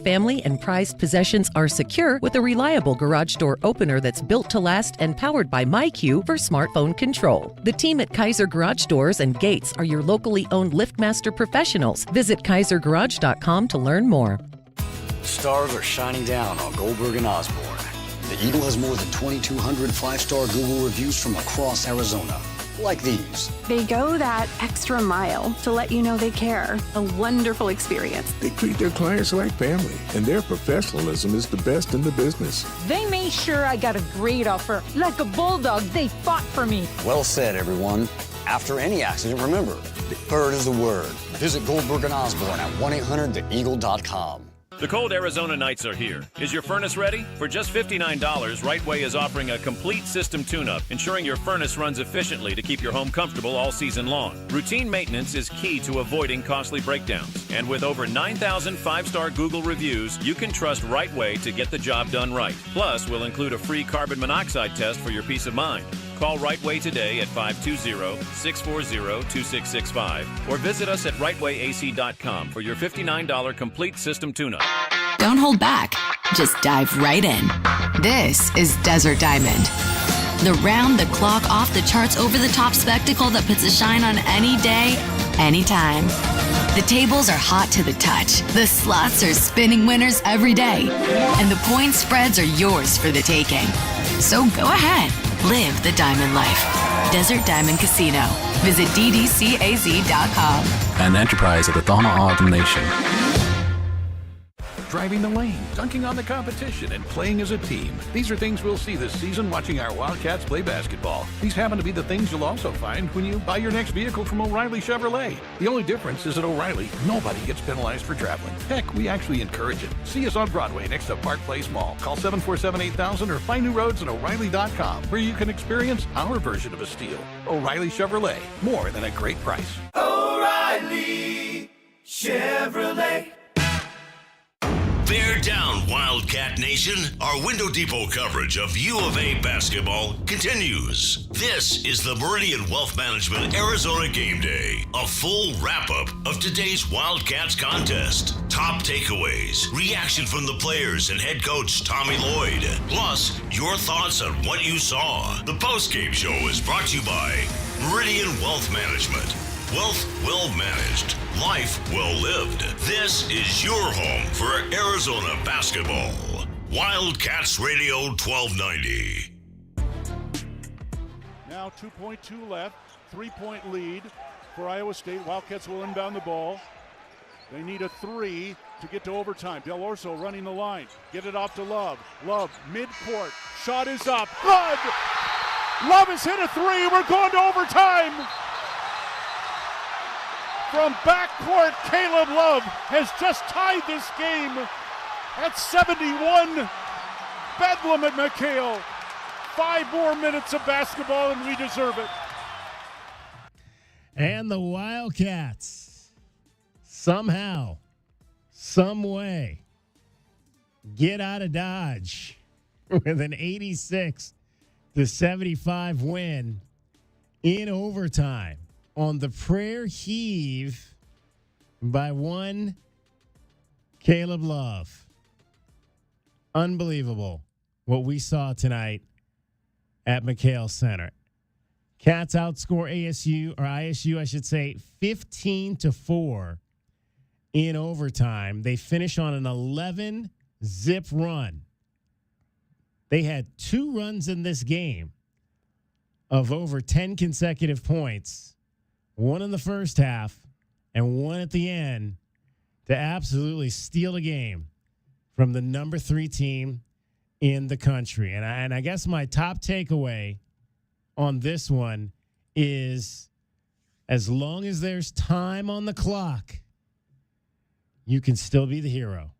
Family and prized possessions are secure with a reliable garage door opener that's built to last and powered by MyQ for smartphone control. The team at Kaiser Garage Doors and Gates are your locally owned LiftMaster professionals. Visit kaisergarage.com to learn more. Stars are shining down on Goldberg and Osborne. The Eagle has more than 2,200 five-star Google reviews from across Arizona. Like these. They go that extra mile to let you know they care. A wonderful experience. They treat their clients like family, and their professionalism is the best in the business. They made sure I got a great offer. Like a bulldog, they fought for me. Well said, everyone. After any accident, remember, the bird is the word. Visit Goldberg and Osborne at 1-800-THEEAGLE.com. The cold Arizona nights are here. Is your furnace ready? For just $59, Right Way is offering a complete system tune-up, ensuring your furnace runs efficiently to keep your home comfortable all season long. Routine maintenance is key to avoiding costly breakdowns. And with over 9,000 five-star Google reviews, you can trust Right Way to get the job done right. Plus, we'll include a free carbon monoxide test for your peace of mind. Call Right Way today at 520-640-2665 or visit us at rightwayac.com for your $59 complete system tune-up. Don't hold back. Just dive right in. This is Desert Diamond. The round-the-clock, off-the-charts, over-the-top spectacle that puts a shine on any day, anytime. The tables are hot to the touch. The slots are spinning winners every day. And the point spreads are yours for the taking. So go ahead. Live the diamond life. Desert Diamond Casino. Visit ddcaz.com. An enterprise of the Thana Ardm Nation. Driving the lane, dunking on the competition, and playing as a team. These are things we'll see this season watching our Wildcats play basketball. These happen to be the things you'll also find when you buy your next vehicle from O'Reilly Chevrolet. The only difference is at O'Reilly, nobody gets penalized for traveling. Heck, we actually encourage it. See us on Broadway next to Park Place Mall. Call 747-8000 or find new roads at O'Reilly.com, where you can experience our version of a steal. O'Reilly Chevrolet, more than a great price. O'Reilly Chevrolet. Bear down, Wildcat Nation. Our Window Depot coverage of U of A basketball continues. This is the Meridian Wealth Management Arizona Game Day, a full wrap-up of today's Wildcats contest. Top takeaways, reaction from the players and head coach Tommy Lloyd, plus your thoughts on what you saw. The postgame show is brought to you by Meridian Wealth Management. Wealth well managed, life well lived. This is your home for Arizona basketball. Wildcats Radio 1290. Now 2.2 left, 3-point lead for Iowa State. Wildcats will inbound the ball. They need a three to get to overtime. Del Orso running the line. Get it off to Love. Love, midcourt. Shot is up. Good! Love has hit a three. We're going to overtime. From backcourt, Caleb Love has just tied this game at 71. Bedlam at McHale. 5 more minutes of basketball, and we deserve it. And the Wildcats, somehow, some way, get out of Dodge with an 86-75 win in overtime on the prayer heave by one Caleb Love. Unbelievable what we saw tonight at McHale Center. Cats outscore ISU, I should say, 15-4 in overtime. They finish on an 11-zip run. They had 2 runs in this game of over 10 consecutive points, one in the first half and one at the end, to absolutely steal a game from the number 3 team in the country. And I guess my top takeaway on this one is, as long as there's time on the clock, you can still be the hero.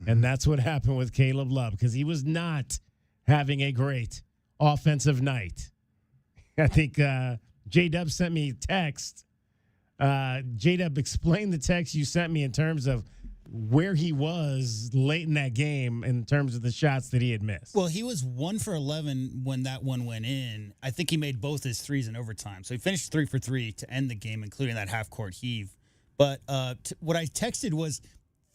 And that's what happened with Caleb Love, because he was not having a great offensive night. I think J-Dub sent me a text. J-Dub, explain the text you sent me in terms of where he was late in that game in terms of the shots that he had missed. Well, he was 1 for 11 when that one went in. I think he made both his threes in overtime. So he finished 3 for 3 to end the game, including that half-court heave. But what I texted was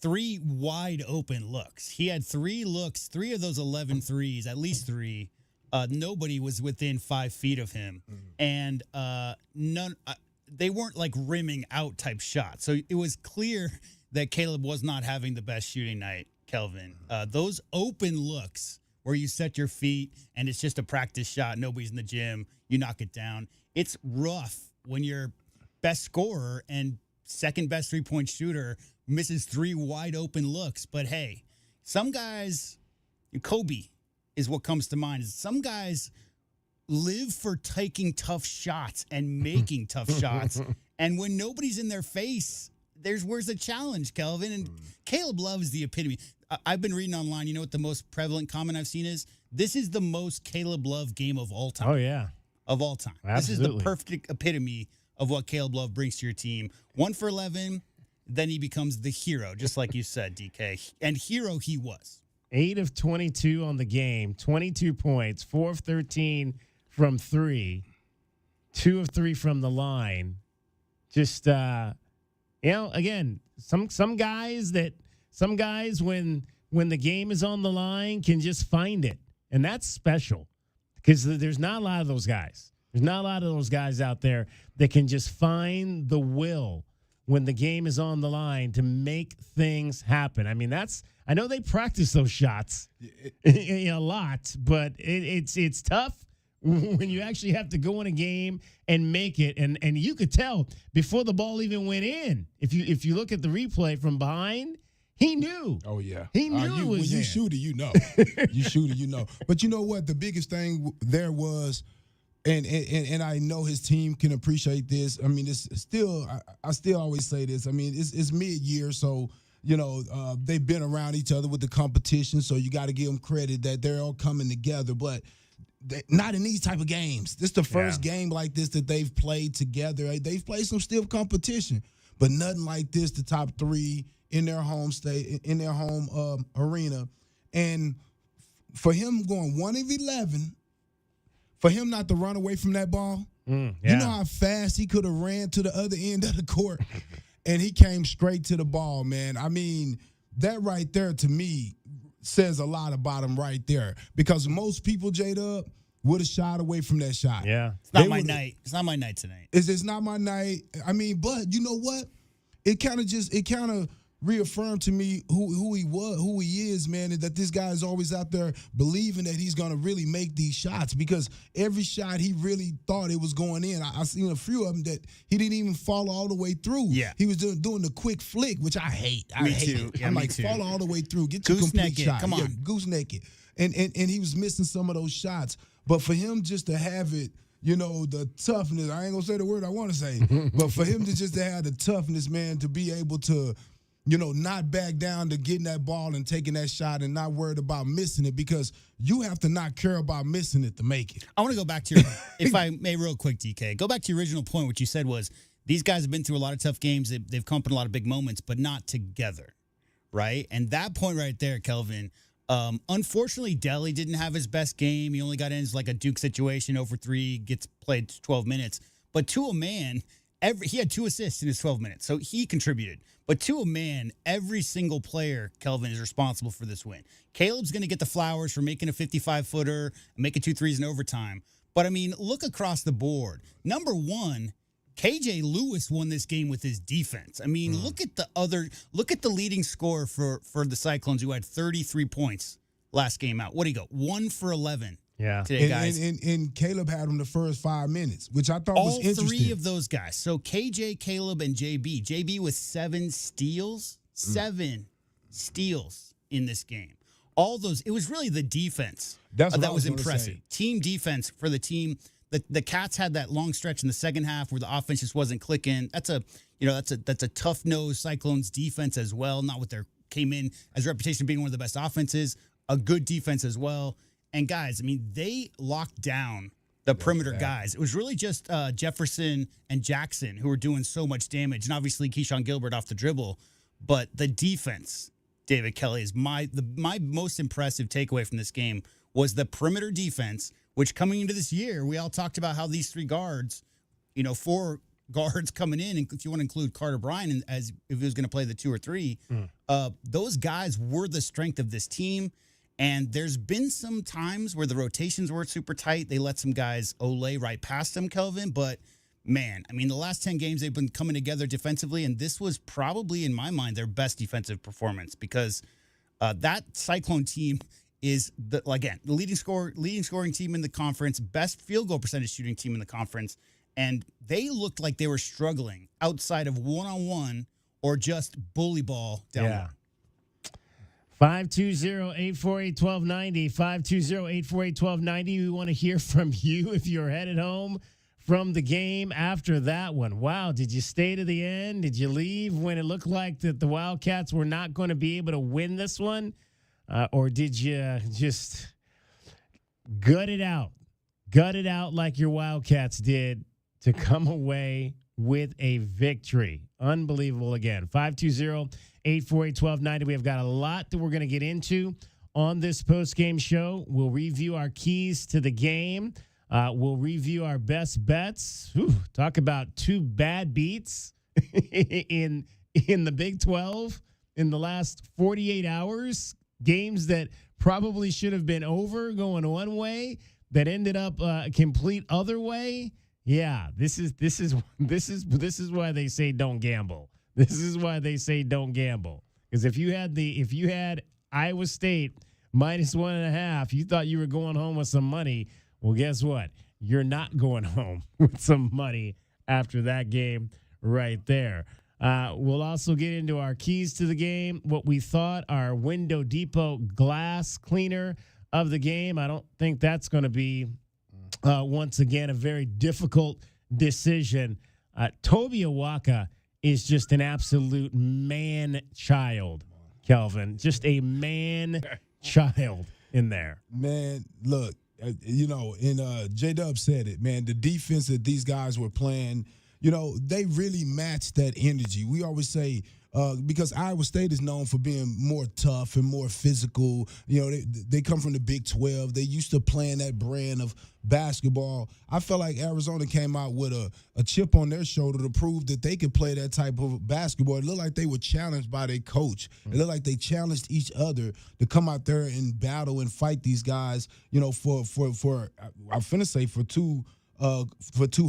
3 wide open looks. He had 3 looks, 3 of those 11 threes, at least 3. Nobody was within 5 feet of him. And none. They weren't like rimming out type shots. So it was clear that Caleb was not having the best shooting night, Kelvin. Those open looks where you set your feet and it's just a practice shot, nobody's in the gym, you knock it down. It's rough when your best scorer and second best three-point shooter misses 3 wide open looks. But hey, some guys, Kobe is what comes to mind. Some guys live for taking tough shots and making tough shots. And when nobody's in their face, where's the challenge, Kelvin? And Caleb Love is the epitome. I've been reading online. You know what the most prevalent comment I've seen is? This is the most Caleb Love game of all time. Oh, yeah. Of all time. Absolutely. This is the perfect epitome of what Caleb Love brings to your team. 1 for 11, then he becomes the hero, just like you said, DK. And hero he was. 8 of 22 on the game, 22 points, 4 of 13 from 3, 2 of 3 from the line. Just, again, some guys when the game is on the line can just find it. And that's special because there's not a lot of those guys. There's not a lot of those guys out there that can just find the will when the game is on the line to make things happen. I mean, I know they practice those shots a lot, but it's tough when you actually have to go in a game and make it. And you could tell before the ball even went in. If you look at the replay from behind, he knew. Oh, yeah. He knew it was when you in. shoot it, you know. You shoot it, you know. But you know what? The biggest thing there was, and I know his team can appreciate this. I mean, it's still, I still always say this. I mean, it's mid-year, so, they've been around each other with the competition, so you got to give them credit that they're all coming together. But not in these type of games. This is the first game like this that they've played together. They've played some stiff competition, but nothing like this, the top 3 in their home state, in their home arena. And for him going 1 of 11, for him not to run away from that ball, you know how fast he could have ran to the other end of the court, and he came straight to the ball, man. I mean, that right there to me says a lot about him right there, because most people, J-Dub, would have shied away from that shot. Yeah. It's not my night. It's not my night tonight. It's not my night. I mean, but you know what? It kind of reaffirmed to me who he was, who he is, man, and that this guy is always out there believing that he's going to really make these shots, because every shot he really thought it was going in. I seen a few of them that he didn't even follow all the way through. Yeah. He was doing the quick flick, which I hate. Me too. It. Yeah, I'm me like, too. follow all the way through. Get your complete shot. Come on. Yeah, gooseneck it. And he was missing some of those shots. But for him just to have it, the toughness, I ain't going to say the word I want to say, but for him to have the toughness, man, to be able to, not back down to getting that ball and taking that shot and not worried about missing it, because you have to not care about missing it to make it. I want to go back to your, if I may real quick, DK, go back to your original point. What you said was these guys have been through a lot of tough games. They've come up in a lot of big moments, but not together, right? And that point right there, Kelvin, unfortunately, Delly didn't have his best game. He only got in as like a Duke situation, 0-for-3, gets played 12 minutes. But to a man, he had 2 assists in his 12 minutes, so he contributed. But to a man, every single player, Kelvin, is responsible for this win. Caleb's going to get the flowers for making a 55-footer and making 2 threes in overtime. But, I mean, look across the board. Number 1, KJ Lewis won this game with his defense. I mean, look at the leading scorer for the Cyclones, who had 33 points last game out. What do you go? 1 for 11. Yeah. Today, guys. And Caleb had him the first 5 minutes, which I thought was interesting. All 3 of those guys. So KJ, Caleb, and JB. JB with 7 steals. 7 steals in this game. All those. It was really the defense that was impressive. Team defense for the team. The Cats had that long stretch in the second half where the offense just wasn't clicking. That's a tough-nosed Cyclones defense as well. Not what they came in as a reputation of being one of the best offenses. A good defense as well. And guys, I mean, they locked down the perimeter guys. It was really just Jefferson and Jackson who were doing so much damage, and obviously Keyshawn Gilbert off the dribble. But the defense, David Kelly, is my most impressive takeaway from this game was the perimeter defense. Which coming into this year, we all talked about how these 3 guards, for guards coming in, and if you want to include Carter Bryant as if he was going to play the 2 or 3, those guys were the strength of this team. And there's been some times where the rotations weren't super tight. They let some guys olay right past them, Kelvin. But, man, I mean, the last 10 games they've been coming together defensively, and this was probably, in my mind, their best defensive performance because that Cyclone team is, the leading scoring team in the conference, best field goal percentage shooting team in the conference, and they looked like they were struggling outside of one-on-one or just bully ball down low. 520-848-1290, 520-848-1290. We want to hear from you if you're headed home from the game after that one. Wow, did you stay to the end? Did you leave when it looked like that the Wildcats were not going to be able to win this one? Or did you just gut it out like your Wildcats did to come away with a victory? Unbelievable again. 520-848-1290. We have got a lot that we're going to get into on this post-game show. We'll review our keys to the game. We'll review our best bets. Talk about 2 bad beats in the Big 12 in the last 48 hours. Games that probably should have been over going one way that ended up a complete other way. Yeah, this is why they say don't gamble. This is why they say don't gamble. Because if you had Iowa State -1.5, you thought you were going home with some money. Well, guess what? You're not going home with some money after that game right there. We'll also get into our keys to the game, what we thought our Window Depot glass cleaner of the game. I don't think that's going to be, once again, a very difficult decision. Toby Awaka is just an absolute man-child, Kelvin. Just a man-child in there. Man, look, and J-Dub said it, man, the defense that these guys were playing, they really matched that energy. We always say, because Iowa State is known for being more tough and more physical. They come from the Big 12. They used to playing that brand of basketball. I felt like Arizona came out with a chip on their shoulder to prove that they could play that type of basketball. It looked like they were challenged by their coach. It looked like they challenged each other to come out there and battle and fight these guys, for I'm finna say for two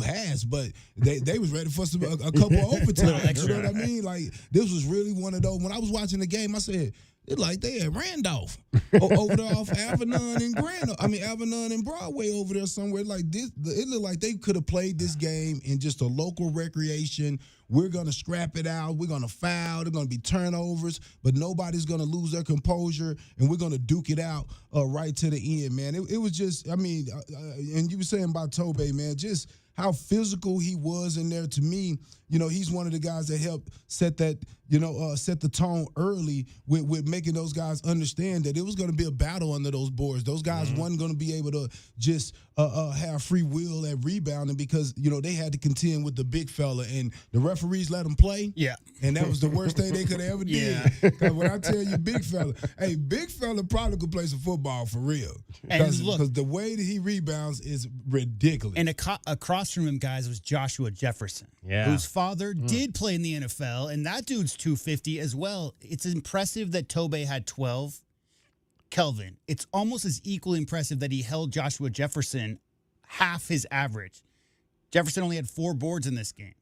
halves, but they was ready for a couple of overtime. You know what I mean? Like, this was really one of those. When I was watching the game, I said, it's like they had Randolph over there off Avalon and Broadway over there somewhere. Like this, it looked like they could have played this game in just a local recreation. We're going to scrap it out. We're going to foul. There's going to be turnovers, but nobody's going to lose their composure, and we're going to duke it out right to the end, man. It was just, and you were saying about Tobe, man, just how physical he was in there. To me, he's one of the guys that helped set that, set the tone early with making those guys understand that it was going to be a battle under those boards. Those guys wasn't going to be able to just have free will at rebounding because, they had to contend with the big fella, and the referees let them play. Yeah. And that was the worst thing they could ever did. Because when I tell you big fella probably could play some football for real. Because the way that he rebounds is ridiculous. And across from him, guys, was Joshua Jefferson, whose father did play in the NFL, and that dude's 250 as well. It's impressive that Tobe had 12. Kelvin, it's almost as equally impressive that he held Joshua Jefferson half his average. Jefferson only had 4 boards in this game.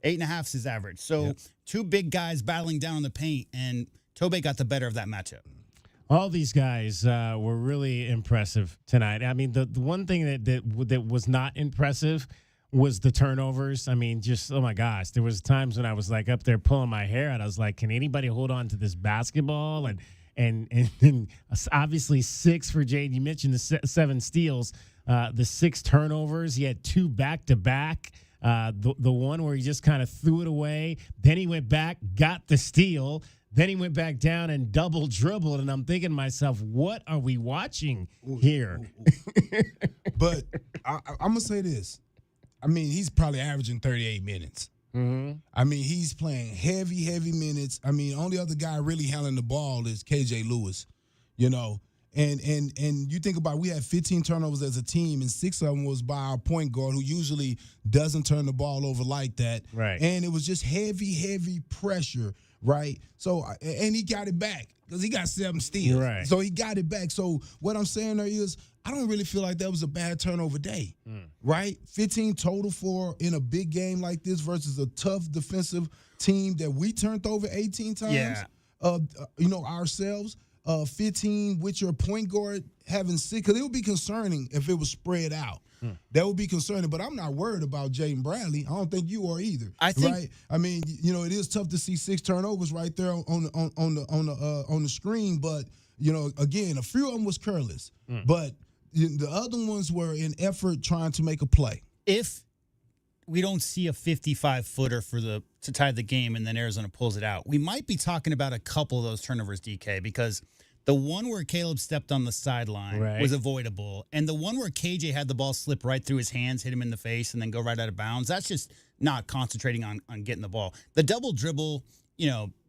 8.5 is his average. So 2 big guys battling down in the paint, and Tobe got the better of that matchup. All these guys were really impressive tonight. I mean, the one thing that was not impressive was the turnovers. I mean, just, oh my gosh, there was times when I was like up there pulling my hair out. I was like, can anybody hold on to this basketball? And obviously 6 for Jade. You mentioned the 7 steals, the 6 turnovers. He had 2 back-to-back. The one where he just kind of threw it away. Then he went back, got the steal. Then he went back down and double dribbled. And I'm thinking to myself, what are we watching here? But I'm going to say this. I mean, he's probably averaging 38 minutes. I mean, he's playing heavy minutes. I mean, only other guy really handling the ball is KJ Lewis, And you think about it, we had 15 turnovers as a team, and 6 of them was by our point guard, who usually doesn't turn the ball over like that. Right. And it was just heavy pressure, right? So, and he got it back because he got 7 steals. Right. So he got it back. So what I'm saying there is, I don't really feel like that was a bad turnover day, right? 15 total for in a big game like this versus a tough defensive team that we turned over 18 times. Yeah. Ourselves. 15 with your point guard having 6, because it would be concerning if it was spread out. That would be concerning, but I'm not worried about Jaden Bradley. I don't think you are either. I think, right? I mean, it is tough to see 6 turnovers right there on the screen, but again, a few of them was careless, but the other ones were in effort trying to make a play. If we don't see a 55-footer to tie the game and then Arizona pulls it out, we might be talking about a couple of those turnovers, DK, because the one where Caleb stepped on the sideline was avoidable, and the one where KJ had the ball slip right through his hands, hit him in the face, and then go right out of bounds, that's just not concentrating on getting the ball. The double dribble,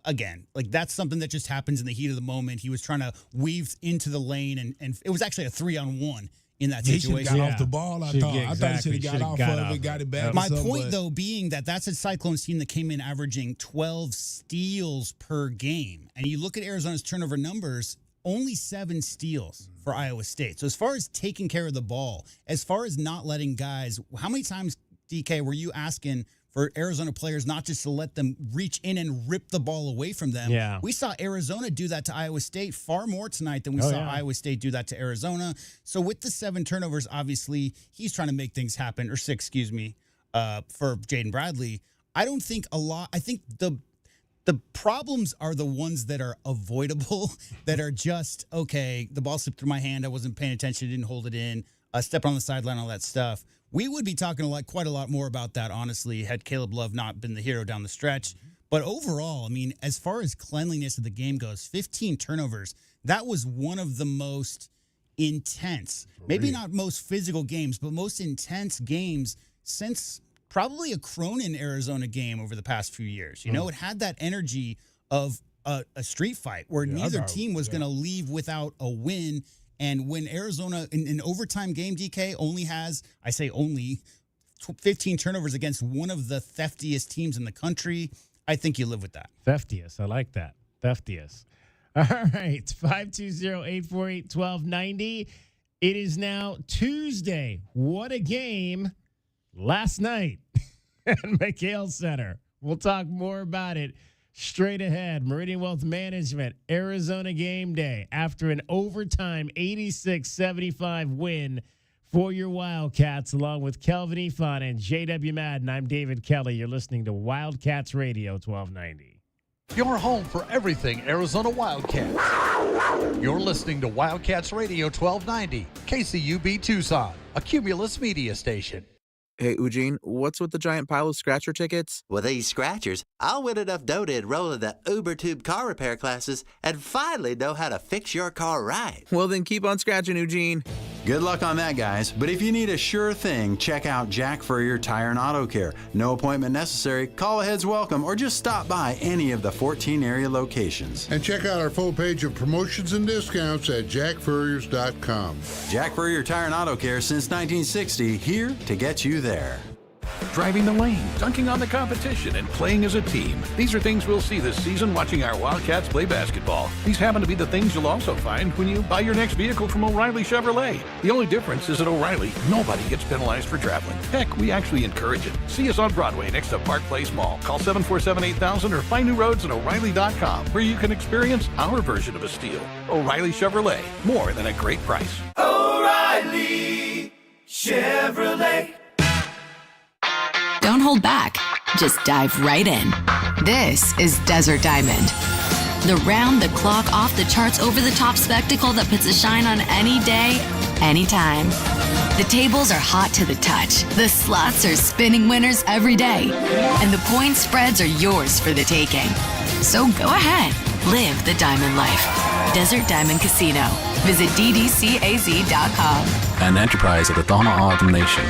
again, like that's something that just happens in the heat of the moment. He was trying to weave into the lane, and it was actually a 3-on-1 in that situation. He should have got off the ball, I thought he should have got off of it, got it back. My point, though, being that's a Cyclones team that came in averaging 12 steals per game. And you look at Arizona's turnover numbers, only 7 steals for Iowa State. So as far as taking care of the ball, as far as not letting guys, how many times, DK, were you asking for Arizona players not just to let them reach in and rip the ball away from them? Yeah. We saw Arizona do that to Iowa State far more tonight than we saw Iowa State do that to Arizona. So with the 7 turnovers, obviously, he's trying to make things happen, or 6, excuse me, for Jaden Bradley. I don't think a lot. I think the problems are the ones that are avoidable, that are just, okay, the ball slipped through my hand, I wasn't paying attention, didn't hold it in, stepped on the sideline, all that stuff. We would be talking quite a lot more about that, honestly, had Caleb Love not been the hero down the stretch. But overall, I mean, as far as cleanliness of the game goes, 15 turnovers, that was one of the most intense, maybe not most physical games, but most intense games since probably a Cronin Arizona game over the past few years. It had that energy of a street fight where neither team was going to leave without a win. And when Arizona, in an overtime game, DK, only has, I say only, 15 turnovers against one of the theftiest teams in the country, I think you live with that. Theftiest. I like that. Theftiest. All right. 520-848-1290. It is now Tuesday. What a game last night at McHale Center. We'll talk more about it straight ahead. Meridian Wealth Management, Arizona Game Day, after an overtime 86-75 win for your Wildcats, along with Kelvin Ifan and J.W. Madden. I'm David Kelly. You're listening to Wildcats Radio 1290. Your home for everything Arizona Wildcats. You're listening to Wildcats Radio 1290, KCUB Tucson, a Cumulus media station. Hey, Eugene, what's with the giant pile of scratcher tickets? With these scratchers, I'll win enough dough to enroll in the UberTube car repair classes and finally know how to fix your car right. Well, then keep on scratching, Eugene. Good luck on that, guys. But if you need a sure thing, check out Jack Furrier Tire and Auto Care. No appointment necessary, call ahead's welcome, or just stop by any of the 14 area locations. And check out our full page of promotions and discounts at jackfurriers.com. Jack Furrier Tire and Auto Care since 1960, here to get you there. Driving the lane, dunking on the competition, and playing as a team. These are things we'll see this season watching our Wildcats play basketball. These happen to be the things you'll also find when you buy your next vehicle from O'Reilly Chevrolet. The only difference is at O'Reilly, nobody gets penalized for traveling. Heck, we actually encourage it. See us on Broadway next to Park Place Mall. Call 747-8000 or find new roads at O'Reilly.com, where you can experience our version of a steal. O'Reilly Chevrolet, more than a great price. O'Reilly Chevrolet. Don't hold back. Just dive right in. This is Desert Diamond. The round-the-clock, off-the-charts, over-the-top spectacle that puts a shine on any day, anytime. The tables are hot to the touch. The slots are spinning winners every day. And the point spreads are yours for the taking. So go ahead. Live the diamond life. Desert Diamond Casino. Visit ddcaz.com. An enterprise of the Tohono O'odham Nation.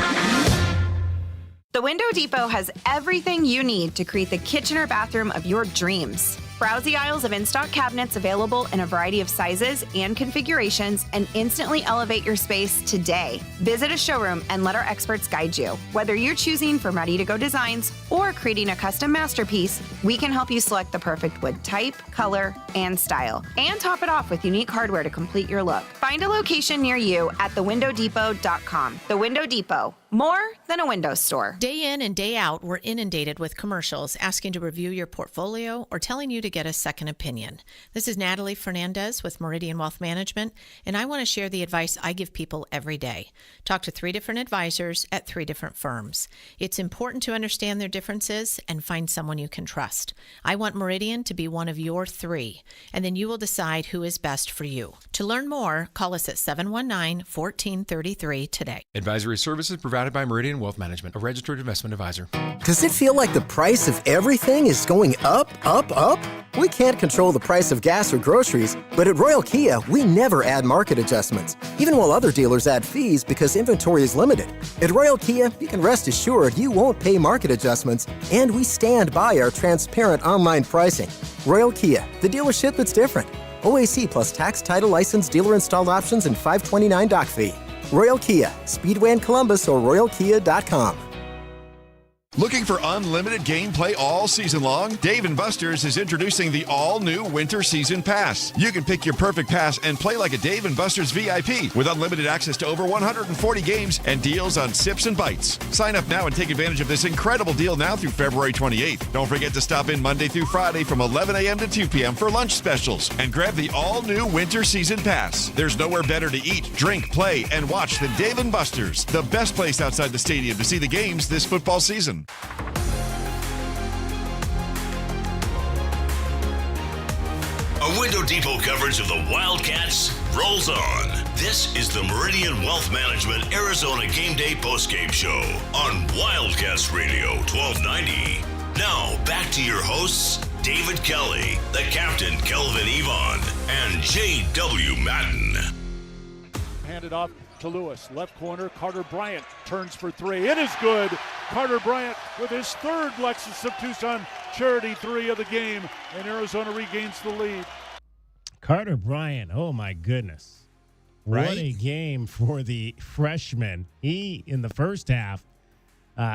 The Window Depot has everything you need to create the kitchen or bathroom of your dreams. Browse the aisles of in-stock cabinets available in a variety of sizes and configurations and instantly elevate your space today. Visit a showroom and let our experts guide you. Whether you're choosing from ready-to-go designs or creating a custom masterpiece, we can help you select the perfect wood type, color, and style. And top it off with unique hardware to complete your look. Find a location near you at thewindowdepot.com. The Window Depot. More than a window store. Day in and day out, we're inundated with commercials asking to review your portfolio or telling you to get a second opinion. This is Natalie Fernandez with Meridian Wealth Management, and I want to share the advice I give people every day. Talk to 3 different advisors at 3 different firms. It's important to understand their differences and find someone you can trust. I want Meridian to be one of your 3, and then you will decide who is best for you. To learn more, call us at 719-1433 today. Advisory services provided by Meridian Wealth Management, a registered investment advisor. Does it feel like the price of everything is going up, up, up? We can't control the price of gas or groceries, but at Royal Kia, we never add market adjustments, even while other dealers add fees because inventory is limited. At Royal Kia, you can rest assured you won't pay market adjustments, and we stand by our transparent online pricing. Royal Kia, the dealership that's different. OAC plus tax, title, license, dealer installed options, and $529 doc fee. Royal Kia, Speedway in Columbus or royalkia.com. Looking for unlimited gameplay all season long? Dave & Buster's is introducing the all-new Winter Season Pass. You can pick your perfect pass and play like a Dave & Buster's VIP with unlimited access to over 140 games and deals on sips and bites. Sign up now and take advantage of this incredible deal now through February 28th. Don't forget to stop in Monday through Friday from 11 a.m. to 2 p.m. for lunch specials and grab the all-new Winter Season Pass. There's nowhere better to eat, drink, play, and watch than Dave & Buster's, the best place outside the stadium to see the games this football season. A Window Depot coverage of the Wildcats rolls on. This is the Meridian Wealth Management Arizona Game Day postgame show on Wildcats Radio 1290. Now, back to your hosts, David Kelly, the captain Kelvin Yvonne, and J.W. Madden. Handed off to Lewis. Left corner, Carter Bryant turns for 3. It is good. Carter Bryant with his 3rd Lexus of Tucson charity 3 of the game, and Arizona regains the lead. Carter Bryant, oh my goodness. Right? What a game for the freshman. He, in the first half,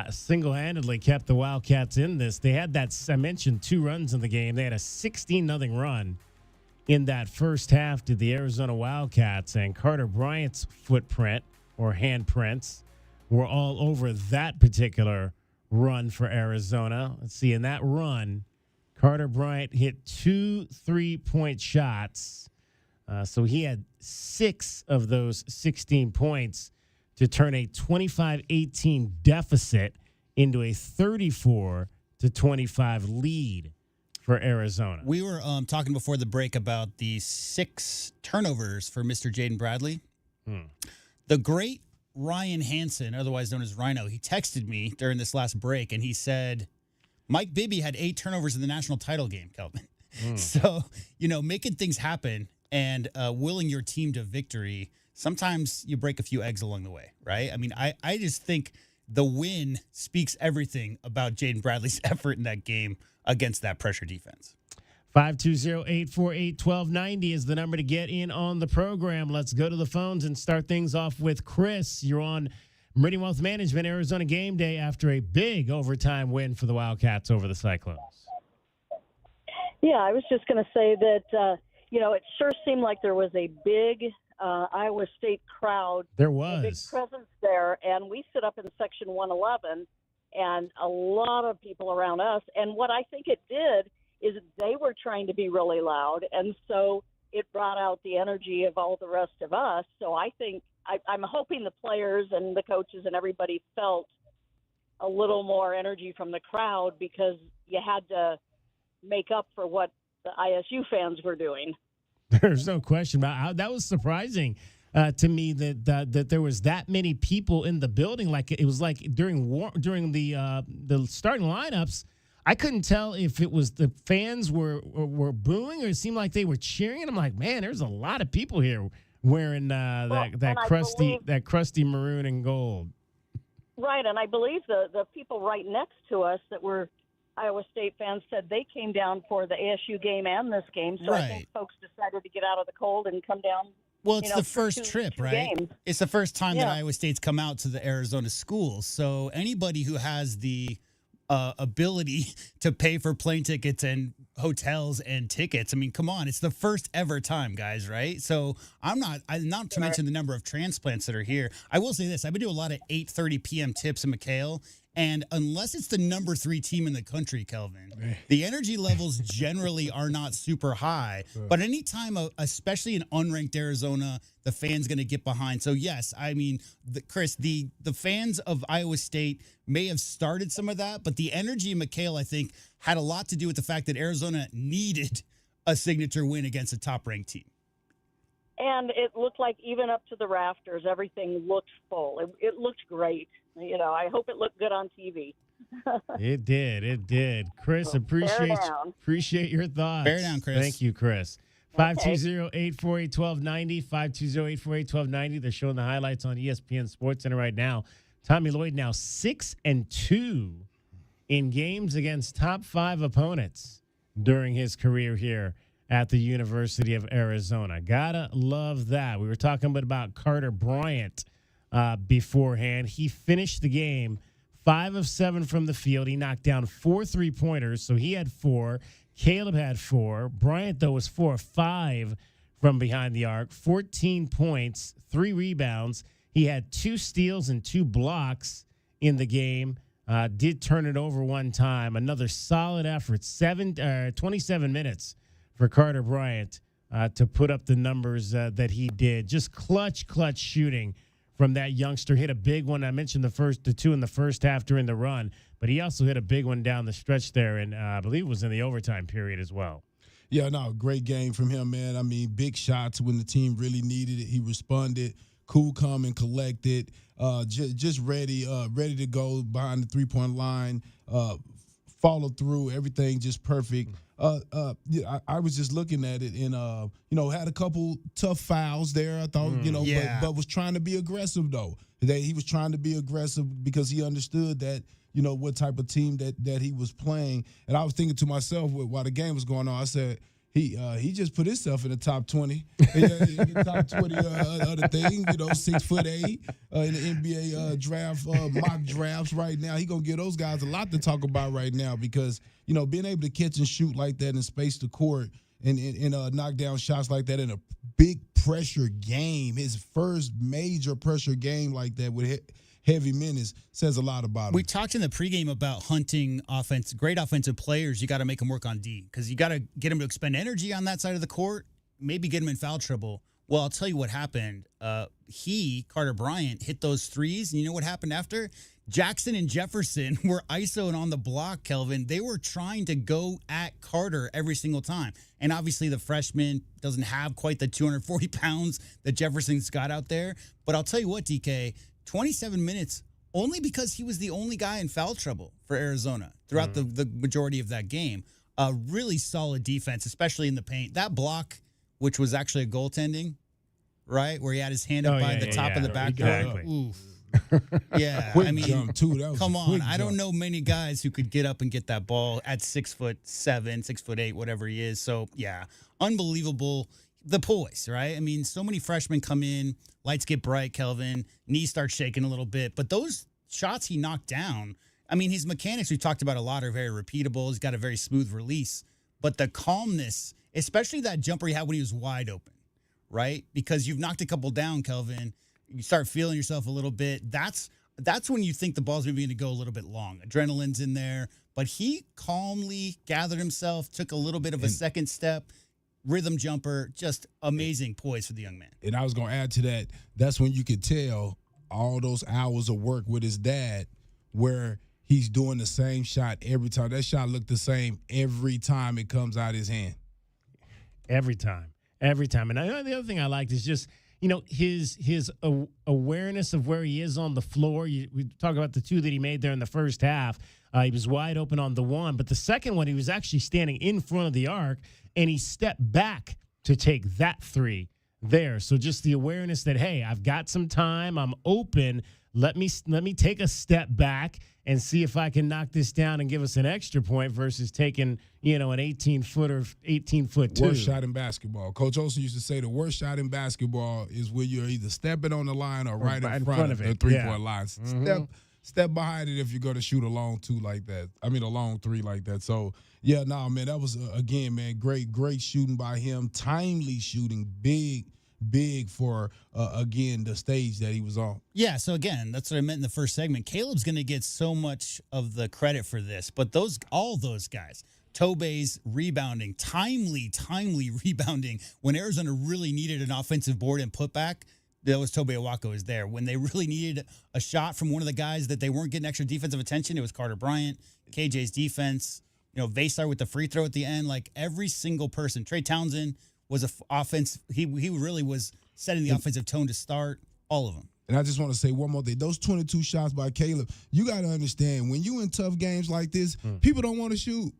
single-handedly kept the Wildcats in this. They had that, I mentioned, 2 runs in the game. They had a 16-0 run in that first half to the Arizona Wildcats, and Carter Bryant's footprint or handprints were all over that particular run for Arizona. Let's see, in that run, Carter Bryant hit 2 3-point shots. So he had 6 of those 16 points to turn a 25-18 deficit into a 34-25 lead for Arizona. We were talking before the break about the 6 turnovers for Mr. Jaden Bradley. The great Ryan Hansen, otherwise known as Rhino, he texted me during this last break, and he said, Mike Bibby had 8 turnovers in the national title game, Kelvin. So, making things happen and willing your team to victory, sometimes you break a few eggs along the way, right? I mean, I just think the win speaks everything about Jaden Bradley's effort in that game against that pressure defense. 520-848-1290 is the number to get in on the program. Let's go to the phones and start things off with Chris. You're on Meridian Wealth Management, Arizona Game Day after a big overtime win for the Wildcats over the Cyclones. Yeah, I was just going to say that, it sure seemed like there was a big Iowa State crowd. There was. A big presence there, and we sit up in section 111, and a lot of people around us. And what I think it did is they were trying to be really loud, and so it brought out the energy of all the rest of us. So I think I'm hoping the players and the coaches and everybody felt a little more energy from the crowd because you had to make up for what the ISU fans were doing. There's no question about how that was surprising to me that there was that many people in the building. Like it was like during the starting lineups, I couldn't tell if it was the fans were booing or it seemed like they were cheering. And I'm like, man, there's a lot of people here wearing that crusty maroon and gold. Right, and I believe the people right next to us that were Iowa State fans said they came down for the ASU game and this game. So I think folks decided to get out of the cold and come down. Well, it's the first trip, right? Games. It's the first time that Yeah. Iowa State's come out to the Arizona schools. So anybody who has the ability to pay for plane tickets and hotels and tickets, I mean, come on, it's the first ever time, guys, right? So I'm not to mention the number of transplants that are here. I will say this: I've been doing a lot of 8:30 p.m. tips in McHale. And unless it's the number 3 team in the country, Kelvin, the energy levels generally are not super high. But anytime, especially in unranked Arizona, the fans going to get behind. So, yes, I mean, Chris, the fans of Iowa State may have started some of that. But the energy in McHale, I think, had a lot to do with the fact that Arizona needed a signature win against a top-ranked team. And it looked like even up to the rafters, everything looked full. It looked great. You know, I hope it looked good on TV. It did. Chris, appreciate your thoughts. Bear down, Chris. Thank you, Chris. 520-848-1290, 520-848-1290. They're showing the highlights on ESPN SportsCenter right now. Tommy Lloyd now 6-2 in games against top 5 opponents during his career here at the University of Arizona. Gotta love that. We were talking about Carter Bryant beforehand. He finished the game 5 of 7 from the field. He knocked down 4 3-pointers, so he had 4. Caleb had 4. Bryant, though, was 4 of 5 from behind the arc, 14 points, 3 rebounds. He had 2 steals and 2 blocks in the game. Did turn it over one time. Another solid effort. 27 minutes for Carter Bryant to put up the numbers that he did. Just clutch shooting from that youngster. Hit a big one. I mentioned the 2 in the first half during the run, but he also hit a big one down the stretch there, and I believe it was in the overtime period as well. Yeah, no, great game from him, man. I mean, big shots when the team really needed it. He responded, cool, calm, and collected. Just ready to go behind the three-point line. Follow through, everything just perfect. I was just looking at it and, had a couple tough fouls there. I thought, but was trying to be aggressive, though. He was trying to be aggressive because he understood that, what type of team that he was playing. And I was thinking to myself while the game was going on, I said, he just put himself in the top 20. In the top 20 other thing, 6'8", in the NBA draft, mock drafts right now. He gonna give those guys a lot to talk about right now because being able to catch and shoot like that and space the court and knock down shots like that in a big pressure game, his first major pressure game like that with heavy minutes says a lot about him. We talked in the pregame about hunting great offensive players. You got to make them work on D because you got to get them to expend energy on that side of the court, maybe get them in foul trouble. Well, I'll tell you what happened. Carter Bryant, hit those threes, and you know what happened after? Jackson and Jefferson were ISOing on the block, Kelvin. They were trying to go at Carter every single time. And obviously the freshman doesn't have quite the 240 pounds that Jefferson's got out there. But I'll tell you what, DK, 27 minutes only because he was the only guy in foul trouble for Arizona throughout the majority of that game. Really solid defense, especially in the paint. That block, which was actually a goaltending, right, where he had his hand up by the top of the backboard. Exactly. Oof. Yeah, quick jump too. That was come on. quick I don't jump. know many guys who could get up and get that ball at 6'7", 6'8", whatever he is. So yeah, unbelievable. The poise, right? I mean, so many freshmen come in, lights get bright, Kelvin, knees start shaking a little bit, but those shots he knocked down, I mean, his mechanics we've talked about a lot are very repeatable. He's got a very smooth release, but the calmness, especially that jumper he had when he was wide open, right? Because you've knocked a couple down, Kelvin. You start feeling yourself a little bit. That's when you think the ball's maybe going to go a little bit long. Adrenaline's in there, but he calmly gathered himself, took a little bit of a second step, rhythm jumper, just amazing poise for the young man. And I was going to add to that, that's when you could tell all those hours of work with his dad where he's doing the same shot every time. That shot looked the same every time it comes out his hand. Every time. And the other thing I liked is just, his awareness of where he is on the floor. We talk about the 2 that he made there in the first half. He was wide open on the one, but the second one, he was actually standing in front of the arc, and he stepped back to take that 3 there. So just the awareness that, hey, I've got some time, I'm open, let me take a step back and see if I can knock this down and give us an extra point versus taking, an 18-footer, 18-foot two. Worst shot in basketball. Coach Olsen used to say the worst shot in basketball is when you're either stepping on the line or right in front of the 3-point line. Step behind it if you're going to shoot a long two like that. I mean, a long three like that. So, yeah, man, that was, again, man, great shooting by him. Timely shooting, big for, again, the stage that he was on. Yeah, so again, that's what I meant in the first segment. Caleb's going to get so much of the credit for this, but all those guys, Tobey's rebounding, timely rebounding, when Arizona really needed an offensive board and putback, that was Tobey Awako was there. When they really needed a shot from one of the guys that they weren't getting extra defensive attention, it was Carter Bryant, KJ's defense, Vassar with the free throw at the end, like every single person. Trey Townsend was offense. He really was setting the offensive tone to start, all of them. And I just want to say one more thing. Those 22 shots by Caleb, you got to understand, when you in tough games like this, people don't want to shoot.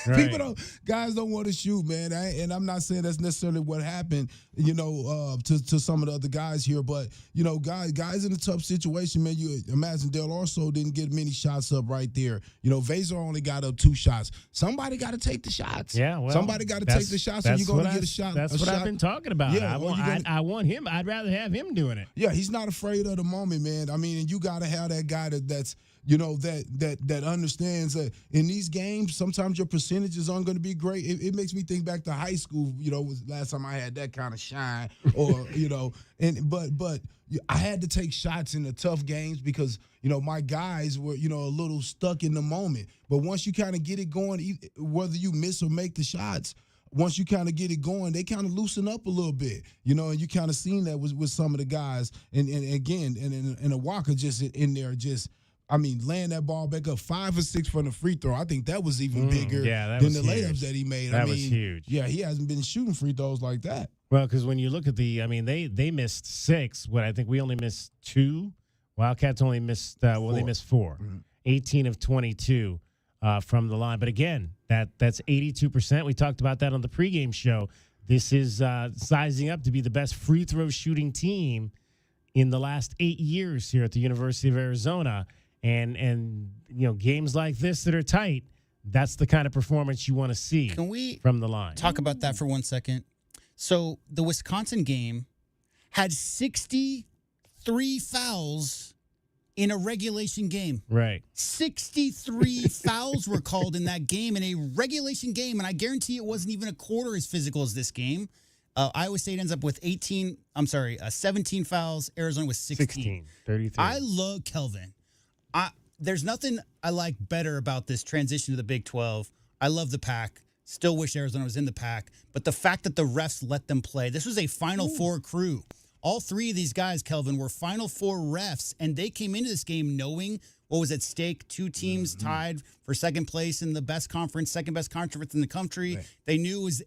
Right. Guys don't want to shoot, man. And I'm not saying that's necessarily what happened, to some of the other guys here. But, guys in a tough situation, man, you imagine Del Orso didn't get many shots up right there. Vassar only got up 2 shots. Somebody got to take the shots. Yeah, well, somebody got to take the shots, and you're going to get a shot. That's what I've been talking about. Yeah, I want him. I'd rather have him doing it. Yeah, he's not afraid of the moment, man. I mean, and you got to have that guy that's that understands that in these games, sometimes your percentages aren't going to be great. It makes me think back to high school, was last time I had that kind of shine, or, but I had to take shots in the tough games because, my guys were, a little stuck in the moment. But once you kind of get it going, whether you miss or make the shots, once you kind of get it going, they kind of loosen up a little bit, and you kind of seen that with some of the guys. And again, and a Walker just in there laying that ball back up 5 or 6 from the free throw. I think that was even bigger than the layups that he made. That was huge. Yeah, he hasn't been shooting free throws like that. Well, because when you look at they missed 6. I think we only missed 2. Wildcats only missed, they missed 4. 18 of 22. From the line. But again, that's 82%. We talked about that on the pregame show. This is sizing up to be the best free throw shooting team in the last 8 years here at the University of Arizona. And games like this that are tight, that's the kind of performance you want to see from the line. Talk about that for 1 second. So the Wisconsin game had 63 fouls in a regulation game. Right. 63 fouls were called in that game, in a regulation game, and I guarantee it wasn't even a quarter as physical as this game. Iowa State ends up with 17 fouls. Arizona with 16. 33. I love Kelvin. There's nothing I like better about this transition to the Big 12. I love the Pac. Still wish Arizona was in the Pac. But the fact that the refs let them play, this was a Final Four crew. All 3 of these guys, Kelvin, were Final Four refs, and they came into this game knowing what was at stake. 2 teams tied for second place in the best conference, second best conference in the country. Right. They knew it was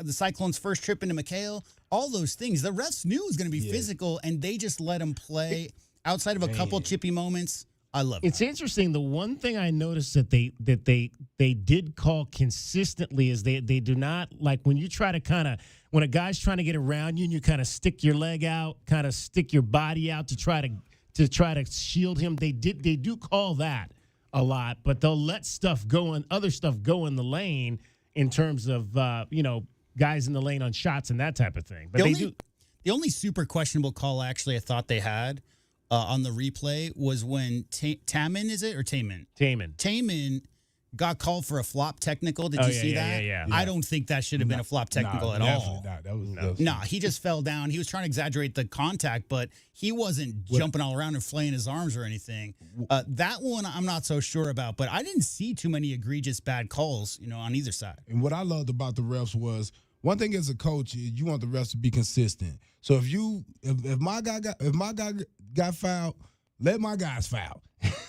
the Cyclones' first trip into McHale. All those things. The refs knew it was going to be physical, and they just let them play outside of a couple chippy moments. I love it. It's interesting. The one thing I noticed that they did call consistently is they do not, like when you try to when a guy's trying to get around you and you kind of stick your leg out, kind of stick your body out to try to shield him. They do call that a lot, but they'll let other stuff go in the lane in terms of guys in the lane on shots and that type of thing. But the only super questionable call actually I thought they had on the replay was when Taman, is it, or Taman? Taman got called for a flop technical. Did you see that? Yeah. I don't think that should have been a flop technical at all. That He just fell down. He was trying to exaggerate the contact, but he wasn't jumping all around and flaying his arms or anything. That one I'm not so sure about, but I didn't see too many egregious bad calls, on either side. And what I loved about the refs was, one thing as a coach, you want the refs to be consistent. So if my guy got fouled, let my guys foul.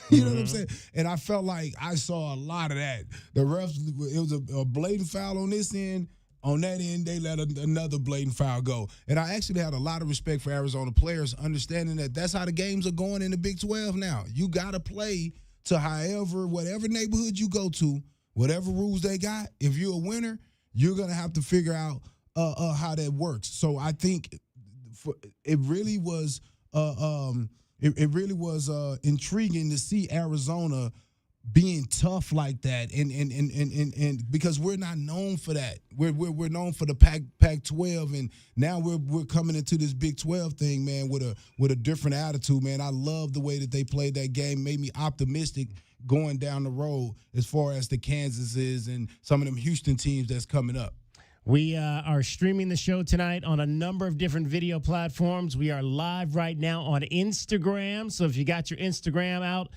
You know what I'm saying? And I felt like I saw a lot of that. The refs, it was a blatant foul on this end. On that end, they let another blatant foul go. And I actually had a lot of respect for Arizona players, understanding that that's how the games are going in the Big 12 now. You got to play to whatever neighborhood you go to, whatever rules they got. If you're a winner, you're going to have to figure out how that works. So I think it really was it really was intriguing to see Arizona being tough like that, and because we're not known for that. We're known for the Pac-12, and now we're coming into this Big 12 thing, man, with a different attitude, man. I love the way that they played that game. Made me optimistic going down the road as far as the Kansases and some of them Houston teams that's coming up. We are streaming the show tonight on a number of different video platforms. We are live right now on Instagram, so if you got your Instagram out,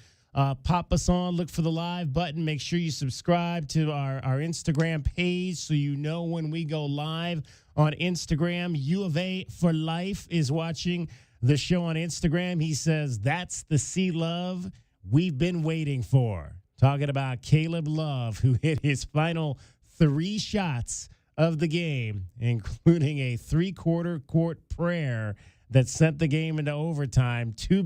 pop us on, look for the live button. Make sure you subscribe to our Instagram page so you know when we go live on Instagram. U of A for Life is watching the show on Instagram. He says, that's the C Love we've been waiting for. Talking about Caleb Love, who hit his final 3 shots of the game, including a 3/4 court prayer that sent the game into overtime. 2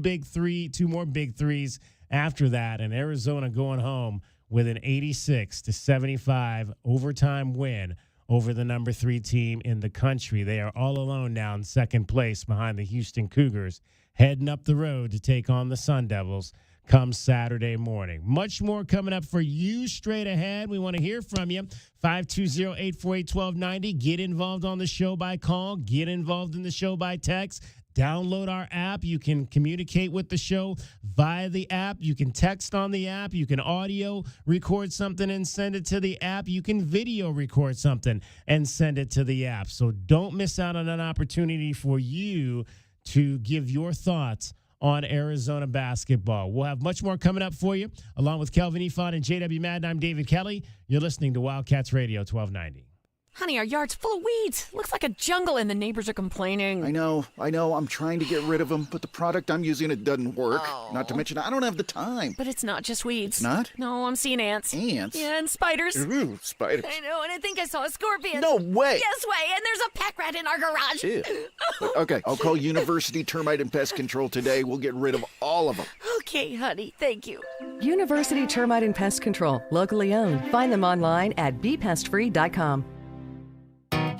more big threes after that, and Arizona going home with an 86-75 overtime win over the number 3 team in the country. They are all alone now in second place behind the Houston Cougars, heading up the road to take on the Sun Devils come Saturday morning. Much more coming up for you straight ahead. We want to hear from you. 520-848-1290. Get involved on the show by call. Get involved in the show by text. Download our app. You can communicate with the show via the app. You can text on the app. You can audio record something and send it to the app. You can video record something and send it to the app. So don't miss out on an opportunity for you to give your thoughts on Arizona basketball. We'll have much more coming up for you, along with Kelvin Efon and JW Madden. I'm David Kelly. You're listening to Wildcats Radio 1290. Honey, our yard's full of weeds. Looks like a jungle and the neighbors are complaining. I know. I'm trying to get rid of them, but the product I'm using, it doesn't work. Oh. Not to mention, I don't have the time. But it's not just weeds. It's not? No, I'm seeing ants. Ants? Yeah, and spiders. Ooh, spiders. I know, and I think I saw a scorpion. No way. Yes way, and there's a pack rat in our garage. Ew. Okay, I'll call University Termite and Pest Control today. We'll get rid of all of them. Okay, honey, thank you. University Termite and Pest Control, locally owned. Find them online at bepestfree.com.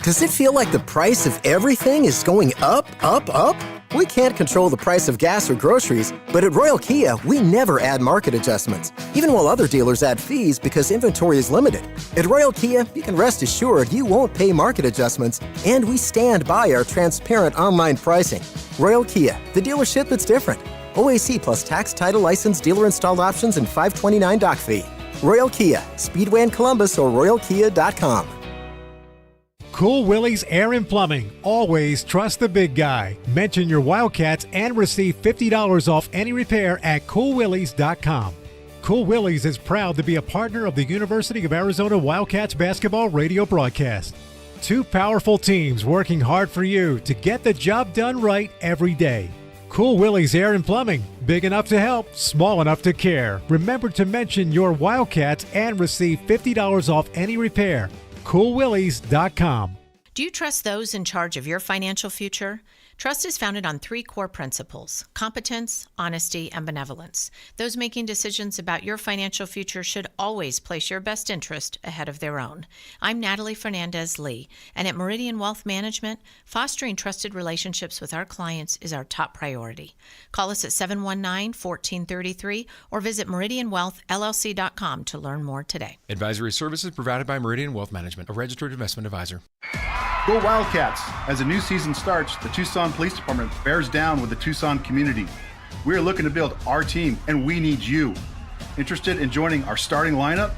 Does it feel like the price of everything is going up, up, up? We can't control the price of gas or groceries, but at Royal Kia, we never add market adjustments, even while other dealers add fees because inventory is limited. At Royal Kia, you can rest assured you won't pay market adjustments, and we stand by our transparent online pricing. Royal Kia, the dealership that's different. OAC plus tax, title, license, dealer installed options, and $529 doc fee. Royal Kia, Speedway in Columbus or royalkia.com. Cool Willie's Air and Plumbing. Always trust the big guy. Mention your Wildcats and receive $50 off any repair at coolwillies.com. Cool Willie's is proud to be a partner of the University of Arizona Wildcats basketball radio broadcast. 2 powerful teams working hard for you to get the job done right every day. Cool Willie's Air and Plumbing. Big enough to help, small enough to care. Remember to mention your Wildcats and receive $50 off any repair. coolwillies.com. Do you trust those in charge of your financial future? Trust is founded on 3 core principles: competence, honesty, and benevolence. Those making decisions about your financial future should always place your best interest ahead of their own. I'm Natalie Fernandez-Lee, and at Meridian Wealth Management, fostering trusted relationships with our clients is our top priority. Call us at 719-1433 or visit meridianwealthllc.com to learn more today. Advisory services provided by Meridian Wealth Management, a registered investment advisor. Go Wildcats! As a new season starts, the Tucson Police Department bears down with the Tucson community. We are looking to build our team, and we need you. Interested in joining our starting lineup?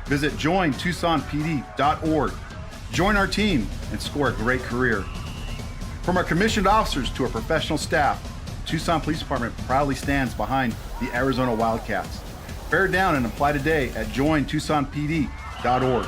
Visit jointucsonpd.org. Join our team and score a great career. From our commissioned officers to our professional staff, Tucson Police Department proudly stands behind the Arizona Wildcats. Bear down and apply today at jointucsonpd.org.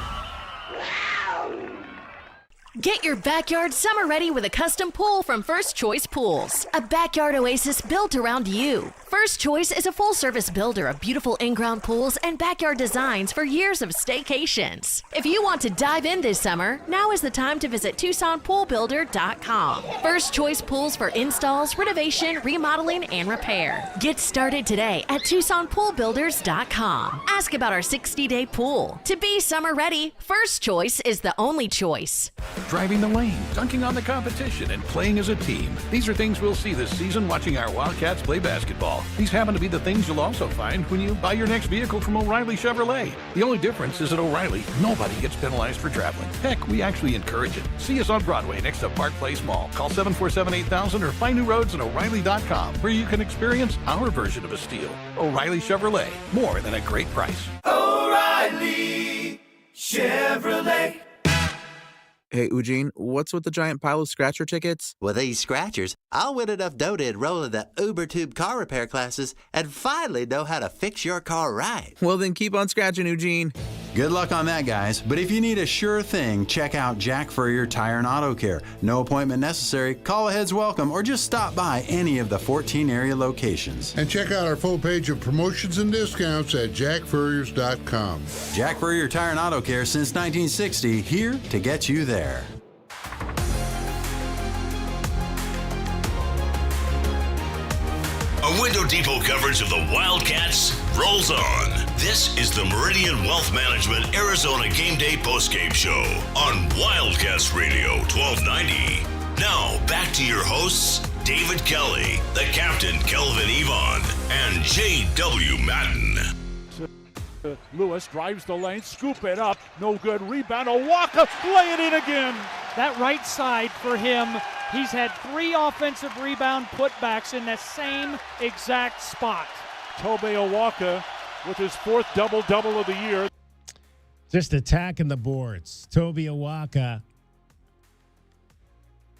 Get your backyard summer ready with a custom pool from First Choice Pools. A backyard oasis built around you. First Choice is a full-service builder of beautiful in-ground pools and backyard designs for years of staycations. If you want to dive in this summer, now is the time to visit TucsonPoolBuilder.com. First Choice pools for installs, renovation, remodeling, and repair. Get started today at TucsonPoolBuilders.com. Ask about our 60-day pool. To be summer ready, First Choice is the only choice. Driving the lane, dunking on the competition, and playing as a team. These are things we'll see this season watching our Wildcats play basketball. These happen to be the things you'll also find when you buy your next vehicle from O'Reilly Chevrolet. The only difference is at O'Reilly, nobody gets penalized for traveling. Heck, we actually encourage it. See us on Broadway next to Park Place Mall. Call 747-8000 or find new roads at O'Reilly.com, where you can experience our version of a steal. O'Reilly Chevrolet, more than a great price. O'Reilly Chevrolet. Hey, Eugene, what's with the giant pile of scratcher tickets? With these scratchers, I'll win enough dough to enroll in the UberTube car repair classes and finally know how to fix your car right. Well, then keep on scratching, Eugene. Good luck on that, guys. But if you need a sure thing, check out Jack Furrier Tire and Auto Care. No appointment necessary, call ahead's welcome, or just stop by any of the 14 area locations. And check out our full page of promotions and discounts at jackfurriers.com. Jack Furrier Tire and Auto Care since 1960, here to get you there. A Window Depot coverage of the Wildcats rolls on. This is the Meridian Wealth Management Arizona Game Day postgame show on Wildcats Radio 1290. Now back to your hosts, David Kelly, the captain Kelvin Yvonne, and J.W. Madden. Lewis drives the lane, scoop it up, no good, rebound, Owaka, lay it in again. That right side for him, he's had 3 offensive rebound putbacks in the same exact spot. Tobe Owaka with his 4th double-double of the year. Just attacking the boards. Tobe Owaka.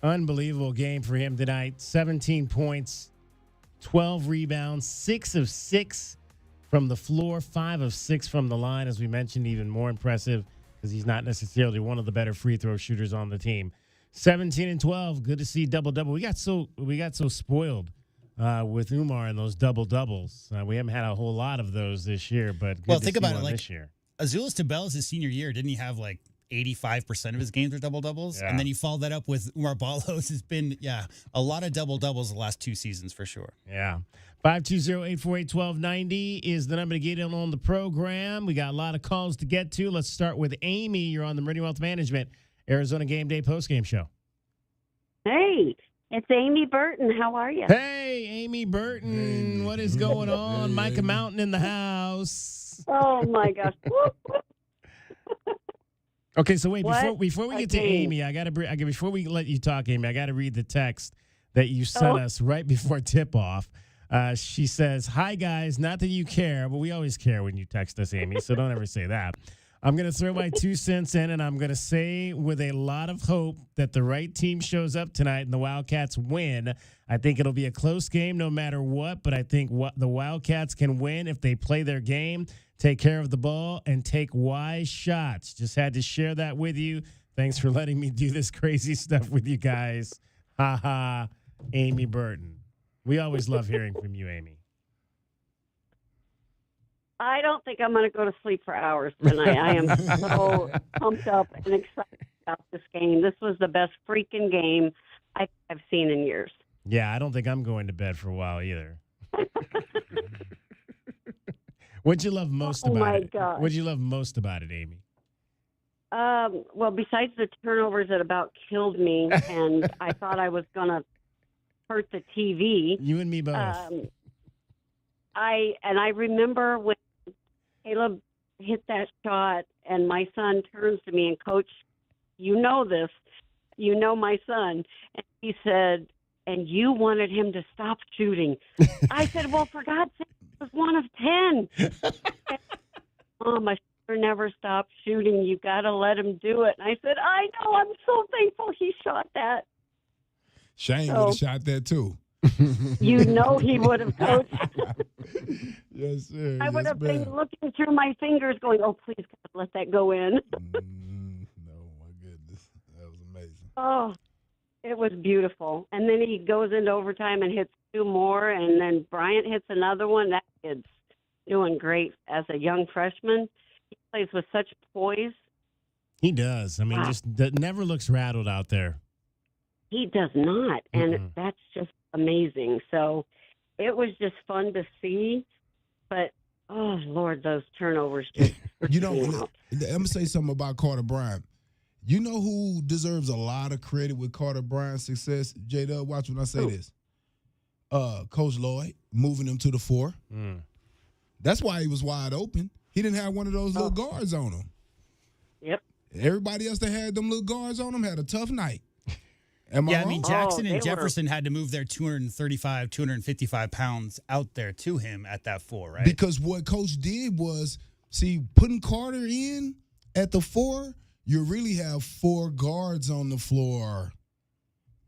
Unbelievable game for him tonight. 17 points, 12 rebounds, 6 of 6 from the floor, 5 of 6 from the line. As we mentioned, even more impressive because he's not necessarily one of the better free throw shooters on the team. 17 and 12. Good to see double-double. We got so spoiled with Umar and those double-doubles. We haven't had a whole lot of those this year, but good think about it. Like this year. Azuolas Tubelis, his senior year, didn't he have like 85% of his games are double-doubles? Yeah. And then you follow that up with Umar Balos. Has been, a lot of double-doubles the last 2 seasons for sure. Yeah. 520-848-1290 is the number to get in on the program. We got a lot of calls to get to. Let's start with Amy. You're on the Meridian Wealth Management Arizona Game Day postgame show. Hey, it's Amy Burton. How are you? Hey, Amy Burton. What is going on? Micah Mountain in the house. Oh, my gosh. Okay, so wait, before we get to Amy, before we let you talk, Amy, I got to read the text that you sent us right before tip-off. She says, "Hi, guys. Not that you care, but we always care when you text us, Amy, so don't ever say that. I'm going to throw my 2 cents in, and I'm going to say with a lot of hope that the right team shows up tonight and the Wildcats win. I think it'll be a close game no matter what, but I think the Wildcats can win if they play their game, take care of the ball, and take wise shots. Just had to share that with you. Thanks for letting me do this crazy stuff with you guys. Ha ha, Amy Burton." We always love hearing from you, Amy. I don't think I'm going to go to sleep for hours tonight. I am so pumped up and excited about this game. This was the best freaking game I've seen in years. Yeah, I don't think I'm going to bed for a while either. What'd you love most about it? Oh, my God. What'd you love most about it, Amy? Well, besides the turnovers that about killed me, and I thought I was going to hurt the TV. You and me both. I remember when Caleb hit that shot, and my son turns to me and, "Coach, you know this. You know my son." And he said, "And you wanted him to stop shooting." I said, "Well, for God's sake, it was 1 of 10. Mom, I should never stop shooting. You got to let him do it." And I said, "I know. I'm so thankful he shot that." Shane would have shot that too. You know he would have, Coach. Yes, sir. I would have been looking through my fingers going, "Oh, please, God, let that go in." No, my goodness. That was amazing. Oh, It was beautiful. And then he goes into overtime and hits 2 more, and then Bryant hits another one. That kid's doing great as a young freshman. He plays with such poise. He does. I mean, never looks rattled out there. He does not, and that's just amazing. So it was just fun to see, but, oh, Lord, those turnovers just I'm going to say something about Carter Bryant. You know who deserves a lot of credit with Carter Bryant's success? J-Dub, watch when I say this. Coach Lloyd, moving him to the 4. That's why he was wide open. He didn't have one of those little guards on him. Yep. Everybody else that had them little guards on them had a tough night. Am I wrong? I mean, Jackson and Jefferson had to move their 235, 255 pounds out there to him at that 4, right? Because what Coach did was, putting Carter in at the 4, you really have 4 guards on the floor.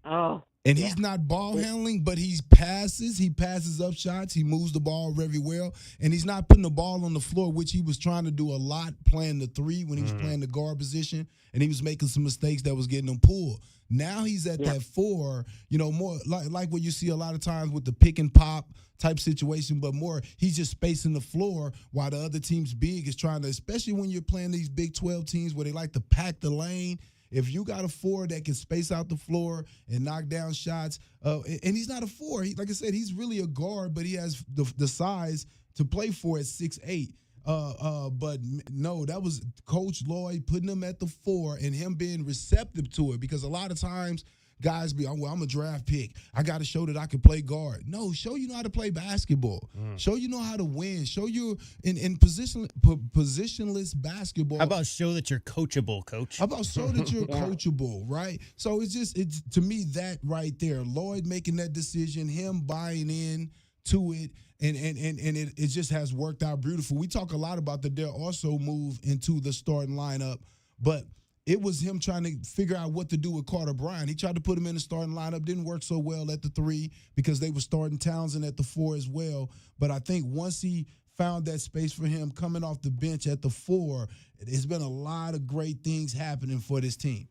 Oh. And he's not ball handling, but he passes up shots, he moves the ball very well, and he's not putting the ball on the floor, which he was trying to do a lot playing the 3 when he was playing the guard position, and he was making some mistakes that was getting him pulled. Now he's at that 4, more like what you see a lot of times with the pick and pop type situation, but more he's just spacing the floor while the other team's big is trying to, especially when you're playing these Big 12 teams where they like to pack the lane. If you got a 4 that can space out the floor and knock down shots, and he's not a 4. Like I said, he's really a guard, but he has the size to play for at 6'8". But no, that was Coach Lloyd putting him at the 4 and him being receptive to it, because a lot of times guys be, I'm a draft pick. I got to show that I can play guard. No, show you know how to play basketball. Show you know how to win. Show you in positionless basketball. How about show that you're coachable, Coach? How about show that you're coachable, right? So it's to me that right there. Lloyd making that decision, him buying in to it, and it just has worked out beautiful. We talk a lot about the Dare also move into the starting lineup, but it was him trying to figure out what to do with Carter Bryant. He tried to put him in the starting lineup, didn't work so well at the 3 because they were starting Townsend at the 4 as well. But I think once he found that space for him coming off the bench at the 4, there's been a lot of great things happening for this team.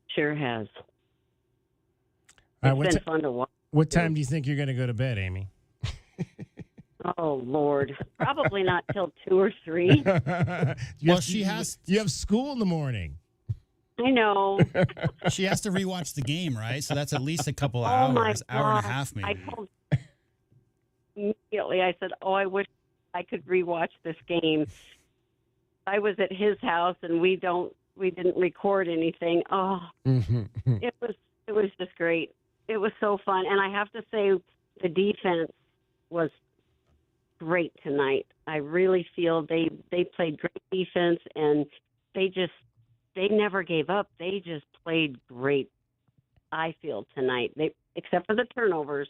Sure has. All right, It's been fun to watch. What time do you think you're going to go to bed, Amy? Oh, Lord. Probably not till 2 or 3. You have school in the morning. I know. She has to rewatch the game, right? So that's at least a couple My hours, hour and a God. half maybe. I told immediately, I said, I wish I could rewatch this game. I was at his house and we didn't record anything. Oh, it was just great. It was so fun. And I have to say the defense was great tonight. I really feel they played great defense, and they never gave up. They just played great. I feel tonight. Except for the turnovers,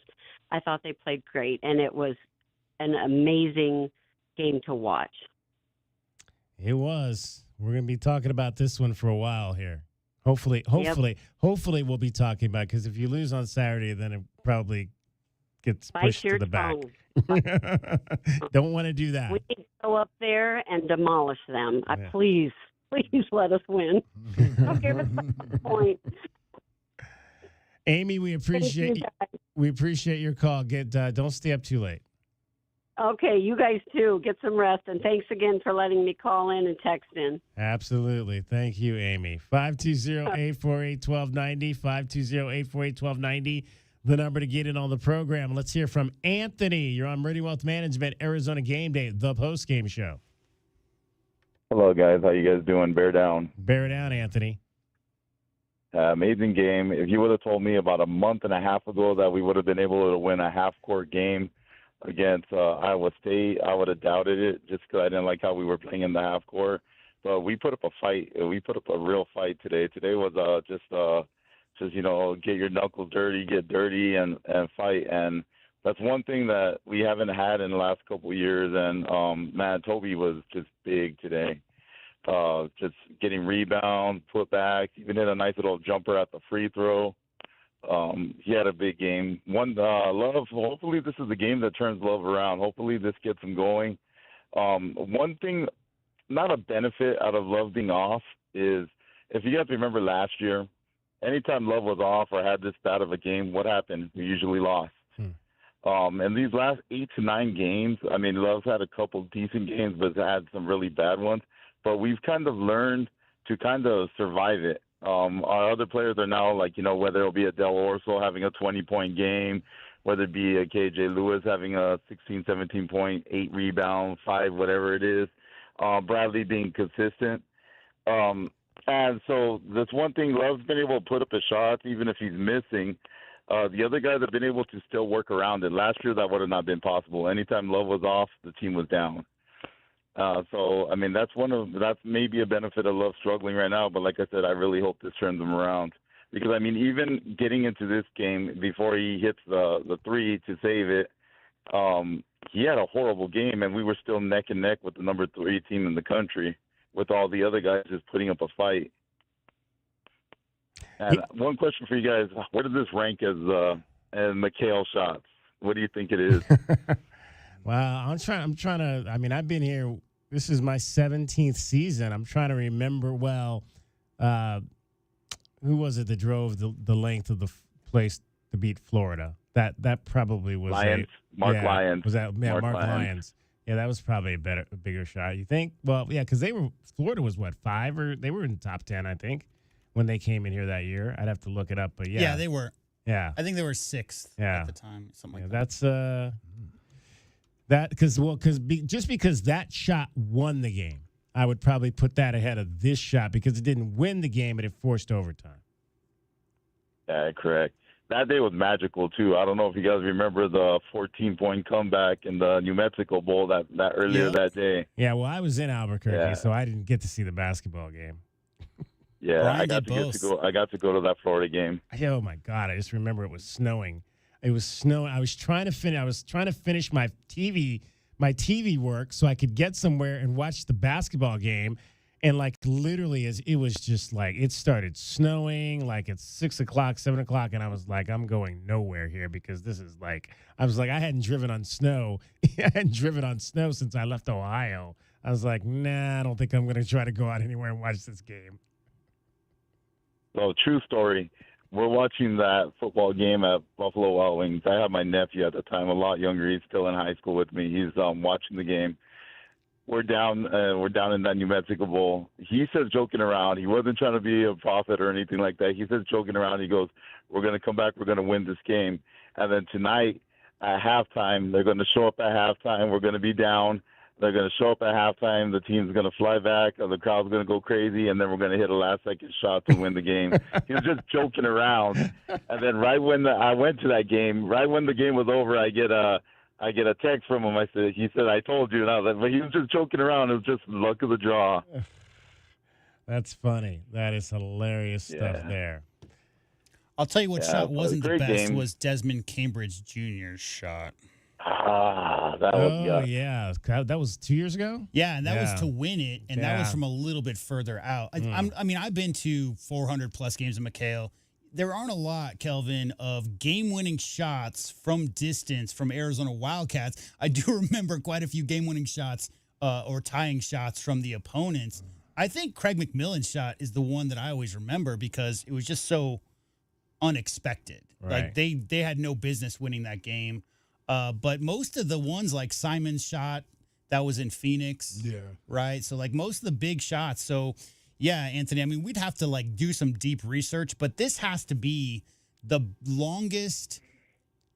I thought they played great, and it was an amazing game to watch. It was. We're going to be talking about this one for a while here. Hopefully we'll be talking about it, because if you lose on Saturday, then it probably gets pushed to the back. Don't want to do that. We need to go up there and demolish them. Please let us win. Don't give us a point. Amy, we appreciate your call. Don't stay up too late. Okay, you guys too. Get some rest, and thanks again for letting me call in and text in. Absolutely. Thank you, Amy. 520-848-1290, 520-848-1290, the number to get in on the program. Let's hear from Anthony. You're on Meridian Wealth Management, Arizona Game Day, the post-game show. Hello, guys. How you guys doing? Bear down. Bear down, Anthony. Amazing game. If you would have told me about a month and a half ago that we would have been able to win a half-court game against Iowa State, I would have doubted it just because I didn't like how we were playing in the half court. But we put up a fight. We put up a real fight today. Today was just get your knuckles dirty, get dirty, and fight. And that's one thing that we haven't had in the last couple of years. And Toby was just big today. Just getting rebounds, put back, even hit a nice little jumper at the free throw. He had a big game. Love, hopefully this is the game that turns Love around. Hopefully this gets him going. One thing, not a benefit out of Love being off, is if you have to remember last year, anytime Love was off or had this bad of a game, what happened? We usually lost. And these last 8 to 9 games, I mean, Love's had a couple decent games, but had some really bad ones. But we've kind of learned to kind of survive it. Our other players are now, like, whether it'll be a Del Orso having a 20-point game, whether it be a KJ Lewis having a 16, 17 point, 8 rebound, 5, whatever it is, Bradley being consistent. And so that's one thing. Love's been able to put up the shots even if he's missing. The other guys have been able to still work around it. Last year, that would have not been possible. Anytime Love was off, the team was down. So, I mean, that's maybe a benefit of Love struggling right now. But like I said, I really hope this turns him around. Because, I mean, even getting into this game, before he hits the 3 to save it, he had a horrible game, and we were still neck and neck with the number 3 team in the country, with all the other guys just putting up a fight. And one question for you guys: where does this rank as McHale shots? What do you think it is? Wow, I'm trying to. I mean, I've been here. This is my 17th season. I'm trying to remember. Well, who was it that drove the length of the place to beat Florida? That probably was Lyons. Mark Lyons. Was that Mark Lyons? Yeah, that was probably a bigger shot. You think? Well, yeah, because Florida was what, 5 or they were in the top 10, I think, when they came in here that year. I'd have to look it up, but yeah. Yeah, they were. Yeah. I think they were 6th at the time, something like that. That's just because that shot won the game, I would probably put that ahead of this shot because it didn't win the game, but it forced overtime. Yeah, correct. That day was magical, too. I don't know if you guys remember the 14-point comeback in the New Mexico Bowl that earlier that day. Yeah, well, I was in Albuquerque, so I didn't get to see the basketball game. Yeah, I got to go to that Florida game. Oh my God! I just remember it was snowing. It was snowing. I was trying to finish my TV work so I could get somewhere and watch the basketball game. And like literally, it was just like it started snowing like at 6 o'clock, 7 o'clock, and I was like, I'm going nowhere here because this is like I hadn't driven on snow. I hadn't driven on snow since I left Ohio. I was like, nah, I don't think I'm going to try to go out anywhere and watch this game. So, true story. We're watching that football game at Buffalo Wild Wings. I had my nephew at the time, a lot younger. He's still in high school with me. He's watching the game. We're down in that New Mexico Bowl. He says joking around. He wasn't trying to be a prophet or anything like that. He says joking around. He goes, "We're going to come back. We're going to win this game." And then tonight at halftime, they're going to show up at halftime. We're going to be down. They're going to show up at halftime. The team's going to fly back. The crowd's going to go crazy, and then we're going to hit a last-second shot to win the game. He was just joking around. And then right when I went to that game, right when the game was over, I get a text from him. He said, "I told you." Now, but he was just joking around. It was just luck of the draw. That's funny. That is hilarious stuff there. I'll tell you what shot wasn't the best game. was Desmond Cambridge Jr.'s shot. That was yeah. That was 2 years ago? Yeah, and that was to win it, and that was from a little bit further out. I mean, I've been to 400-plus games in McHale. There aren't a lot, Kelvin, of game-winning shots from distance from Arizona Wildcats. I do remember quite a few game-winning shots or tying shots from the opponents. I think Craig McMillan's shot is the one that I always remember because it was just so unexpected. Right. Like, they had no business winning that game. But most of the ones like Simon's shot, that was in Phoenix. Yeah. Right? So, like, most of the big shots. So, yeah, Anthony, I mean, we'd have to, like, do some deep research. But this has to be the longest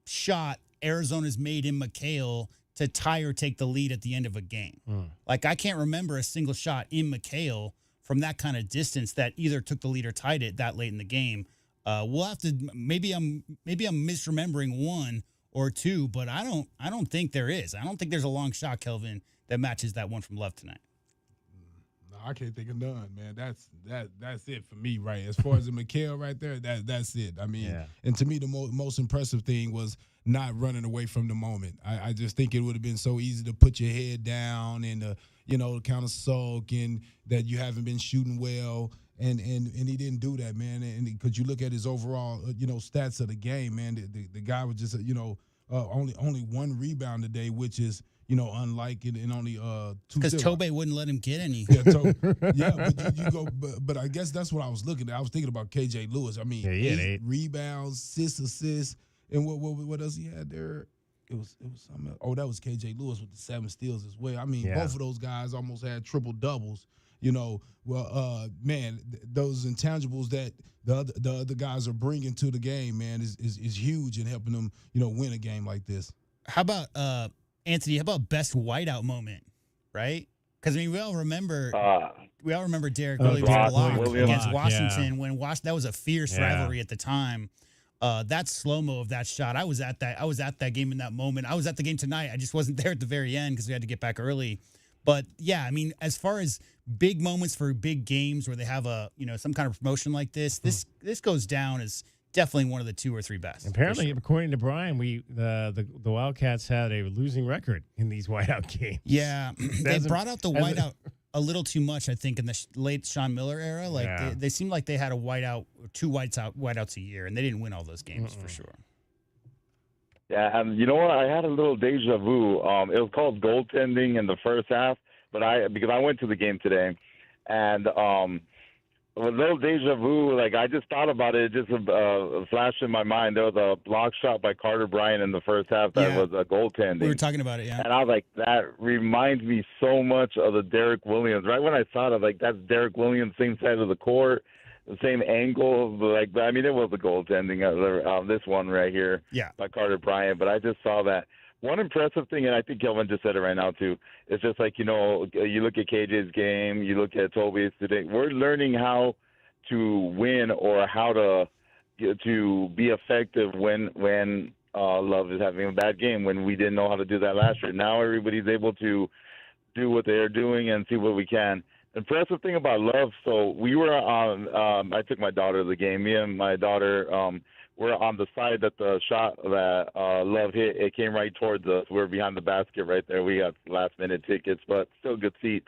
shot Arizona's made in McHale to tie or take the lead at the end of a game. Like, I can't remember a single shot in McHale from that kind of distance that either took the lead or tied it that late in the game. We'll have to maybe I'm misremembering one or two, but I don't think there is. I don't think there's a long shot, Kelvin, that matches that one from Love tonight. No, I can't think of none, man. That's it for me, right? As far as the McHale right there, that's it. I mean, and to me, the most impressive thing was not running away from the moment. I just think it would have been so easy to put your head down and kind of sulk and that you haven't been shooting well. And he didn't do that, man. And because you look at his overall, stats of the game, man, the guy was just, only 1 rebound today, which is unlike it, and only 2. Because Tobe wouldn't let him get any. But you go. But I guess that's what I was looking at. I was thinking about KJ Lewis. I mean, 8 rebounds, 6 assists, and what else he had there? It was something else. Oh, that was KJ Lewis with the 7 steals as well. I mean, both of those guys almost had triple doubles. Man, those intangibles that the other guys are bringing to the game, man, is huge in helping them, win a game like this. How about Anthony? How about best whiteout moment? Right? Because we all remember Derek Williams' block against Washington when that was a fierce rivalry at the time. That slow-mo of that shot, I was at that game in that moment. I was at the game tonight. I just wasn't there at the very end because we had to get back early. But yeah, I mean, as far as big moments for big games where they have some kind of promotion like this, this goes down as definitely one of the 2 or 3 best. Apparently, according to Brian, the Wildcats had a losing record in these whiteout games. Yeah, they brought out the whiteout a little too much, I think, in the late Sean Miller era. Like they seemed like they had a whiteout, 2 whiteouts a year, and they didn't win all those games for sure. Yeah, and you know what? I had a little deja vu. It was called goaltending in the first half, because I went to the game today, and a little deja vu. Like I just thought about it. It just flashed in my mind. There was a block shot by Carter Bryant in the first half that was a goaltending. We were talking about it, yeah. And I was like, that reminds me so much of the Derek Williams. Right when I saw it, I was like, that's Derek Williams, same side of the court, the same angle. Like, I mean, it was a goaltending. This one right here, by Carter Bryant. But I just saw that. One impressive thing, and I think Kelvin just said it right now too, it's just like, you look at KJ's game, you look at Toby's today. We're learning how to win or how to be effective when Love is having a bad game, when we didn't know how to do that last year. Now everybody's able to do what they're doing and see what we can. Impressive thing about Love, so we were on I took my daughter to the game. Me and my daughter were on the side that the shot that Love hit. It came right towards us. We're behind the basket right there. We got last-minute tickets, but still good seats.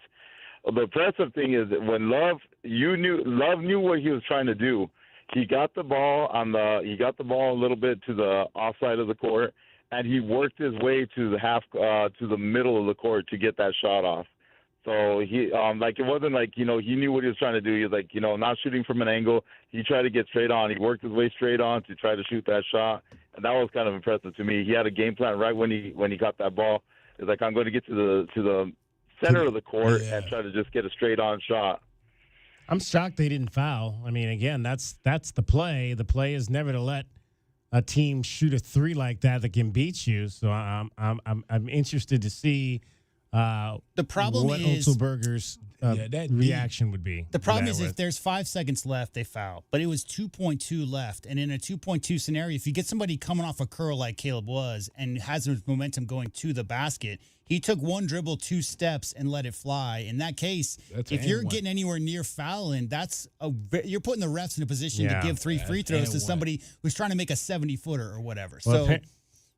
The impressive thing is that when Love knew what he was trying to do. He got the ball a little bit to the offside of the court, and he worked his way to the middle of the court to get that shot off. So he it wasn't like, he knew what he was trying to do. He was like, not shooting from an angle. He tried to get straight on. He worked his way straight on to try to shoot that shot, and that was kind of impressive to me. He had a game plan right when he got that ball. It's like, I'm going to get to the center of the court and try to just get a straight on shot. I'm shocked they didn't foul. I mean, again, that's the play. The play is never to let a team shoot a 3 like that can beat you. So I'm interested to see the problem what is Otzelberger's reaction would be. The problem is if there's 5 seconds left, they foul. But it was 2.2 left, and in a 2.2 scenario, if you get somebody coming off a curl like Caleb was and has his momentum going to the basket, he took 1 dribble, 2 steps, and let it fly. In that case, if you're getting anywhere near fouling, you're putting the refs in a position to give 3 free throws to somebody who's trying to make a 70-footer or whatever. Well,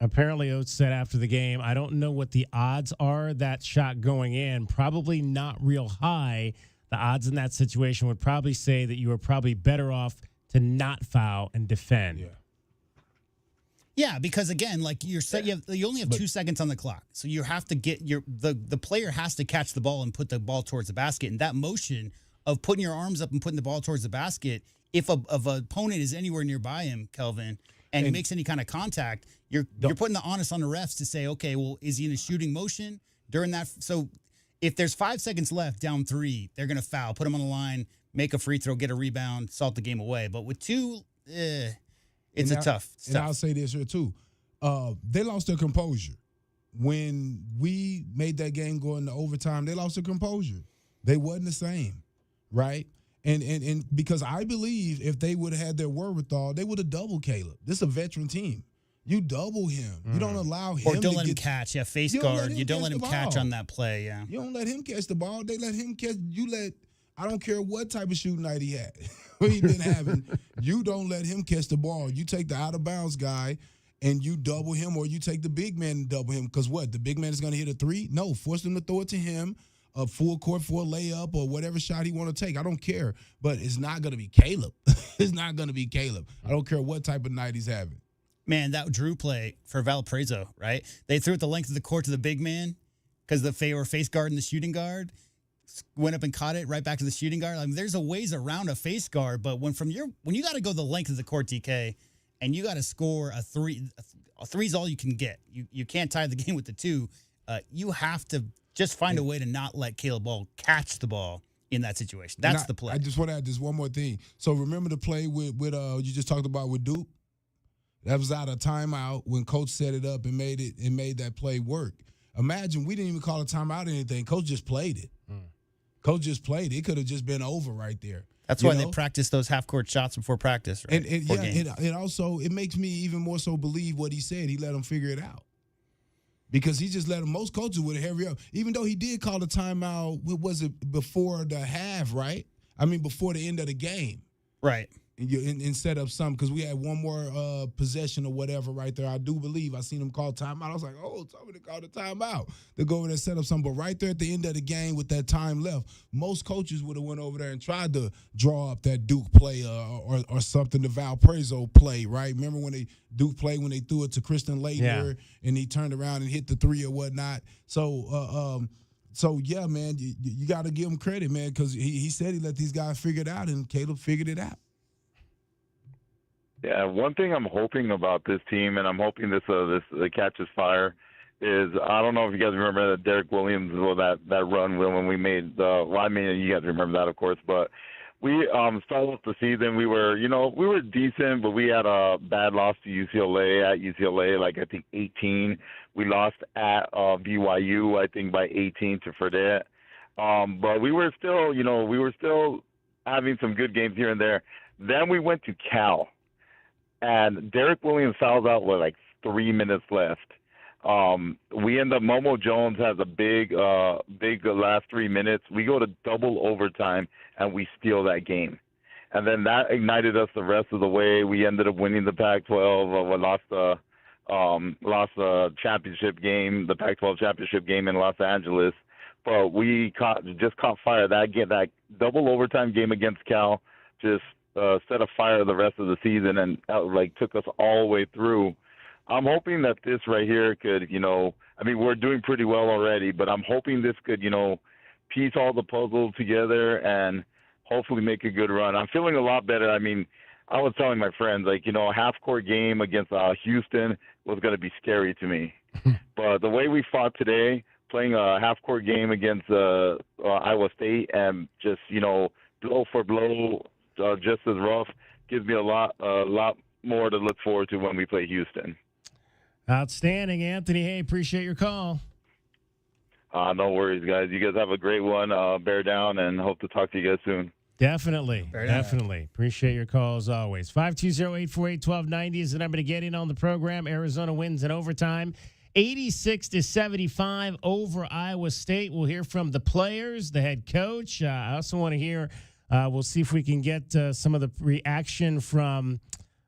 apparently, Oates said after the game, I don't know what the odds are that shot going in. Probably not real high. The odds in that situation would probably say that you are probably better off to not foul and defend. Yeah, because again, like you only have 2 seconds on the clock, so you have to get the player has to catch the ball and put the ball towards the basket. And that motion of putting your arms up and putting the ball towards the basket, if an opponent is anywhere nearby him, Kelvin, and he makes any kind of contact, you're putting the onus on the refs to say, okay, well, is he in a shooting motion during that? So if there's 5 seconds left, down 3, they're gonna foul, put him on the line, make a free throw, get a rebound, salt the game away. But with 2, it's tough. And I'll say this here too. They lost their composure. When we made that game go into overtime, they lost their composure. They wasn't the same, right? And because I believe if they would have had their wherewithal, they would have doubled Caleb. This is a veteran team. You double him. You don't allow him or don't let him catch. Yeah, face guard. You don't let him catch on that play. Yeah. You don't let him catch the ball. They let him catch. I don't care what type of shooting night he had. He been having. You don't let him catch the ball. You take the out of bounds guy and you double him, or you take the big man and double him. Because what? The big man is going to hit a 3? No, force him to throw it to him. A full court for a layup or whatever shot he want to take. I don't care. But it's not going to be Caleb. It's not going to be Caleb. I don't care what type of night he's having. Man, that Drew play for Valparaiso, right? They threw it the length of the court to the big man because they were face guarding the shooting guard. Went up and caught it right back to the shooting guard. I mean, there's a ways around a face guard, but when you got to go the length of the court, DK, and you got to score a three's all you can get. You can't tie the game with the two. You have to just find a way to not let Caleb Ball catch the ball in that situation. That's the play. I just want to add just one more thing. So remember the play with you just talked about with Duke? That was out of timeout when Coach set it up and made that play work. Imagine we didn't even call a timeout or anything. Coach just played it. Coach just played it. It could have just been over right there. That's why they practice those half-court shots before practice, right? And also it makes me even more so believe what he said. He let them figure it out. Because he just let them. Most coaches would have hurry up. Even though he did call the timeout, was it before the half, right? I mean, before the end of the game. Right. And set up something because we had one more possession or whatever right there. I do believe I seen him call timeout. I was like, oh, somebody called a timeout to go over there and set up something. But right there at the end of the game with that time left, most coaches would have went over there and tried to draw up that Duke play or something, the Valparaiso play, right? Remember when Duke played when they threw it to Kristen Leitner and he turned around and hit the three or whatnot. So yeah, man, you got to give him credit, man, because he said he let these guys figure it out, and Caleb figured it out. Yeah, one thing I'm hoping about this team, and I'm hoping this catches fire, is I don't know if you guys remember that Derek Williams, that run when we made you guys remember that, of course, but we started off the season. We were decent, but we had a bad loss to UCLA, like I think 18. We lost at BYU, I think by 18 to Fredette. But we were still having some good games here and there. Then we went to Cal. And Derek Williams fouls out with like 3 minutes left. We end up, Momo Jones has a big last 3 minutes. We go to double overtime and we steal that game. And then that ignited us the rest of the way. We ended up winning the Pac-12. We lost the championship game, the Pac-12 championship game in Los Angeles. But we just caught fire. That double overtime game against Cal just set a fire the rest of the season and took us all the way through. I'm hoping that this right here could, we're doing pretty well already, but I'm hoping this could, piece all the puzzles together and hopefully make a good run. I'm feeling a lot better. I mean, I was telling my friends, a half-court game against Houston was going to be scary to me. But the way we fought today, playing a half-court game against Iowa State and just, blow for blow, just as rough, gives me a lot more to look forward to when we play Houston. Outstanding, Anthony. Hey, appreciate your call. No worries, guys. You guys have a great one. Bear down, and hope to talk to you guys soon. Definitely. Appreciate your call as always. 520-848-1290 is the number to get in on the program. Arizona wins in overtime, 86-75 over Iowa State. We'll hear from the players, the head coach. I also want to hear. We'll see if we can get some of the reaction from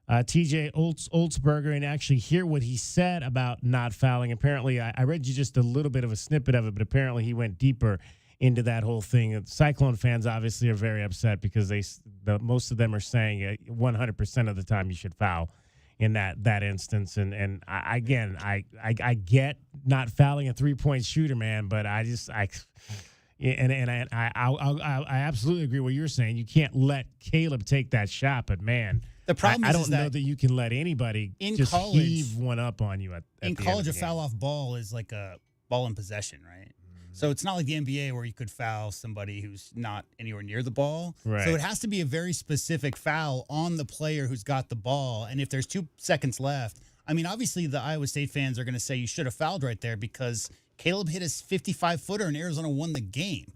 TJ Olsberger and actually hear what he said about not fouling. Apparently, I read you just a little bit of a snippet of it, but apparently he went deeper into that whole thing. Cyclone fans obviously are very upset because most of them are saying 100% of the time you should foul in that instance. And I get not fouling a 3-point shooter, man, but I absolutely agree with what you're saying. You can't let Caleb take that shot, but man, the problem I don't know that you can let anybody just heave one up on you. In college, a foul off ball is like a ball in possession, right? Mm-hmm. So it's not like the NBA where you could foul somebody who's not anywhere near the ball. Right. So it has to be a very specific foul on the player who's got the ball. And if there's 2 seconds left, I mean, obviously the Iowa State fans are going to say you should have fouled right there because Caleb hit his 55-footer and Arizona won the game.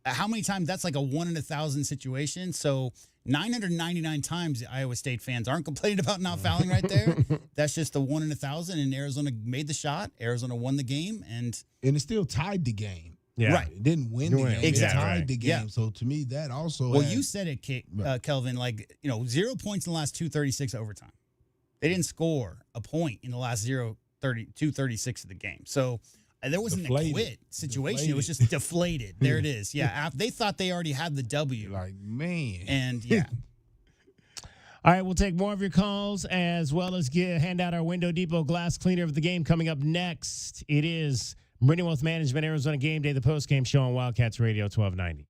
How many times? That's like a 1 in 1,000 situation. So 999 times the Iowa State fans aren't complaining about not fouling right there. That's just a 1 in 1,000, and Arizona made the shot. Arizona won the game, and it still tied the game. Yeah. Right. It didn't win the game. Exactly. It tied the game. Yeah. So to me, that also. Well, you said it, Kelvin. 0 points in the last 2:36 overtime. They didn't score a point in the last 2:36 of the game. So. There wasn't a quit situation. It was just deflated. There it is. Yeah. They thought they already had the W. Man. And, yeah. All right, we'll take more of your calls as well as hand out our Window Depot glass cleaner of the game coming up next. It is Meridian Wealth Management, Arizona Game Day, the postgame show on Wildcats Radio 1290.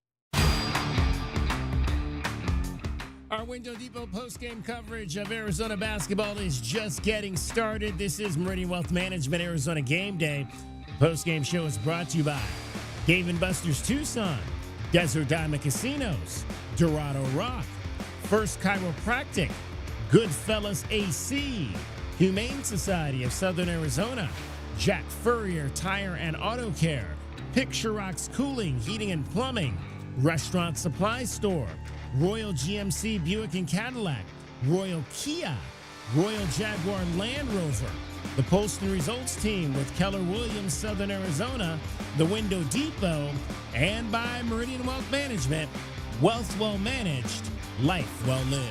Our Window Depot postgame coverage of Arizona basketball is just getting started. This is Meridian Wealth Management, Arizona Game Day. The postgame show is brought to you by Dave & Buster's Tucson, Desert Diamond Casinos, Dorado Rock, First Chiropractic, Goodfellas AC, Humane Society of Southern Arizona, Jack Furrier Tire and Auto Care, Picture Rocks Cooling, Heating and Plumbing, Restaurant Supply Store, Royal GMC Buick and Cadillac, Royal Kia, Royal Jaguar Land Rover, the Post and Results Team with Keller Williams, Southern Arizona, the Window Depot, and by Meridian Wealth Management, wealth well managed, life well lived.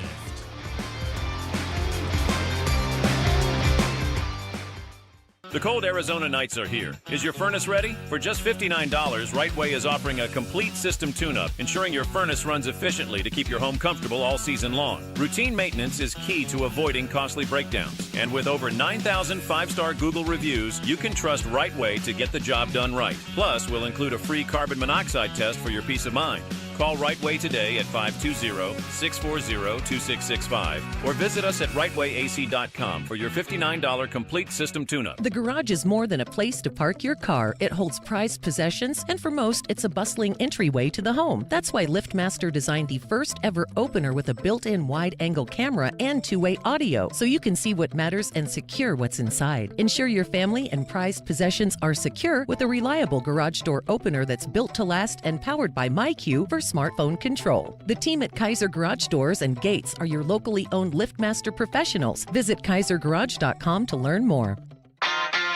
The cold Arizona nights are here. Is your furnace ready? For just $59, Rightway is offering a complete system tune-up, ensuring your furnace runs efficiently to keep your home comfortable all season long. Routine maintenance is key to avoiding costly breakdowns. And with over 9,000 five-star Google reviews, you can trust Rightway to get the job done right. Plus, we'll include a free carbon monoxide test for your peace of mind. Call Rightway today at 520-640-2665 or visit us at rightwayac.com for your $59 complete system tune-up. The garage is more than a place to park your car. It holds prized possessions, and for most, it's a bustling entryway to the home. That's why LiftMaster designed the first ever opener with a built-in wide-angle camera and two-way audio, so you can see what matters and secure what's inside. Ensure your family and prized possessions are secure with a reliable garage door opener that's built to last and powered by MyQ for smartphone control. The team at Kaiser Garage Doors and Gates are your locally owned LiftMaster professionals. Visit kaisergarage.com to learn more.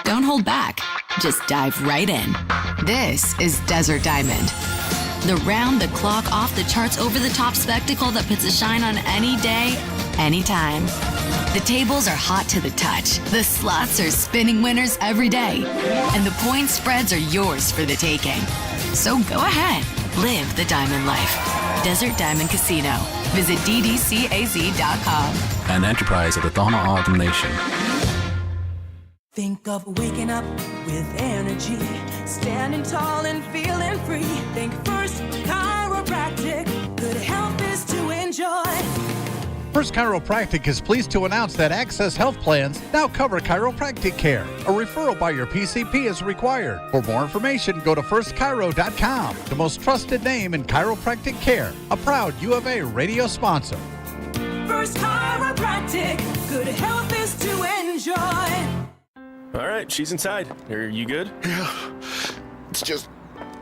Don't hold back. Just dive right in. This is Desert Diamond. The round-the-clock, off-the-charts, over-the-top spectacle that puts a shine on any day, anytime. The tables are hot to the touch. The slots are spinning winners every day. And the point spreads are yours for the taking. So go ahead. Live the diamond life. Desert Diamond Casino. Visit ddcaz.com. An enterprise of the Donna Alden Nation. Think of waking up with energy, standing tall and feeling free. Think First Chiropractic. Good health is to enjoy. First Chiropractic is pleased to announce that Access Health Plans now cover chiropractic care. A referral by your PCP is required. For more information, go to firstchiro.com, the most trusted name in chiropractic care. A proud U of A radio sponsor. First Chiropractic. Good health is to enjoy. All right, she's inside. Are you good? Yeah, it's just,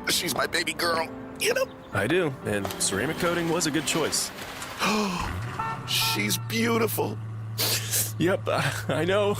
she's my baby girl, you know? I do, and ceramic coating was a good choice. She's beautiful. Yep, I know.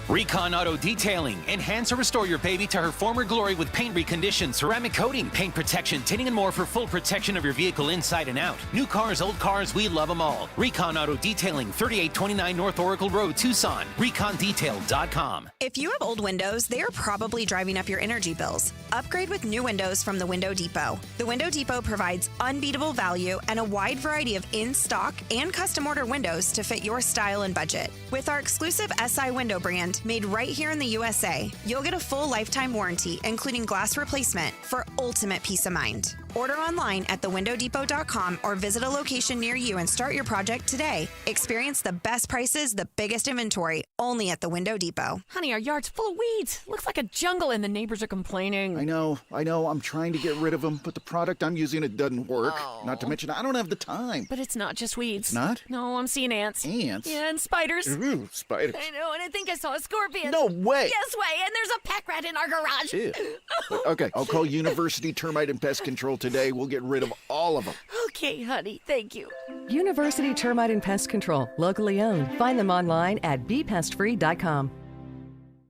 Recon Auto Detailing. Enhance or restore your baby to her former glory with paint recondition, ceramic coating, paint protection, tinting, and more for full protection of your vehicle inside and out. New cars, old cars, we love them all. Recon Auto Detailing, 3829 North Oracle Road, Tucson. ReconDetail.com. If you have old windows, they are probably driving up your energy bills. Upgrade with new windows from the Window Depot. The Window Depot provides unbeatable value and a wide variety of in-stock and custom order windows to fit your style and budget. With our exclusive SI window brand, made right here in the USA, you'll get a full lifetime warranty, including glass replacement, for ultimate peace of mind. Order online at thewindowdepot.com or visit a location near you and start your project today. Experience the best prices, the biggest inventory, only at the Window Depot. Honey, our yard's full of weeds. Looks like a jungle and the neighbors are complaining. I know. I'm trying to get rid of them, but the product I'm using, it doesn't work. Oh. Not to mention, I don't have the time. But it's not just weeds. Not? No, I'm seeing ants. Ants? Yeah, and spiders. Ooh, spiders. I know, and I think I saw a scorpion. No way. Yes way, and there's a pack rat in our garage. Ew. Okay, I'll call University Termite and Pest Control today. We'll get rid of all of them. Okay, honey, thank you. University Termite and Pest Control, locally owned. Find them online at bepestfree.com.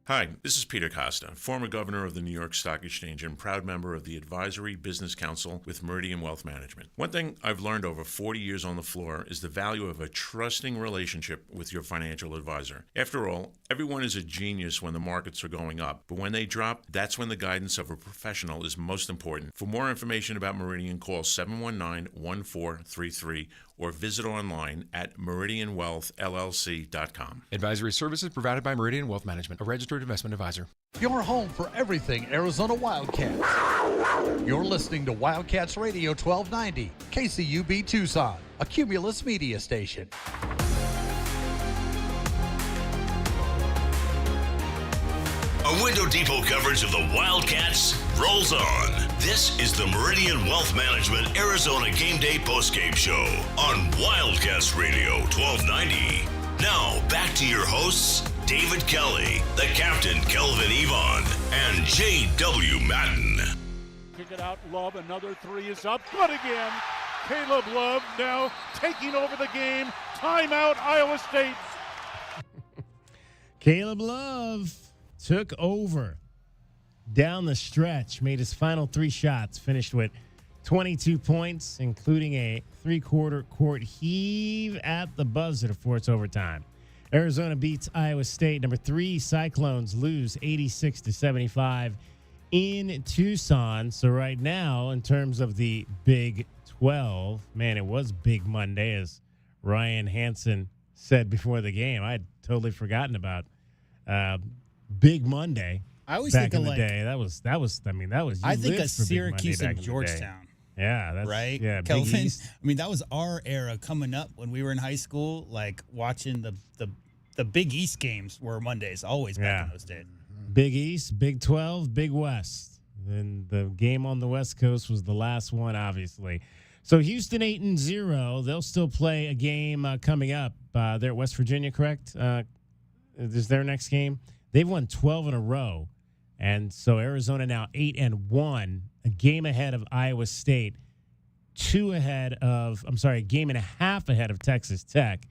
Hi, this is Peter Costa, former governor of the New York Stock Exchange and proud member of the Advisory Business Council with Meridian Wealth Management. One thing I've learned over 40 years on the floor is the value of a trusting relationship with your financial advisor. After all, everyone is a genius when the markets are going up, but when they drop, that's when the guidance of a professional is most important. For more information about Meridian, call 719-1433 or visit online at meridianwealthllc.com. Advisory services provided by Meridian Wealth Management, a registered investment advisor. Your home for everything Arizona Wildcats. You're listening to Wildcats Radio 1290, KCUB Tucson, a Cumulus media station. A Window Depot coverage of the Wildcats rolls on. This is the Meridian Wealth Management Arizona Gameday postgame show on Wildcats Radio 1290. Now, back to your hosts, David Kelly, the captain, Kelvin Yvonne, and J.W. Madden. Kick it out, Love, another three is up, good again. Caleb Love now taking over the game. Timeout, Iowa State. Caleb Love took over down the stretch, made his final 3 shots, finished with 22 points, including a 3-quarter court heave at the buzzer to force overtime. Arizona beats Iowa State. Number 3, Cyclones lose 86-75 in Tucson. So right now, in terms of the Big 12, man, it was Big Monday, as Ryan Hansen said before the game. I had totally forgotten about Big Monday. I always back think in of the like, day. That was. I think of Syracuse and Georgetown. Yeah, that's right. Yeah, Big Kelvin. East. I mean, that was our era coming up when we were in high school. Like watching the Big East games were Mondays, always back in those days. Big East, Big 12, Big West. And the game on the West Coast was the last one, obviously. So Houston 8-0. They'll still play a game coming up. They're at West Virginia, correct? Is their next game? They've won 12 in a row. And so Arizona now 8-1, a game ahead of Iowa State, a game and a half ahead of Texas Tech,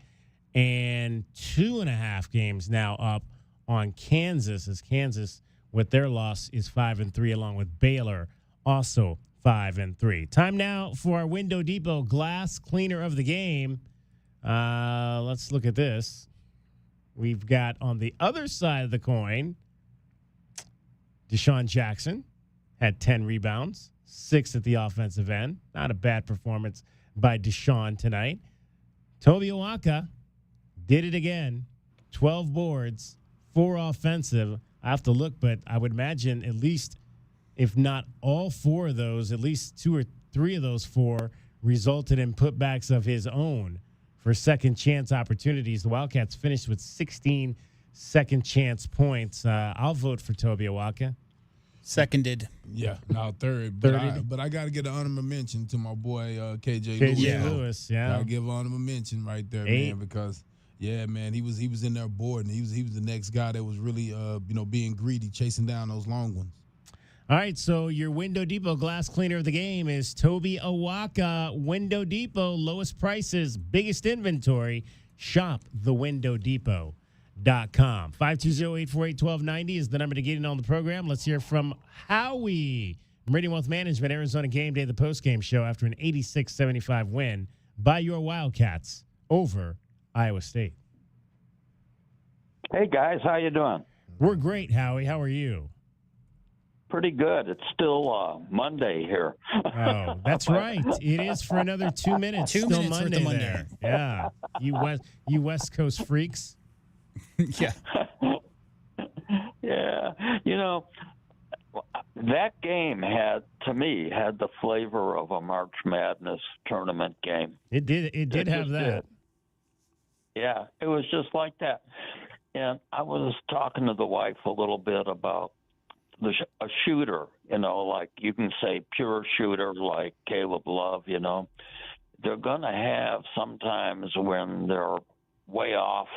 and 2.5 games now up on Kansas, as Kansas, with their loss, is 5-3, along with Baylor, also 5-3. Time now for our Window Depot glass cleaner of the game. Let's look at this. We've got on the other side of the coin, Deshaun Jackson had 10 rebounds, 6 at the offensive end. Not a bad performance by Deshaun tonight. Toby Awaka did it again. 12 boards, 4 offensive. I have to look, but I would imagine at least, if not all 4 of those, at least 2 or 3 of those 4 resulted in putbacks of his own for second chance opportunities. The Wildcats finished with 16 second chance points. I'll vote for Toby Awaka. Seconded. Yeah, no, third. But I got to get an honorable mention to my boy KJ Lewis. Yeah, got to give an honorable mention right there, 8. man, because man, he was in there boarding. He was the next guy that was really being greedy, chasing down those long ones. All right, so your Window Depot glass cleaner of the game is Toby Awaka. Window Depot, lowest prices, biggest inventory. Shop thewindowdepot.com. 520-848-1290 is the number to get in on the program. Let's hear from Howie. Meridian Wealth Management, Arizona Game Day, the postgame show after an 86-75 win by your Wildcats over Iowa State. Hey, guys. How you doing? We're great, Howie. How are you? Pretty good. It's still Monday here. Oh, that's right. It is for another 2 minutes. 2 Still minutes worth of Monday. There. Yeah. You West Coast freaks. Yeah. Yeah. That game had the flavor of a March Madness tournament game. It did have that. Did. Yeah, it was just like that. And I was talking to the wife a little bit about a shooter, like you can say pure shooter like Caleb Love, they're going to have sometimes when they're way off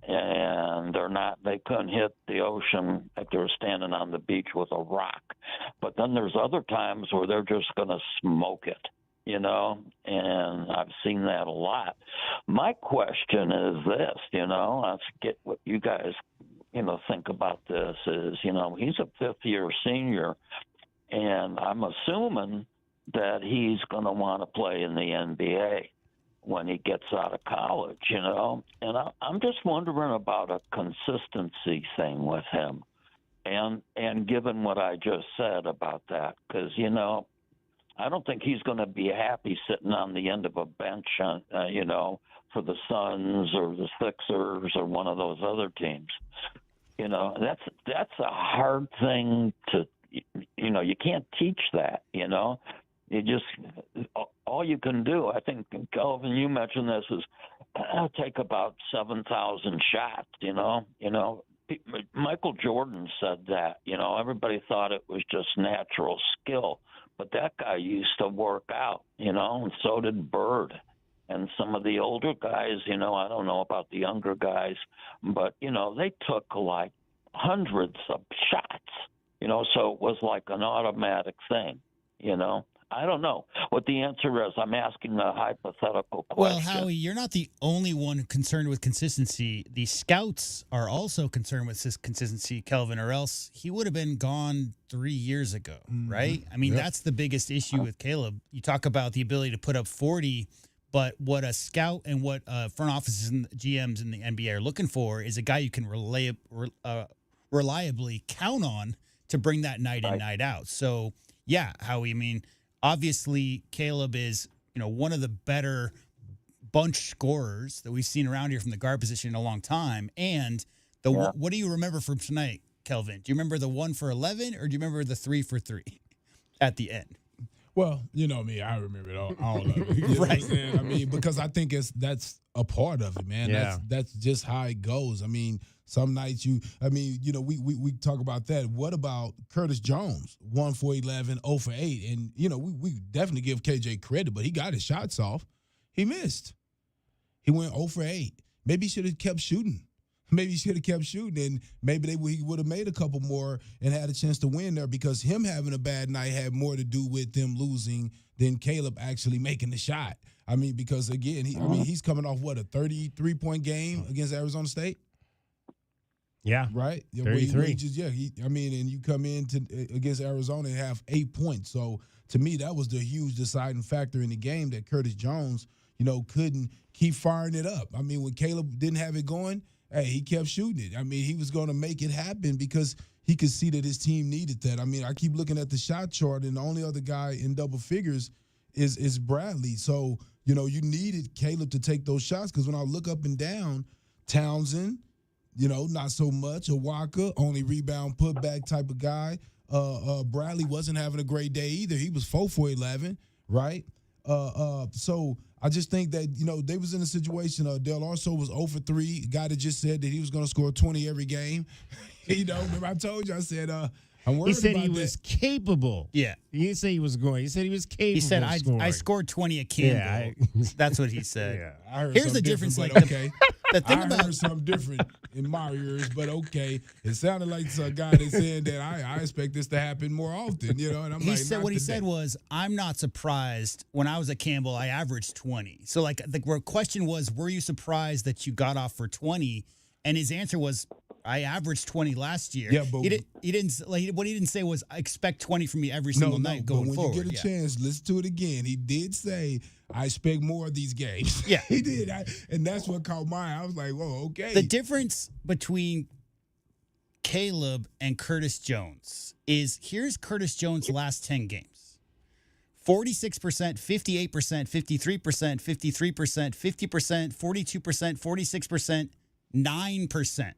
and they couldn't hit the ocean if they were standing on the beach with a rock. But then there's other times where they're just going to smoke it, and I've seen that a lot. My question is this, let's get what you guys think about this is, he's a fifth-year senior, and I'm assuming that he's going to want to play in the NBA when he gets out of college, And I'm just wondering about a consistency thing with him. And given what I just said about that, because, I don't think he's going to be happy sitting on the end of a bench, for the Suns or the Sixers or one of those other teams. That's a hard thing to, you can't teach that, You just, all you can do, I think, Kelvin, you mentioned this, is take about 7,000 shots, Michael Jordan said that, everybody thought it was just natural skill, but that guy used to work out, and so did Bird. And some of the older guys, I don't know about the younger guys, but, they took like hundreds of shots, so it was like an automatic thing, I don't know what the answer is. I'm asking a hypothetical question. Well, Howie, you're not the only one concerned with consistency. The scouts are also concerned with this consistency, Kelvin, or else he would have been gone 3 years ago, right? I mean, that's the biggest issue with Caleb. You talk about the ability to put up 40, but what a scout and what front offices and GMs in the NBA are looking for is a guy you can reliably count on to bring that night in, night out. So, yeah, Howie, I mean, obviously, Caleb is, one of the better bunch scorers that we've seen around here from the guard position in a long time. And what do you remember from tonight, Kelvin? Do you remember the 1 for 11 or do you remember the 3 for 3 at the end? Well, you know me, I remember it all of it. You know what I'm saying? I mean, because I think that's a part of it, man. Yeah. That's just how it goes. I mean, some nights we talk about that. What about Curtis Jones? 1 for 11, 0 for 8. And, we definitely give KJ credit, but he got his shots off. He missed. He went 0 for 8. Maybe he should have kept shooting. Maybe he should have kept shooting, and maybe he would have made a couple more and had a chance to win there, because him having a bad night had more to do with them losing than Caleb actually making the shot. I mean, because, again, he's coming off, a 33-point game against Arizona State? Yeah. Right? 33. And you come in against Arizona and have 8 points. So, to me, that was the huge deciding factor in the game, that Curtis Jones, couldn't keep firing it up. I mean, when Caleb didn't have it going, hey, he kept shooting it. I mean, he was going to make it happen because he could see that his team needed that. I mean, I keep looking at the shot chart, and the only other guy in double figures is Bradley. So, you needed Caleb to take those shots, because when I look up and down, Townsend, not so much. Awaka, only rebound, putback type of guy. Bradley wasn't having a great day either. He was 4 for 11, right? So I just think that, they was in a situation. Del Orso was 0 for 3, a guy that just said that he was going to score 20 every game. Remember I told you, I said, I'm worried about that. He said he was capable. Yeah. He didn't say he was going. He said he was capable. He said, I scored 20 at Campbell. Yeah, That's what he said. Yeah, I heard Here's the difference. Okay. The thing I heard something different in my ears, but okay. It sounded like a guy that said that I expect this to happen more often, And I'm he said what he said was, I'm not surprised. When I was at Campbell, I averaged 20. So the question was, were you surprised that you got off for 20? And his answer was, I averaged 20 last year. Yeah, but he didn't. What he didn't say was, I expect 20 from me every single night going forward. When you get a chance, listen to it again. He did say, I expect more of these games. Yeah, he did, and that's what caught my eye. I was like, whoa, okay. The difference between Caleb and Curtis Jones is, here's Curtis Jones' last 10 games: 46%, 58%, 53%, 53%, 50%, 42%, 46%, 9%.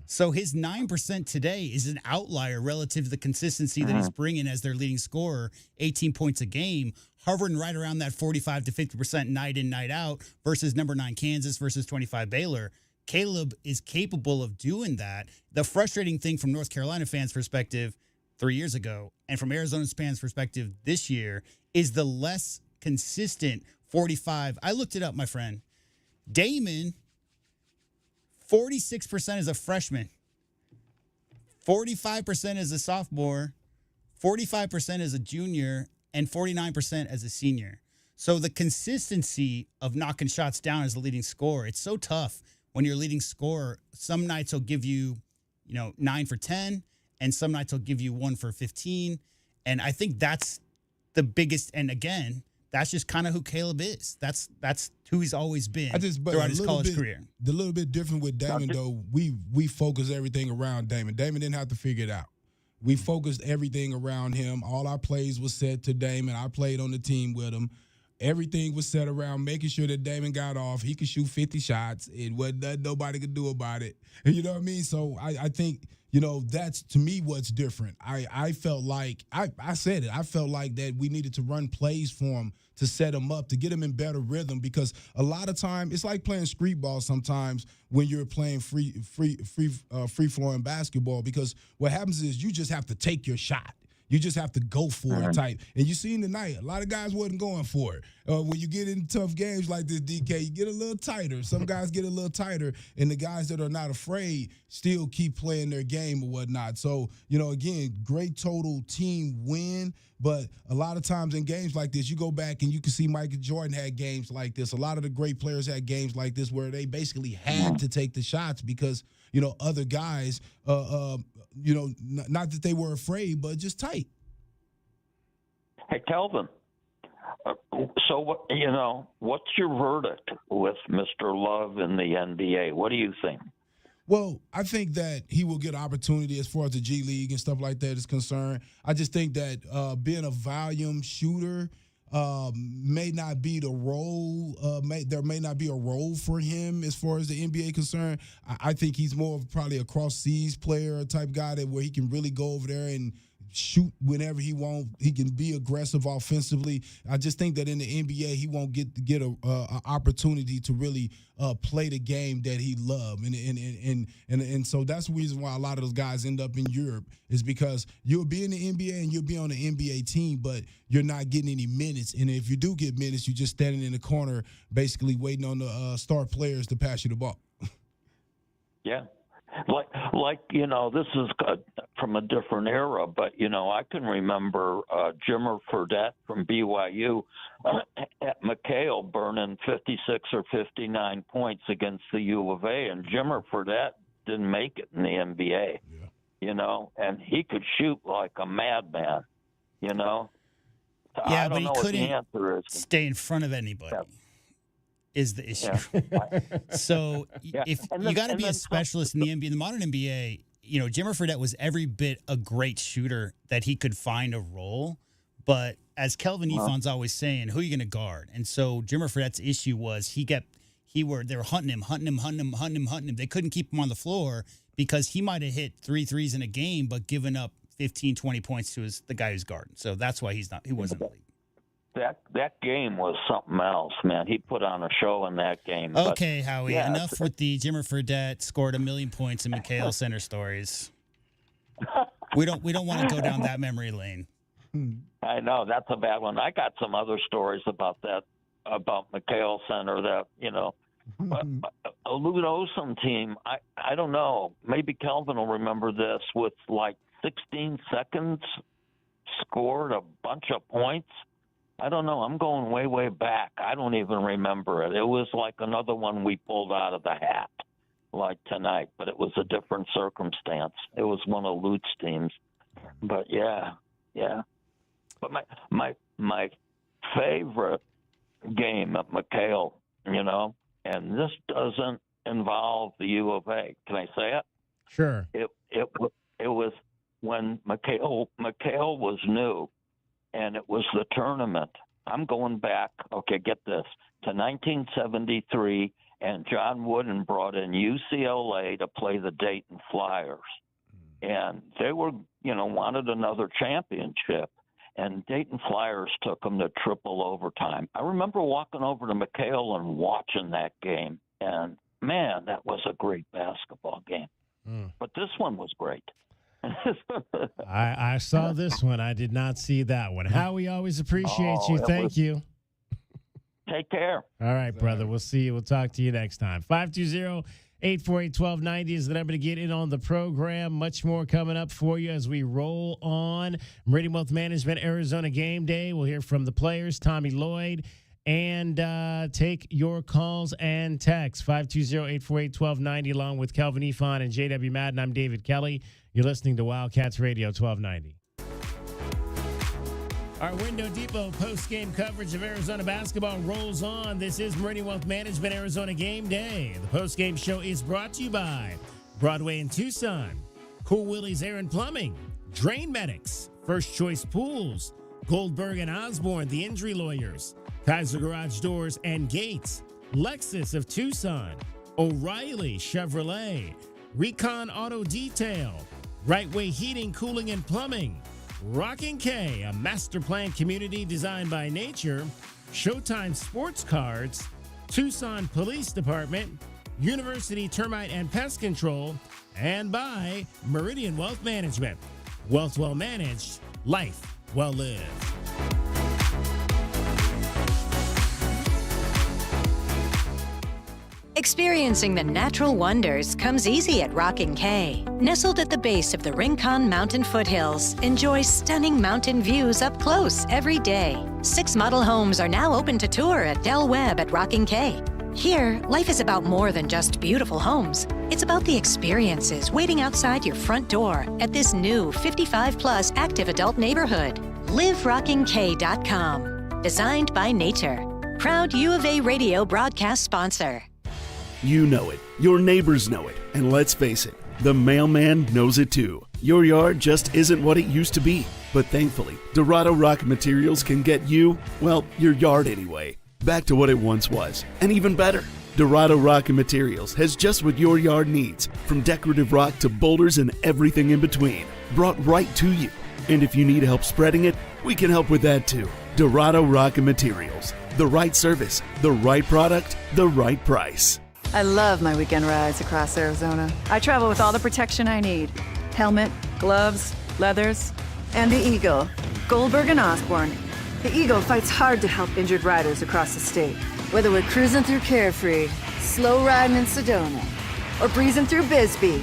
So his 9% today is an outlier relative to the consistency that he's bringing as their leading scorer, 18 points a game, hovering right around that 45 to 50% night in, night out, versus number 9 Kansas versus 25 Baylor. Caleb is capable of doing that. The frustrating thing from North Carolina fans' perspective 3 years ago, and from Arizona fans' perspective this year, is the less consistent 45. I looked it up, my friend. Damon, 46% as a freshman, 45% as a sophomore, 45% as a junior, and 49% as a senior. So the consistency of knocking shots down as a leading scorer, it's so tough when you're leading scorer. Some nights will give you, 9 for 10, and some nights will give you 1 for 15. And I think that's the biggest. And again, that's just kind of who Caleb is. That's who he's always been throughout his college career. The little bit different with Damon, though, we focus everything around Damon. Damon didn't have to figure it out. We focused everything around him. All our plays was set to Damon. I played on the team with him. Everything was set around making sure that Damon got off. He could shoot 50 shots. It wasn't nothing nobody could do about it. You know what I mean? So I think, that's to me what's different. I felt like, I said it, I felt like that we needed to run plays for him to set him up, to get him in better rhythm, because a lot of time it's like playing street ball sometimes when you're playing free flowing basketball, because what happens is you just have to take your shot. You just have to go for it type. And you seen tonight, a lot of guys wasn't going for it. When you get in tough games like this, DK, you get a little tighter. Some guys get a little tighter, and the guys that are not afraid still keep playing their game or whatnot. So, again, great total team win. But a lot of times in games like this, you go back and you can see Michael Jordan had games like this. A lot of the great players had games like this where they basically had to take the shots because, other guys, not that they were afraid, but just tight. Hey, Kelvin. So what's your verdict with Mr. Love in the NBA? What do you think? Well, I think that he will get opportunity as far as the G League and stuff like that is concerned. I just think that being a volume shooter may not be the role. There may not be a role for him as far as the NBA concerned. I think he's more of probably a cross-seas player type guy where he can really go over there and shoot whenever he wants. He can be aggressive offensively. I just think that in the NBA he won't get a opportunity to really play the game that he loved, and so that's the reason why a lot of those guys end up in Europe, is because you'll be in the NBA and you'll be on the NBA team, but you're not getting any minutes. And if you do get minutes, you're just standing in the corner, basically waiting on the star players to pass you the ball. Yeah. This is from a different era, but, I can remember Jimmer Fredette from BYU at McHale burning 56 or 59 points against the U of A, and Jimmer Fredette didn't make it in the NBA, and he could shoot like a madman, Yeah, I but don't he know what the couldn't answer is. stay in front of anybody. Is the issue. So if you got to be a specialist in the NBA, the modern NBA, Jimmer Fredette was every bit a great shooter that he could find a role. But as Kelvin Efon's always saying, who are you going to guard? And so Jimmer Fredette's issue was they were hunting him. They couldn't keep him on the floor because he might have hit 3 threes in a game, but given up 15, 20 points to the guy who's guarding. So that's why he wasn't in the league. That game was something else, man. He put on a show in that game. Okay, Howie, enough with the Jimmer Fredette scored 1 million points in McHale Center stories. We don't want to go down that memory lane. I know, that's a bad one. I got some other stories about that, about McHale Center that, a Lute Olson team, I don't know, maybe Kelvin will remember this, with like 16 seconds scored a bunch of points. I don't know. I'm going way, way back. I don't even remember it. It was like another one we pulled out of the hat, like tonight, but it was a different circumstance. It was one of Lute's teams. But, yeah. But my favorite game at McHale, and this doesn't involve the U of A. Can I say it? Sure. It was when McHale was new. And it was the tournament. I'm going back, get this, to 1973, and John Wooden brought in UCLA to play the Dayton Flyers. And they were, wanted another championship. And Dayton Flyers took them to triple overtime. I remember walking over to McHale and watching that game. And, man, that was a great basketball game. But this one was great. I saw this one. I did not see that one. Howie, always appreciate you. Thank you. Take care. All right, brother. We'll see you. We'll talk to you next time. 520-848-1290 is the number to get in on the program. Much more coming up for you as we roll on. Meridian Wealth Management, Arizona Game Day. We'll hear from the players, Tommy Lloyd, and take your calls and texts. 520-848-1290 along with Kelvin Efon and J.W. Madden. I'm David Kelly. You're listening to Wildcats Radio 1290. Our Window Depot post-game coverage of Arizona basketball rolls on. This is Meridian Wealth Management Arizona Game Day. The post-game show is brought to you by Broadway in Tucson, Cool Willie's Air and Plumbing, Drain Medics, First Choice Pools, Goldberg and Osborne, the injury lawyers, Kaiser Garage Doors and Gates, Lexus of Tucson, O'Reilly Chevrolet, Recon Auto Detail, Right Way Heating, Cooling, and Plumbing, Rockin' K, a master plan community designed by nature, Showtime Sports Cards, Tucson Police Department, University Termite and Pest Control, and by Meridian Wealth Management. Wealth well managed, life well lived. Experiencing the natural wonders comes easy at Rockin' K. Nestled at the base of the Rincon Mountain foothills, enjoy stunning mountain views up close every day. 6 model homes are now open to tour at Del Webb at Rockin' K. Here, life is about more than just beautiful homes. It's about the experiences waiting outside your front door at this new 55-plus active adult neighborhood. LiveRockingK.com. Designed by nature. Proud U of A radio broadcast sponsor. You know it. Your neighbors know it. And let's face it, the mailman knows it too. Your yard just isn't what it used to be. But thankfully, Dorado Rock Materials can get you, well, your yard anyway, back to what it once was, and even better. Dorado Rock Materials has just what your yard needs, from decorative rock to boulders and everything in between, brought right to you. And if you need help spreading it, we can help with that too. Dorado Rock Materials. The right service, the right product, the right price. I love my weekend rides across Arizona. I travel with all the protection I need. Helmet, gloves, leathers, and the Eagle. Goldberg and Osborne. The Eagle fights hard to help injured riders across the state. Whether we're cruising through Carefree, slow riding in Sedona, or breezing through Bisbee,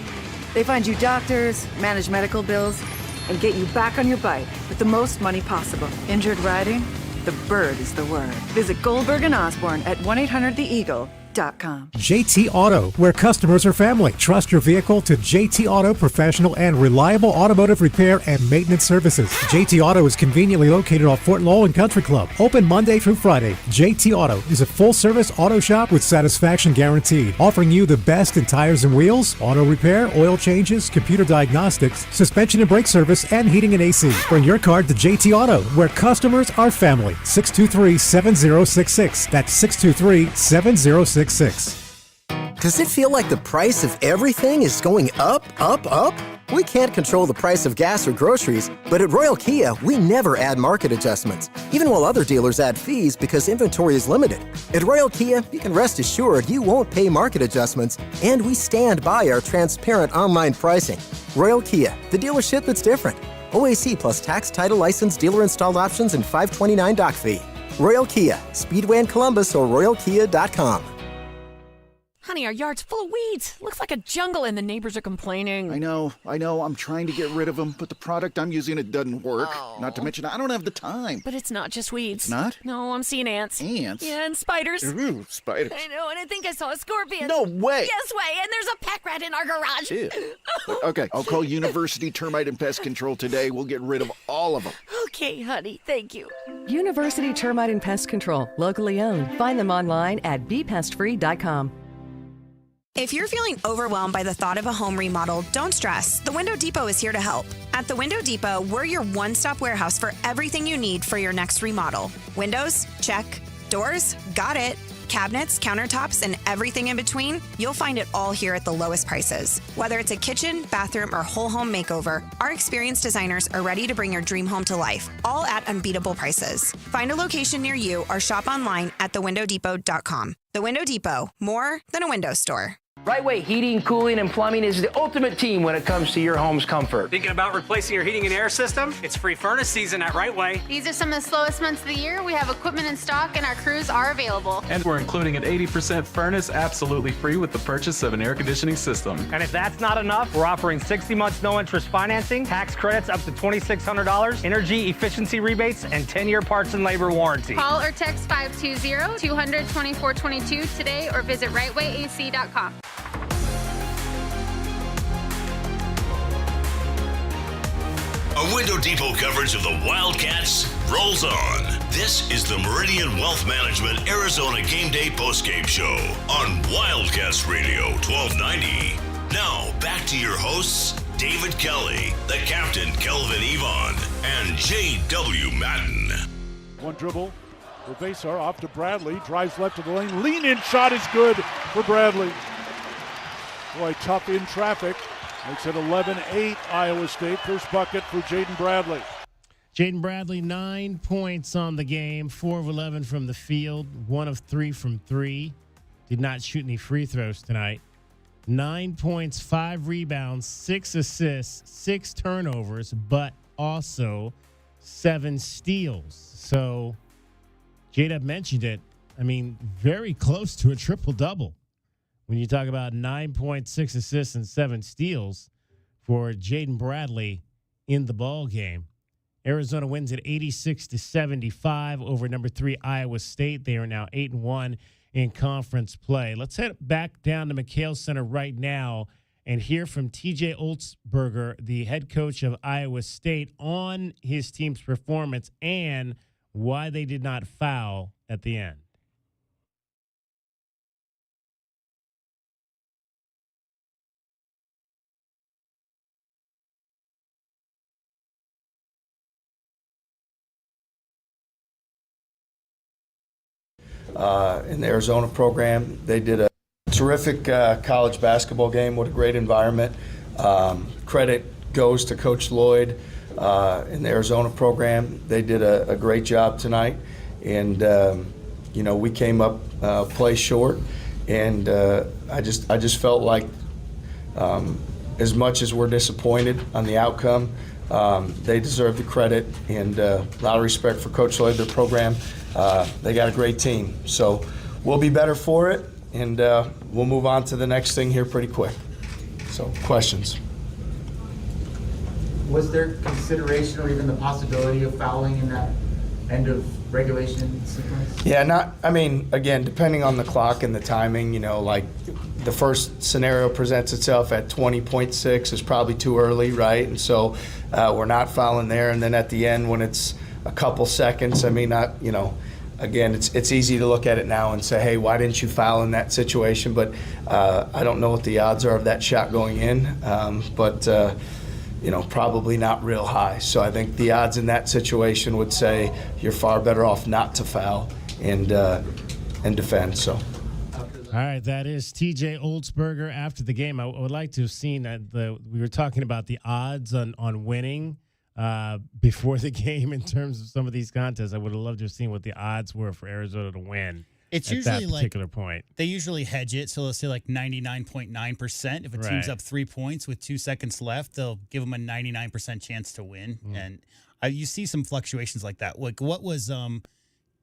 they find you doctors, manage medical bills, and get you back on your bike with the most money possible. Injured riding? The bird is the word. Visit Goldberg and Osborne at 1-800-THE-EAGLE. JT Auto, where customers are family. Trust your vehicle to JT Auto professional and reliable automotive repair and maintenance services. JT Auto is conveniently located off Fort Lowell and Country Club. Open Monday through Friday. JT Auto is a full-service auto shop with satisfaction guaranteed, offering you the best in tires and wheels, auto repair, oil changes, computer diagnostics, suspension and brake service, and heating and AC. Bring your car to JT Auto, where customers are family. 623-7066. That's 623-7066. Does it feel like the price of everything is going up, up, up? We can't control the price of gas or groceries, but at Royal Kia, we never add market adjustments, even while other dealers add fees because inventory is limited. At Royal Kia, you can rest assured you won't pay market adjustments, and we stand by our transparent online pricing. Royal Kia, the dealership that's different. OAC plus tax, title, license, dealer installed options, and $529 doc fee. Royal Kia, Speedway in Columbus or royalkia.com. Honey, our yard's full of weeds. Looks like a jungle and the neighbors are complaining. I know. I'm trying to get rid of them, but the product I'm using, it doesn't work. Oh. Not to mention, I don't have the time. But it's not just weeds. It's not? No, I'm seeing ants. Ants? Yeah, and spiders. Ooh, spiders. I know, and I think I saw a scorpion. No way. Yes way, and there's a pack rat in our garage. Ew. Okay, I'll call University Termite and Pest Control today. We'll get rid of all of them. Okay, honey, thank you. University Termite and Pest Control, locally owned. Find them online at bepestfree.com. If you're feeling overwhelmed by the thought of a home remodel, don't stress. The Window Depot is here to help. At the Window Depot, we're your one-stop warehouse for everything you need for your next remodel. Windows? Check. Doors? Got it. Cabinets, countertops, and everything in between? You'll find it all here at the lowest prices. Whether it's a kitchen, bathroom, or whole home makeover, our experienced designers are ready to bring your dream home to life, all at unbeatable prices. Find a location near you or shop online at thewindowdepot.com. The Window Depot, more than a window store. Right Way Heating, Cooling, and Plumbing is the ultimate team when it comes to your home's comfort. Thinking about replacing your heating and air system? It's free furnace season at Right Way. These are some of the slowest months of the year. We have equipment in stock and our crews are available. And we're including an 80% furnace absolutely free with the purchase of an air conditioning system. And if that's not enough, we're offering 60 months no interest financing, tax credits up to $2,600, energy efficiency rebates, and 10-year parts and labor warranty. Call or text 520-200-2422 today or visit rightwayac.com. A Window Depot coverage of the Wildcats rolls on. This is the Meridian Wealth Management Arizona Gameday postgame show on Wildcats Radio 1290. Now, back to your hosts, David Kelly, the captain Kelvin Yvonne, and J.W. Madden. One dribble for Vasar, off to Bradley, drives left of the lane. Lean-in shot is good for Bradley. Boy, tough in traffic. Makes it 11-8 Iowa State. First bucket for Jaden Bradley. Jaden Bradley, 9 points on the game, 4 of 11 from the field, 1 of 3 from 3. Did not shoot any free throws tonight. 9 points, 5 rebounds, 6 assists, 6 turnovers, but also 7 steals. So, J-Dub mentioned it. I mean, very close to a triple-double when you talk about 9.6 assists and 7 steals for Jaden Bradley in the ball game. Arizona wins at 86-75 over number 3 Iowa State. They are now 8-1 in conference play. Let's head back down to McHale Center right now and hear from TJ Olsberger, the head coach of Iowa State, on his team's performance and why they did not foul at the end. In the Arizona program, they did a terrific college basketball game. What a great environment. Credit goes to Coach Lloyd in the Arizona program. They did a great job tonight. And, we came up play short. And I just felt like as much as we're disappointed on the outcome, they deserve the credit. And a lot of respect for Coach Lloyd, their program. They got a great team. So we'll be better for it, and we'll move on to the next thing here pretty quick. So, questions? Was there consideration or even the possibility of fouling in that end of regulation sequence? Yeah, again, depending on the clock and the timing, like the first scenario presents itself at 20.6 is probably too early, right? And so we're not fouling there. And then at the end when it's a couple seconds, again, it's easy to look at it now and say, hey, why didn't you foul in that situation? But I don't know what the odds are of that shot going in, but probably not real high. So I think the odds in that situation would say you're far better off not to foul and defend. So. All right, that is TJ Olsberger after the game. I would like to have seen that we were talking about the odds on winning before the game in terms of some of these contests. I would have loved to have seen what the odds were for Arizona to win. It's at usually that particular point. They usually hedge it, so they'll say like 99.9%. If a team's up 3 points with 2 seconds left, they'll give them a 99% chance to win. And you see some fluctuations like that. Like what was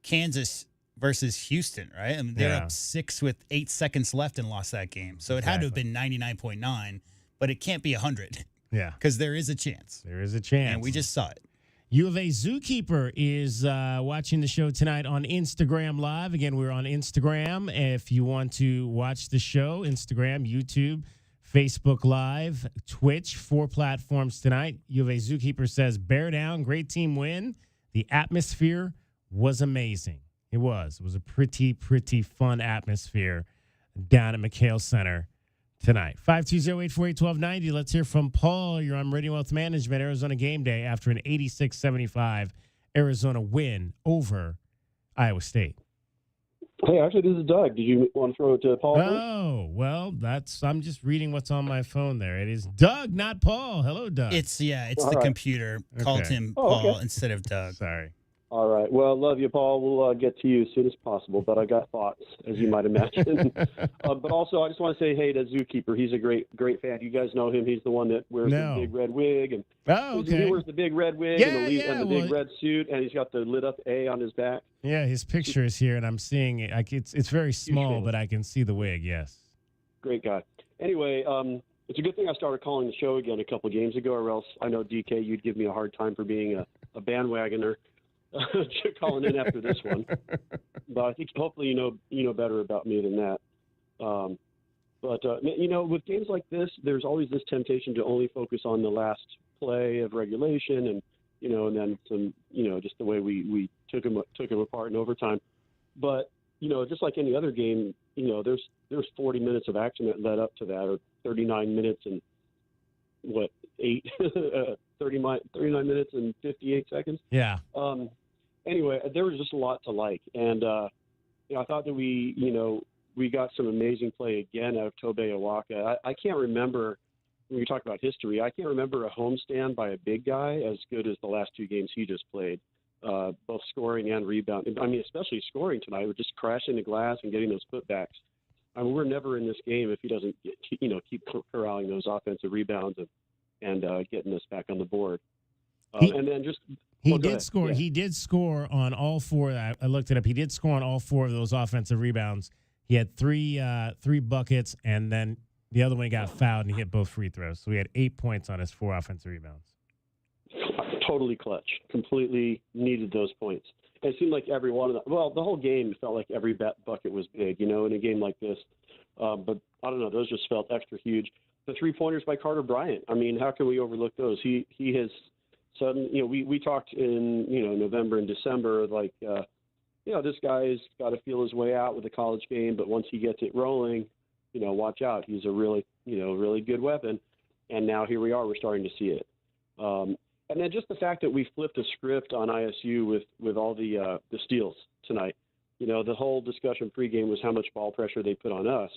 Kansas versus Houston, right? I mean, they're up 6 with 8 seconds left and lost that game. So it had to have been 99.9, but it can't be 100. Yeah. Because there is a chance. There is a chance. And we just saw it. U of A Zookeeper is watching the show tonight on Instagram Live. Again, we're on Instagram. If you want to watch the show, Instagram, YouTube, Facebook Live, Twitch, 4 platforms tonight. U of A Zookeeper says, bear down, great team win. The atmosphere was amazing. It was a pretty fun atmosphere down at McHale Center tonight. 520-848-1290. Let's hear from Paul. You're on Meridian Wealth Management, Arizona Game Day, after an 86-75 Arizona win over Iowa State. Hey, actually, this is Doug. Did you want to throw it to Paul first? Oh, well, I'm just reading what's on my phone there. It is Doug, not Paul. Hello, Doug. It's the computer called him Paul instead of Doug. Sorry. All right. Well, love you, Paul. We'll get to you as soon as possible, but I got thoughts, as you might imagine. But also, I just want to say hey to Zookeeper. He's a great fan. You guys know him. He's the one that wears the big red wig. And he wears the big red wig and the big red suit, and he's got the lit up A on his back. Yeah, his picture is here, and I'm seeing it. It's very small, but I can see the wig, yes. Great guy. Anyway, it's a good thing I started calling the show again a couple of games ago, or else I know, DK, you'd give me a hard time for being a bandwagoner. Calling in after this one, but I think hopefully you know better about me than that. But with games like this, there's always this temptation to only focus on the last play of regulation, and and then some, just the way we took them apart in overtime. But just like any other game, there's 40 minutes of action that led up to that, or 39 minutes and 39 minutes and 58 seconds. Yeah. Anyway, there was just a lot to like. And, I thought that we got some amazing play again out of Tobey Awaka. I can't remember, when you talk about history, I can't remember a homestand by a big guy as good as the last 2 games he just played, both scoring and rebounding. I mean, especially scoring tonight, with just crashing the glass and getting those putbacks. I mean, we're never in this game if he doesn't, keep corralling those offensive rebounds and getting us back on the board. And then just he did score. Yeah. He did score on all 4. I looked it up. He did score on all 4 of those offensive rebounds. He had 3 buckets, and then the other one he got fouled, and he hit both free throws. So he had 8 points on his 4 offensive rebounds. Totally clutch. Completely needed those points. It seemed like every one of them. Well, the whole game felt like every bucket was big, in a game like this. But I don't know. Those just felt extra huge. The 3-pointers by Carter Bryant. I mean, how can we overlook those? He has suddenly, we talked in, November and December, like, this guy's got to feel his way out with the college game, but once he gets it rolling, watch out. He's a really, really good weapon. And now here we are. We're starting to see it. And then just the fact that we flipped the script on ISU with all the steals tonight. The whole discussion pregame was how much ball pressure they put on us,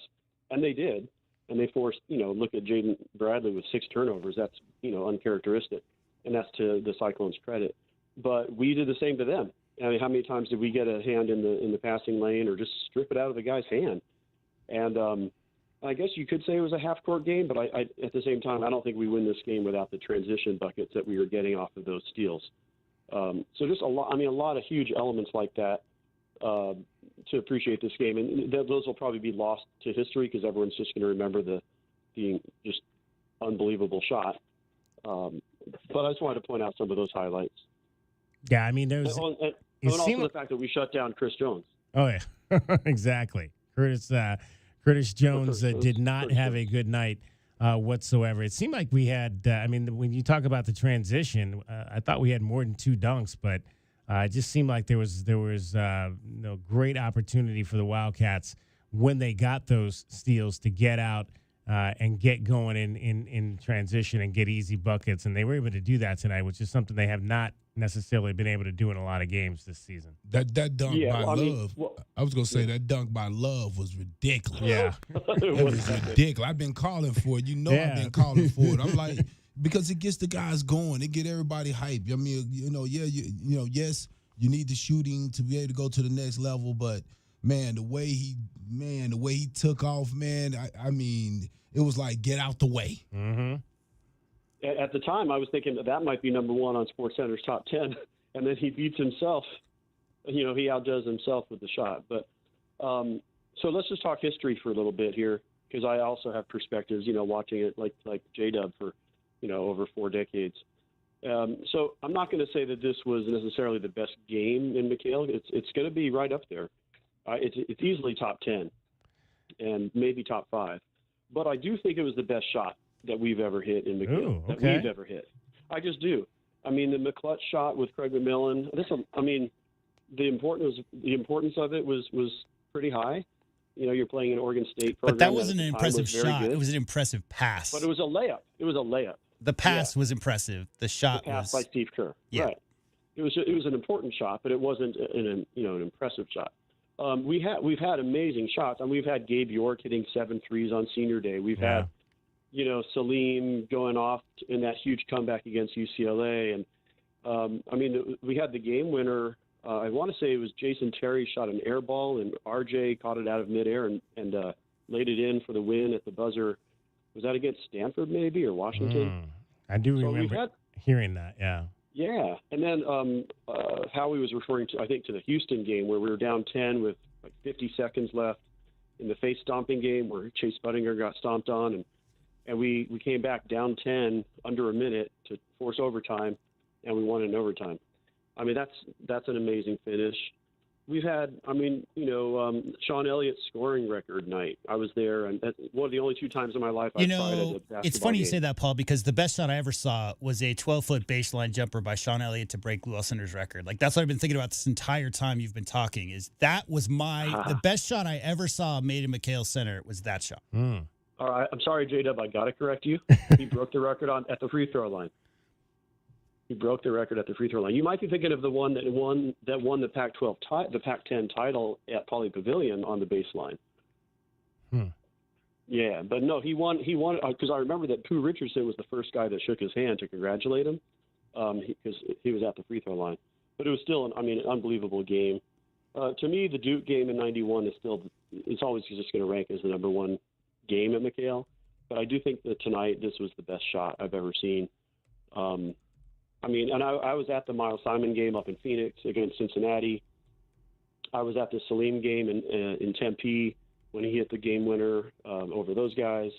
and they did. And they forced, look at Jaden Bradley with 6 turnovers. That's, uncharacteristic, and that's to the Cyclones' credit. But we did the same to them. I mean, how many times did we get a hand in the passing lane or just strip it out of the guy's hand? And I guess you could say it was a half-court game, but I at the same time, I don't think we win this game without the transition buckets that we were getting off of those steals. So just a lot of huge elements like that to appreciate this game. And those will probably be lost to history because everyone's just going to remember the just unbelievable shot. But I just wanted to point out some of those highlights. Yeah, I mean, there's... And also the fact that we shut down Chris Jones. Oh, yeah, exactly. Curtis Jones did not have a good night whatsoever. It seemed like we had, when you talk about the transition, I thought we had more than 2 dunks, but it just seemed like there was great opportunity for the Wildcats when they got those steals to get out and get going in transition and get easy buckets. And they were able to do that tonight, which is something they have not necessarily been able to do in a lot of games this season. That dunk by Love, I was going to say that dunk by Love was ridiculous. Yeah. It was ridiculous. I've been calling for it. I've been calling for it. I'm like, because it gets the guys going. It get everybody hyped. I mean, yes, you need the shooting to be able to go to the next level, but man, the way he took off, man, I mean, it was like, get out the way. Mm-hmm. At the time, I was thinking that might be number 1 on SportsCenter's top 10, and then he beats himself. He outdoes himself with the shot. But so let's just talk history for a little bit here, because I also have perspectives, watching it like J-Dub for, over 4 decades. So I'm not going to say that this was necessarily the best game in McHale. It's going to be right up there. It's easily top 10 and maybe top 5. But I do think it was the best shot that we've ever hit in McHale. Ooh, okay. That we've ever hit. I just do. I mean, the McClutch shot with Craig McMillan, the importance of it was pretty high. You're playing an Oregon State program. But that wasn't an impressive shot. It was an impressive pass. But it was a layup. The pass was impressive. The shot was by Steve Kerr. Yeah. Right. It was an important shot, but it wasn't an impressive shot. We've had amazing shots, and we've had Gabe York hitting 7 threes on Senior Day. We've had Salim going off in that huge comeback against UCLA, and we had the game winner. I want to say it was Jason Terry shot an air ball, and RJ caught it out of midair and laid it in for the win at the buzzer. Was that against Stanford maybe or Washington? I do remember hearing that. Yeah. Yeah, and then Howie was referring to, I think, to the Houston game where we were down 10 with like 50 seconds left in the face stomping game where Chase Buttinger got stomped on, and we came back down 10 under a minute to force overtime, and we won in overtime. I mean, that's an amazing finish. We've had, Sean Elliott's scoring record night. I was there, and that's one of the only 2 times in my life I've tried at a basketball it's funny game. you say that, Paul, because the best shot I ever saw was a 12-foot baseline jumper by Sean Elliott to break Lou Alcindor's record. Like, that's what I've been thinking about this entire time you've been talking, is that was the best shot I ever saw made in McHale Center was that shot. All right, I'm sorry, J-Dub, I got to correct you. He broke the record at the free throw line. He broke the record at the free throw line. You might be thinking of the one that won the Pac-12 the Pac-10 title at Pauley Pavilion on the baseline. Yeah, but no, he won because I remember that Pooh Richardson was the first guy that shook his hand to congratulate him because he was at the free throw line. But it was still, an unbelievable game. To me, the Duke game in '91 is still, it's always just going to rank as the number one game at McHale. But I do think that tonight this was the best shot I've ever seen. And I was at the Miles Simon game up in Phoenix against Cincinnati. I was at the Salim game in Tempe when he hit the game winner over those guys.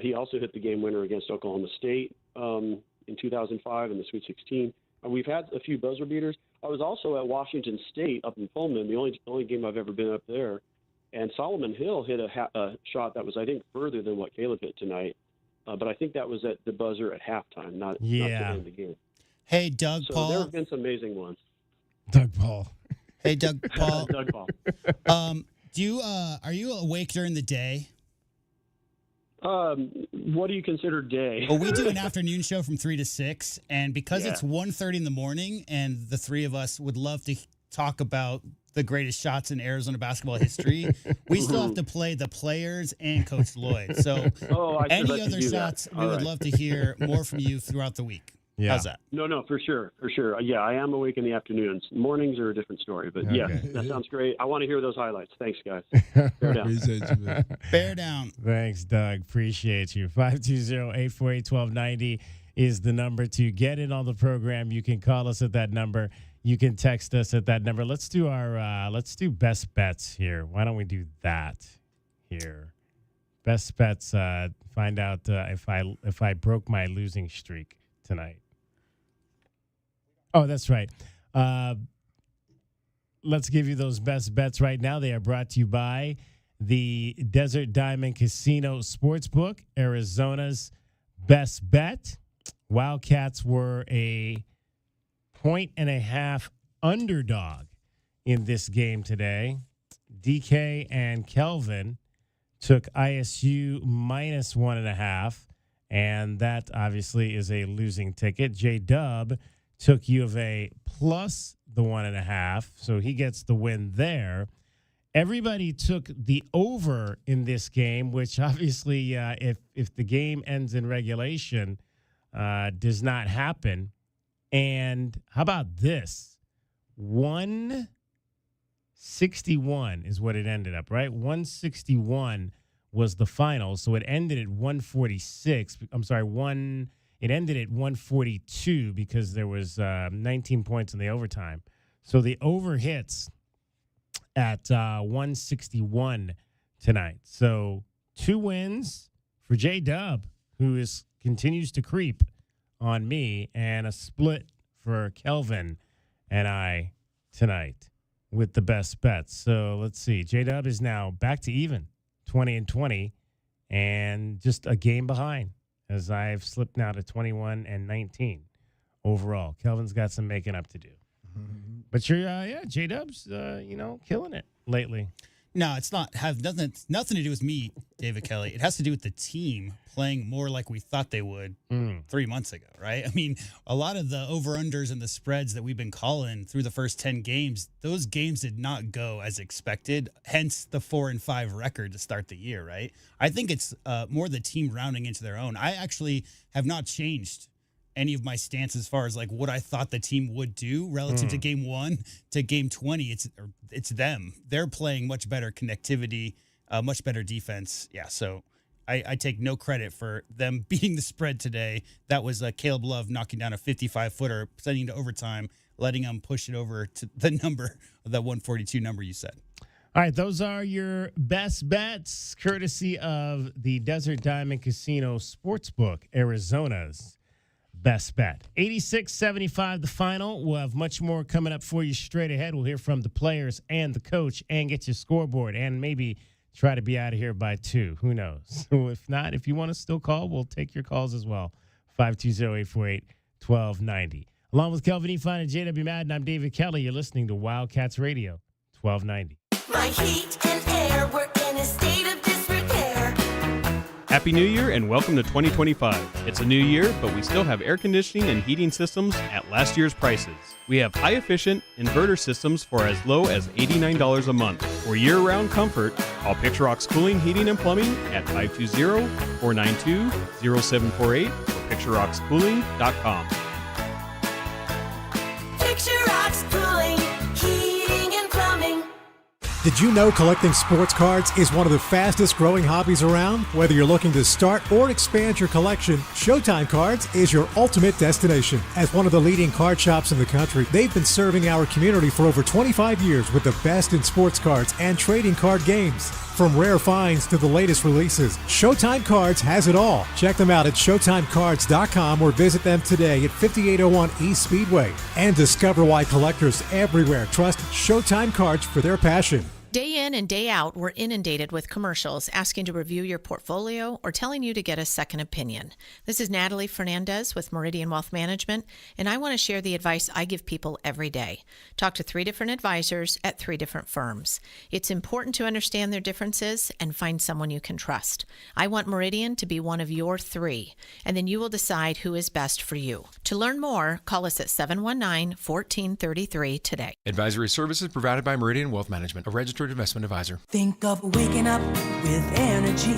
He also hit the game winner against Oklahoma State in 2005 in the Sweet 16. We've had a few buzzer beaters. I was also at Washington State up in Pullman, the only game I've ever been up there. And Solomon Hill hit a shot that was, I think, further than what Caleb hit tonight. But I think that was at the buzzer at halftime, not at the end of the game. Hey, Doug So Paul. there have been some amazing ones. Doug Paul. Hey, Doug Paul. Doug Paul. Are you awake during the day? What do you consider day? Well, we do an afternoon show from 3 to 6, and because Yeah. it's 1:30 in the morning, and the three of us would love to talk about the greatest shots in Arizona basketball history, we still have to play the players and Coach Lloyd. So any other shots, we would love to hear more from you throughout the week. Yeah. How's that? No, for sure. Yeah, I am awake in the afternoons. Mornings are a different story, but yeah, that sounds great. I want to hear those highlights. Thanks, guys. Bear down. Appreciate you, man. Bear down. Thanks, Doug. Appreciate you. 520-848-1290 is the number to get in on the program. You can call us at that number. You can text us at that number. Let's do our best bets here. Why don't we do that here? Best bets. Find out if I broke my losing streak tonight. Oh, that's right. Let's give you those best bets right now. They are brought to you by the Desert Diamond Casino Sportsbook, Arizona's best bet. Wildcats were a 1.5 underdog in this game today. DK and Kelvin took ISU minus 1.5, and that obviously is a losing ticket. J-Dub took U of A plus the 1.5, so he gets the win there. Everybody took the over in this game, which obviously, if the game ends in regulation, does not happen. And how about this? 161 is what it ended up, right? 161 was the final, so it ended at 146. I'm sorry, it ended at 142 because there was 19 points in the overtime. So the over hits at 161 tonight. So 2 wins for J-Dub, who continues to creep on me, and a split for Kelvin and I tonight with the best bets. So let's see. J-Dub is now back to even, 20-20, and just a game behind, as I've slipped now to 21-19 overall. Kelvin's got some making up to do. But you're, J-Dub's, killing it lately. No, it's not have nothing to do with me, David Kelly. It has to do with the team playing more like we thought they would 3 months ago, right? I mean, a lot of the over-unders and the spreads that we've been calling through the first 10 games, those games did not go as expected, hence the 4-5 record to start the year, right? I think it's more the team rounding into their own. I actually have not changed any of my stance as far as like what I thought the team would do relative to game 1 to game 20. It's them. They're playing much better connectivity, much better defense. Yeah, so I take no credit for them beating the spread today. That was Caleb Love knocking down a 55-footer, sending to overtime, letting them push it over to the number, that 142 number you said. All right, those are your best bets, courtesy of the Desert Diamond Casino Sportsbook, Arizona's best bet. 86-75 the final. We'll have much more coming up for you straight ahead. We'll hear from the players and the coach and get your scoreboard and maybe try to be out of here by 2. Who knows? If not, if you want to still call, we'll take your calls as well. 520-848-1290. Along with Kelvin Efine and JW Madden, I'm David Kelly. You're listening to Wildcats Radio, 1290. My heat and air were in a state of disrepair. Happy New Year and welcome to 2025. It's a new year, but we still have air conditioning and heating systems at last year's prices. We have high-efficient inverter systems for as low as $89 a month. For year-round comfort, call Picture Rocks Cooling, Heating, and Plumbing at 520-492-0748 or picturerockscooling.com. Picture Rocks Cooling, Heating, and Plumbing. Did you know collecting sports cards is one of the fastest growing hobbies around? Whether you're looking to start or expand your collection, Showtime Cards is your ultimate destination. As one of the leading card shops in the country, they've been serving our community for over 25 years with the best in sports cards and trading card games. From rare finds to the latest releases, Showtime Cards has it all. Check them out at ShowtimeCards.com or visit them today at 5801 East Speedway. And discover why collectors everywhere trust Showtime Cards for their passion. Day in and day out, we're inundated with commercials asking to review your portfolio or telling you to get a second opinion. This is Natalie Fernandez with Meridian Wealth Management, and I want to share the advice I give people every day. Talk to 3 different advisors at 3 different firms. It's important to understand their differences and find someone you can trust. I want Meridian to be one of your 3, and then you will decide who is best for you. To learn more, call us at 719-1433 today. Advisory services provided by Meridian Wealth Management, a registered investment advisor. Think of waking up with energy,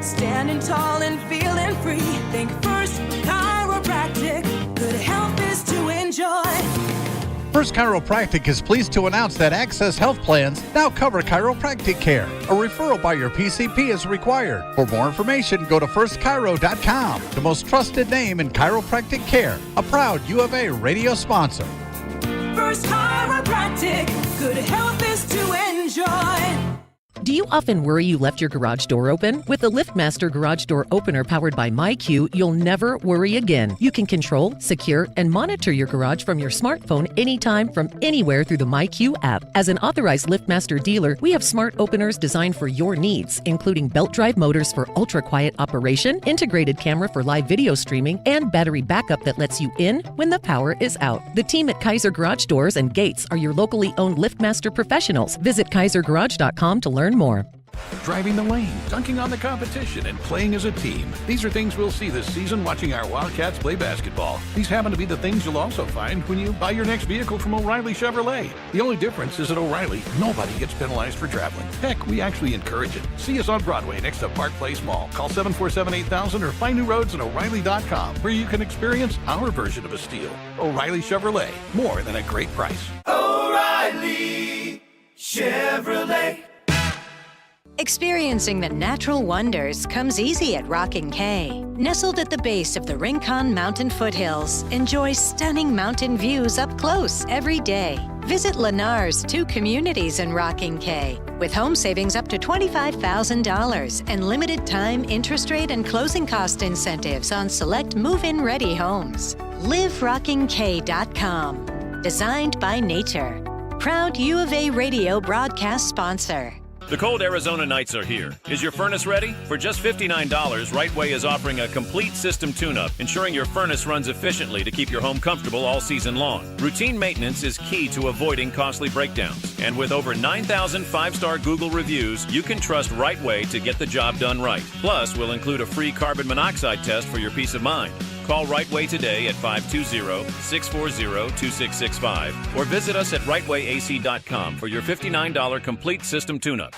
standing tall and feeling free. Think First Chiropractic, good health is to enjoy. First Chiropractic is pleased to announce that Access Health Plans now cover chiropractic care. A referral by your PCP is required. For more information, go to firstchiro.com, the most trusted name in chiropractic care, a proud U of A radio sponsor. First Chiropractic, good health is to enjoy. Do you often worry you left your garage door open? With the LiftMaster Garage Door Opener powered by MyQ, you'll never worry again. You can control, secure, and monitor your garage from your smartphone anytime from anywhere through the MyQ app. As an authorized LiftMaster dealer, we have smart openers designed for your needs, including belt drive motors for ultra-quiet operation, integrated camera for live video streaming, and battery backup that lets you in when the power is out. The team at Kaiser Garage Doors and Gates are your locally owned LiftMaster professionals. Visit kaisergarage.com to learn more. Driving the lane, dunking on the competition, and playing as a team. These are things we'll see this season watching our Wildcats play basketball. These happen to be the things you'll also find when you buy your next vehicle from O'Reilly Chevrolet. The only difference is at O'Reilly, nobody gets penalized for traveling. Heck, we actually encourage it. See us on Broadway next to Park Place Mall. Call 747-8000 or find new roads at O'Reilly.com, where you can experience our version of a steal. O'Reilly Chevrolet, more than a great price. O'Reilly Chevrolet. Experiencing the natural wonders comes easy at Rockin' K. Nestled at the base of the Rincon Mountain foothills, enjoy stunning mountain views up close every day. Visit Lennar's 2 communities in Rockin' K, with home savings up to $25,000 and limited time interest rate and closing cost incentives on select move-in ready homes. LiveRockingK.com. Designed by nature. Proud U of A radio broadcast sponsor. The cold Arizona nights are here. Is your furnace ready? For just $59, Rightway is offering a complete system tune-up, ensuring your furnace runs efficiently to keep your home comfortable all season long. Routine maintenance is key to avoiding costly breakdowns. And with over 9,000 5-star Google reviews, you can trust Rightway to get the job done right. Plus, we'll include a free carbon monoxide test for your peace of mind. Call Rightway today at 520-640-2665 or visit us at rightwayac.com for your $59 complete system tune-up.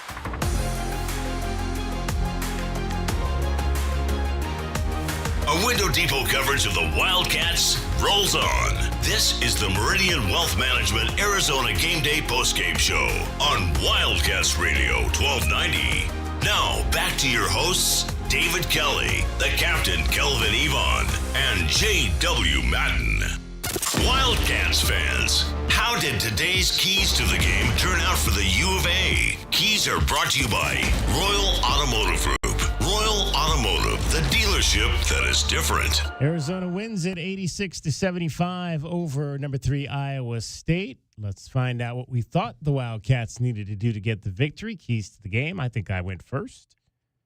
A Window Depot coverage of the Wildcats rolls on. This is the Meridian Wealth Management Arizona Game Day postgame show on Wildcats Radio 1290. Now, back to your hosts, David Kelly, the captain Kelvin Yvonne, and J.W. Madden. Wildcats fans, how did today's keys to the game turn out for the U of A? Keys are brought to you by Royal Automotive Group. Royal Automotive, the dealership that is different. Arizona wins it 86-75 over number 3 Iowa State. Let's find out what we thought the Wildcats needed to do to get the victory. Keys to the game. I think I went first.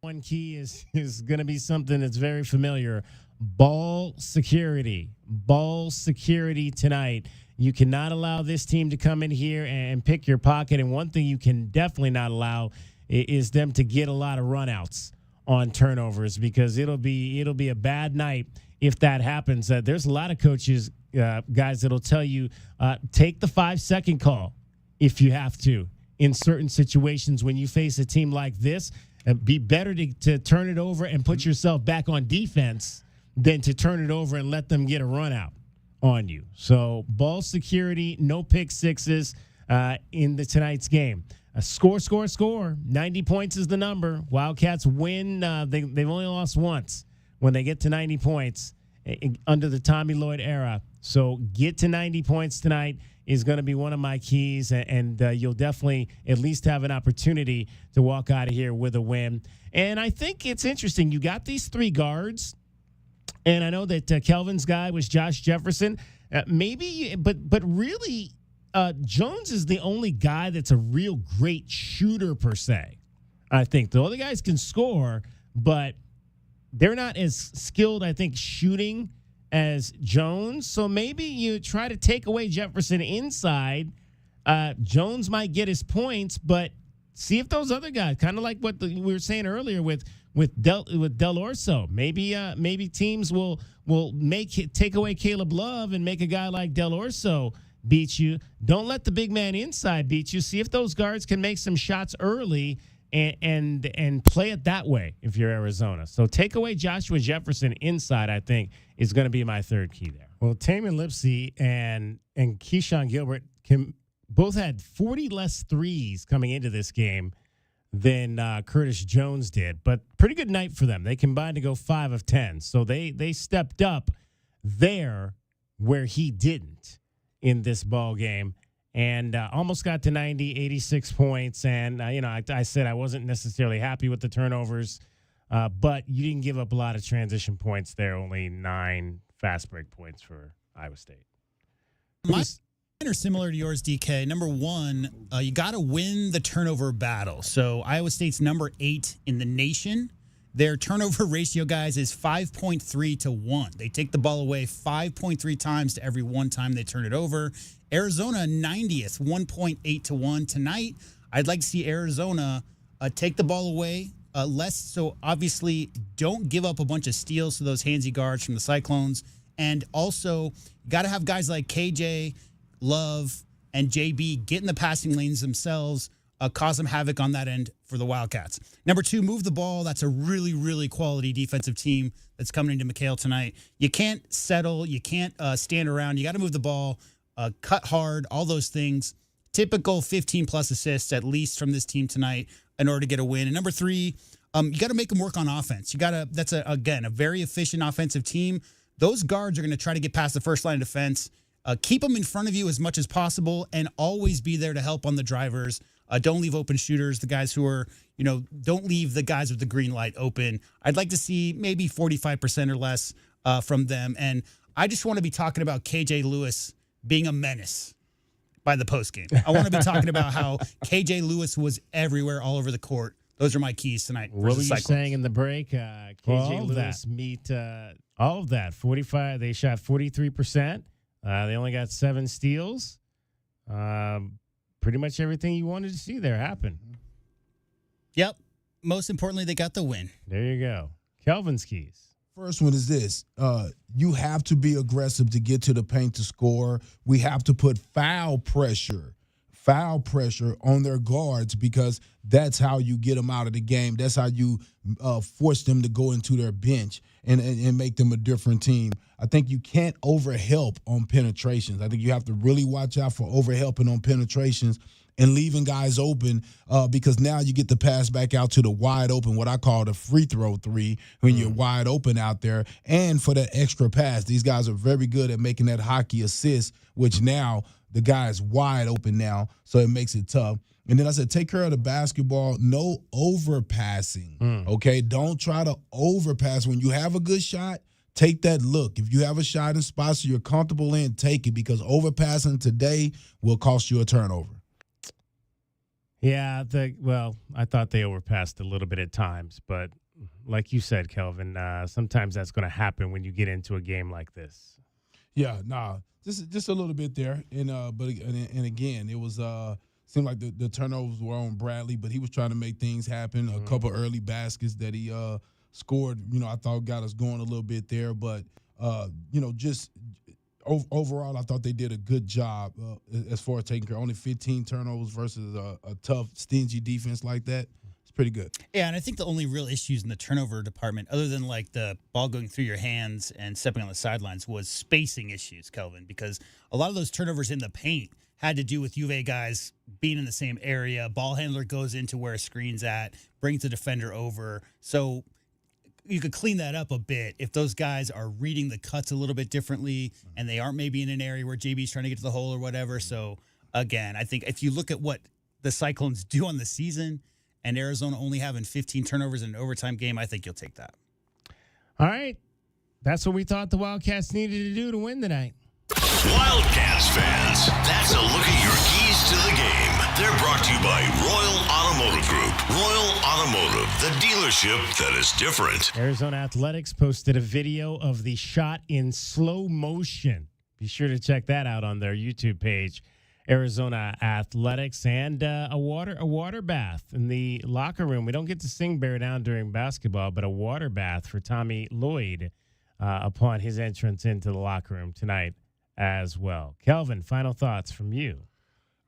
One key is going to be something that's very familiar. Ball security. Ball security tonight. You cannot allow this team to come in here and pick your pocket. And one thing you can definitely not allow is them to get a lot of runouts on turnovers, because it'll be a bad night if that happens. There's a lot of coaches, guys, that'll tell you take the 5-second call if you have to in certain situations when you face a team like this. Be better to turn it over and put yourself back on defense than to turn it over and let them get a run out on you. So ball security, no pick sixes in tonight's game. Score. 90 points is the number. Wildcats win. They've only lost once when they get to 90 points under the Tommy Lloyd era. So get to 90 points tonight is going to be one of my keys, and you'll definitely at least have an opportunity to walk out of here with a win. And I think it's interesting. You got these 3 guards, and I know that Kelvin's guy was Josh Jefferson. But really, Jones is the only guy that's a real great shooter per se. I think the other guys can score, but they're not as skilled, I think, shooting as Jones. So maybe you try to take away Jefferson inside. Jones might get his points, but see if those other guys, kind of like what we were saying earlier with Del Orso, maybe teams will take away Caleb Love and make a guy like Del Orso beat you. Don't let the big man inside beat you. See if those guards can make some shots early and play it that way if you're Arizona. So take away Joshua Jefferson inside, I think, is going to be my third key there. Well, Taman Lipsey and Keyshawn Gilbert both had 40 less threes coming into this game than Curtis Jones did, but pretty good night for them. They combined to go 5 of 10, so they stepped up there where he didn't in this ball game, and almost got to 90, 86 points. And I said I wasn't necessarily happy with the turnovers, but you didn't give up a lot of transition points there. Only 9 fast break points for Iowa State. Mine are similar to yours, DK. Number one, you got to win the turnover battle. So Iowa State's number 8 in the nation. Their turnover ratio, guys, is 5.3 to 1. They take the ball away 5.3 times to every one time they turn it over. Arizona, 90th, 1.8 to 1. Tonight, I'd like to see Arizona take the ball away less. So obviously, don't give up a bunch of steals to those handsy guards from the Cyclones. And also, got to have guys like KJ, Love, and JB get in the passing lanes themselves, cause some havoc on that end for the Wildcats. Number 2, move the ball. That's a really, really quality defensive team that's coming into McHale tonight. You can't settle. You can't stand around. You got to move the ball, cut hard, all those things. Typical 15-plus assists, at least, from this team tonight in order to get a win. And number 3, you got to make them work on offense. That's, again, a very efficient offensive team. Those guards are going to try to get past the first line of defense. Keep them in front of you as much as possible and always be there to help on the drivers. Don't leave open shooters, the guys who are, don't leave the guys with the green light open. I'd like to see maybe 45% or less from them. And I just want to be talking about KJ Lewis being a menace by the postgame. I want to be talking about how KJ Lewis was everywhere, all over the court. Those are my keys tonight. What were you saying in the break? KJ Lewis meet all of that. 45. They shot 43%. They only got 7 steals. Pretty much everything you wanted to see there happened. Yep. Most importantly, they got the win. There you go. Kelvin's keys. First one is this. You have to be aggressive to get to the paint to score. We have to put foul pressure on their guards, because that's how you get them out of the game. That's how you force them to go into their bench and make them a different team. I think you can't overhelp on penetrations. I think you have to really watch out for overhelping on penetrations and leaving guys open, because now you get the pass back out to the wide open, what I call the free throw 3, when you're wide open out there, and for that extra pass. These guys are very good at making that hockey assist, which now the guy is wide open now, so it makes it tough. And then I said, take care of the basketball. No overpassing, okay? Don't try to overpass. When you have a good shot, take that look. If you have a shot in spots you're comfortable in, take it, because overpassing today will cost you a turnover. Yeah, I thought they overpassed a little bit at times, but like you said, Kelvin, sometimes that's going to happen when you get into a game like this. Yeah, just a little bit there, and again, it was seemed like the turnovers were on Bradley, but he was trying to make things happen. A couple early baskets that he scored, I thought got us going a little bit there. But, just overall, I thought they did a good job as far as taking care. Only 15 turnovers versus a tough, stingy defense like that. It's pretty good. Yeah, and I think the only real issues in the turnover department, other than like the ball going through your hands and stepping on the sidelines, was spacing issues, Kelvin, because a lot of those turnovers in the paint had to do with UVA guys being in the same area. Ball handler goes into where a screen's at, brings the defender over. So you could clean that up a bit if those guys are reading the cuts a little bit differently and they aren't maybe in an area where JB's trying to get to the hole or whatever. So, again, I think if you look at what the Cyclones do on the season and Arizona only having 15 turnovers in an overtime game, I think you'll take that. All right. That's what we thought the Wildcats needed to do to win tonight. Wildcats fans, that's a look at your keys to the game. They're brought to you by Royal Automotive Group. Royal Automotive, the dealership that is different. Arizona Athletics posted a video of the shot in slow motion. Be sure to check that out on their YouTube page. Arizona Athletics, and a water bath in the locker room. We don't get to sing Bear Down during basketball, but a water bath for Tommy Lloyd upon his entrance into the locker room tonight as well. Kelvin, final thoughts from you.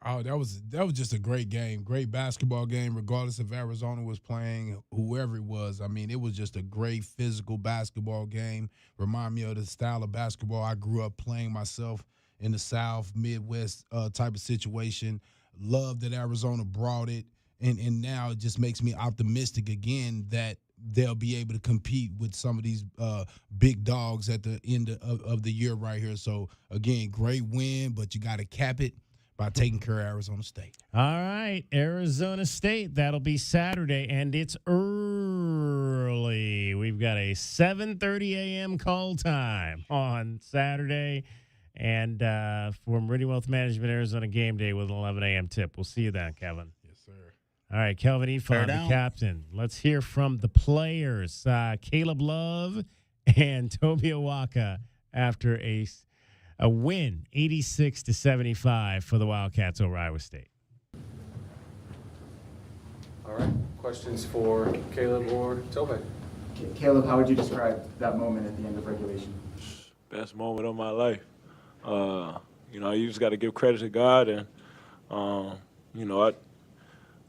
Oh, that was just a great game, great basketball game, regardless if Arizona was playing, whoever it was. I mean, it was just a great physical basketball game. Remind me of the style of basketball I grew up playing myself in the South, Midwest type of situation. Love that Arizona brought it, and now it just makes me optimistic again that they'll be able to compete with some of these big dogs at the end of the year right here. So, again, great win, but you got to cap it by taking care of Arizona State. All right, Arizona State. That'll be Saturday, and it's early. We've got a 7:30 a.m. call time on Saturday, and for Meridian Wealth Management, Arizona Game Day with an 11 a.m. tip. We'll see you then, Kevin. Yes, sir. All right, Kelvin Efon, the captain. Let's hear from the players. Caleb Love and Toby Awaka after a win, 86-75 for the Wildcats over Iowa State. All right. Questions for Caleb or Toby? Caleb, how would you describe that moment at the end of regulation? Best moment of my life. You just got to give credit to God, and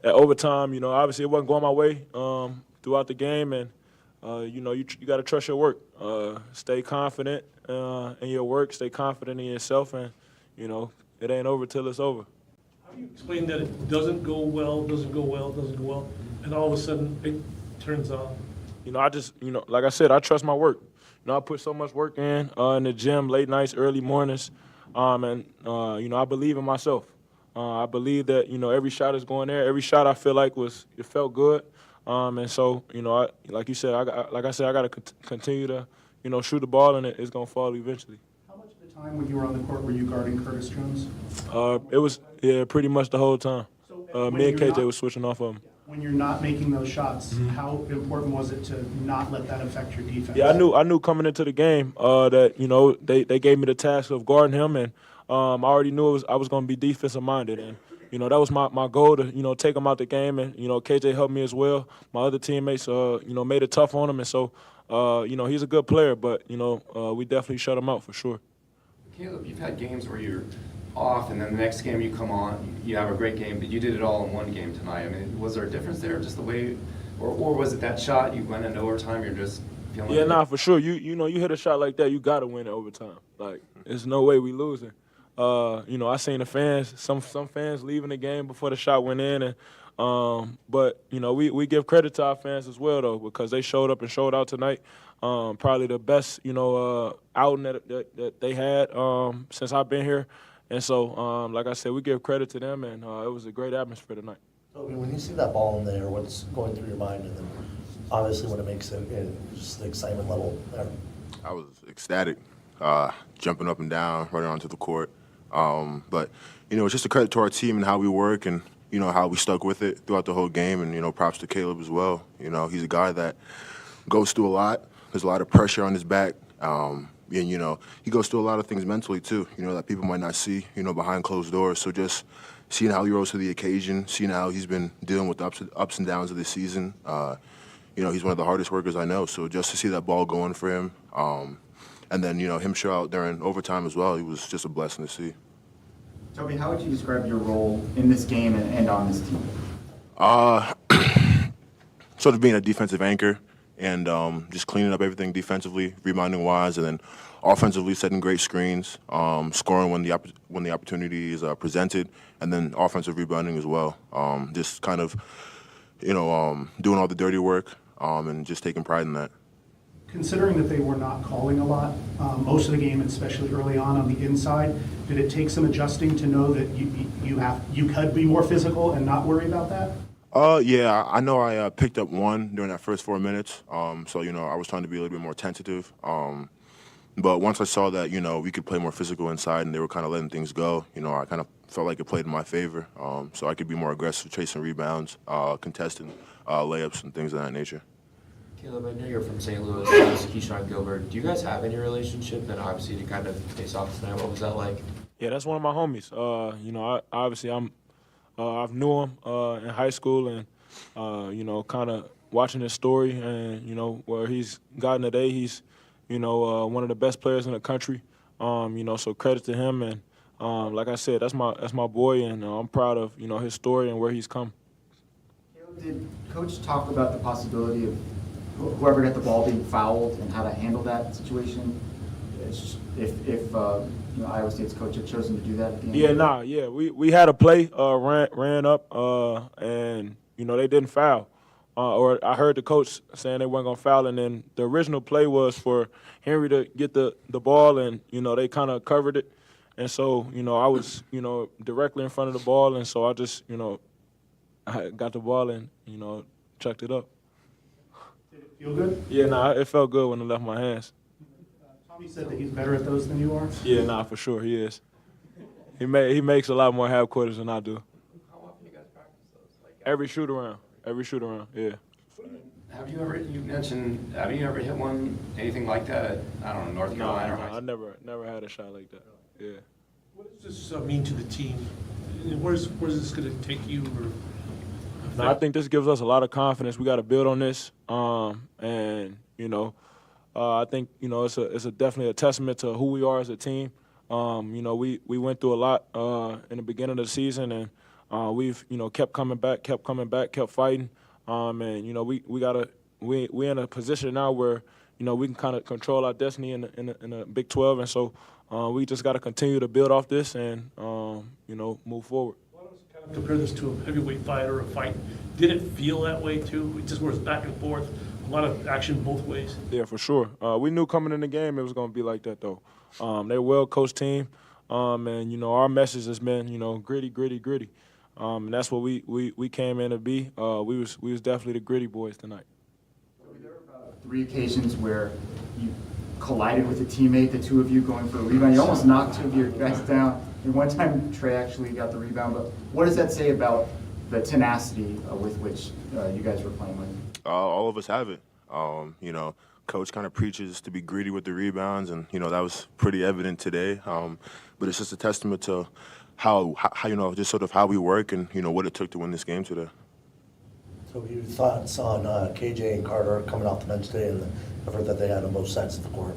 at overtime, obviously it wasn't going my way throughout the game, and you got to trust your work. Stay confident in your work. Stay confident in yourself, and it ain't over till it's over. How do you explain that it doesn't go well, and all of a sudden it turns on? I just, like I said, I trust my work. I put so much work in the gym, late nights, early mornings, and I believe in myself. I believe that every shot is going there. Every shot I feel like it felt good, and so like you said, I got to continue to shoot the ball, and it's gonna fall eventually. How much of the time when you were on the court were you guarding Curtis Jones? It was pretty much the whole time. Me and KJ was switching off of him. When you're not making those shots, how important was it to not let that affect your defense? Yeah, I knew coming into the game that they gave me the task of guarding him, and I already knew I was going to be defensive minded, and that was my goal to take him out the game, and KJ helped me as well. My other teammates made it tough on him, and so he's a good player, but we definitely shut him out for sure. Caleb, you've had games where you're off, and then the next game you come on, you have a great game, but you did it all in one game tonight. I mean, was there a difference there, just the way, or was it that shot you went into overtime? You're just feeling. Yeah, nah, for sure. You hit a shot like that, you got to win it overtime. Like, there's no way we losing. I seen the fans, some fans leaving the game before the shot went in, and but we give credit to our fans as well though, because they showed up and showed out tonight. Probably the best outing that they had since I've been here. And so, like I said, we give credit to them, and it was a great atmosphere tonight. Toby, when you see that ball in there, what's going through your mind, and then obviously when it makes it, just the excitement level there? I was ecstatic, jumping up and down, running onto the court. But, it's just a credit to our team and how we work and, how we stuck with it throughout the whole game. And, props to Caleb as well. He's a guy that goes through a lot. There's a lot of pressure on his back. And, he goes through a lot of things mentally, too, that people might not see, behind closed doors. So just seeing how he rose to the occasion, seeing how he's been dealing with the ups and downs of this season, he's one of the hardest workers I know. So just to see that ball going for him, and then, him show out during overtime as well, it was just a blessing to see. Toby, how would you describe your role in this game and on this team? Sort of being a defensive anchor and just cleaning up everything defensively, rebounding-wise, and then offensively setting great screens, scoring when the opportunity is presented, and then offensive rebounding as well. Just kind of, doing all the dirty work and just taking pride in that. Considering that they were not calling a lot most of the game, especially early on the inside, did it take some adjusting to know that you could be more physical and not worry about that? Yeah, I know I picked up one during that first 4 minutes, so, I was trying to be a little bit more tentative. But once I saw that, we could play more physical inside and they were kind of letting things go, I kind of felt like it played in my favor. So I could be more aggressive, chasing rebounds, contesting layups and things of that nature. Caleb, I know you're from St. Louis, Keyshawn Gilbert. Do you guys have any relationship? And obviously to kind of face off tonight, what was that like? Yeah, that's one of my homies. I've knew him in high school and, kind of watching his story and, where he's gotten today. He's, one of the best players in the country, so credit to him. And like I said, that's my boy, and I'm proud of, his story and where he's come. Caleb, did Coach talk about the possibility of whoever got the ball being fouled and how to handle that situation? If Iowa State's coach had chosen to do that at the end? We had a play, ran up, and, they didn't foul. Or I heard the coach saying they weren't going to foul, and then the original play was for Henry to get the ball, and, they kind of covered it. And so, I was, directly in front of the ball, and so I just, I got the ball and, chucked it up. Did it feel good? Yeah, it felt good when it left my hands. Tommy said that he's better at those than you are? Yeah, for sure, he is. He makes a lot more half quarters than I do. How often do you guys practice those? Every shoot around, yeah. Have you ever hit one, anything like that at, I don't know, North Carolina or high school? I never had a shot like that, yeah. What does this mean to the team? Where's this going to take you? I think this gives us a lot of confidence. We got to build on this, and I think it's definitely a testament to who we are as a team. We went through a lot in the beginning of the season, and we've kept coming back, kept fighting, and we're in a position now where we can kind of control our destiny in the Big 12, and so we just got to continue to build off this and move forward. Compare this to a heavyweight fight or a fight. Did it feel that way too? It just was back and forth, a lot of action both ways. Yeah, for sure. We knew coming in the game it was going to be like that though. They're a well-coached team, and our message has been gritty, gritty, gritty, and that's what we came in to be. We was definitely the gritty boys tonight. There were about 3 occasions where you collided with a teammate, the two of you going for a rebound. You almost knocked 2 of your guys down. And one time, Trey actually got the rebound. But what does that say about the tenacity with which you guys were playing with? All of us have it. Coach kind of preaches to be greedy with the rebounds, and that was pretty evident today. But it's just a testament to how just sort of how we work and what it took to win this game today. So your thoughts on KJ and Carter coming off the bench today and the effort that they had on both sides of the court?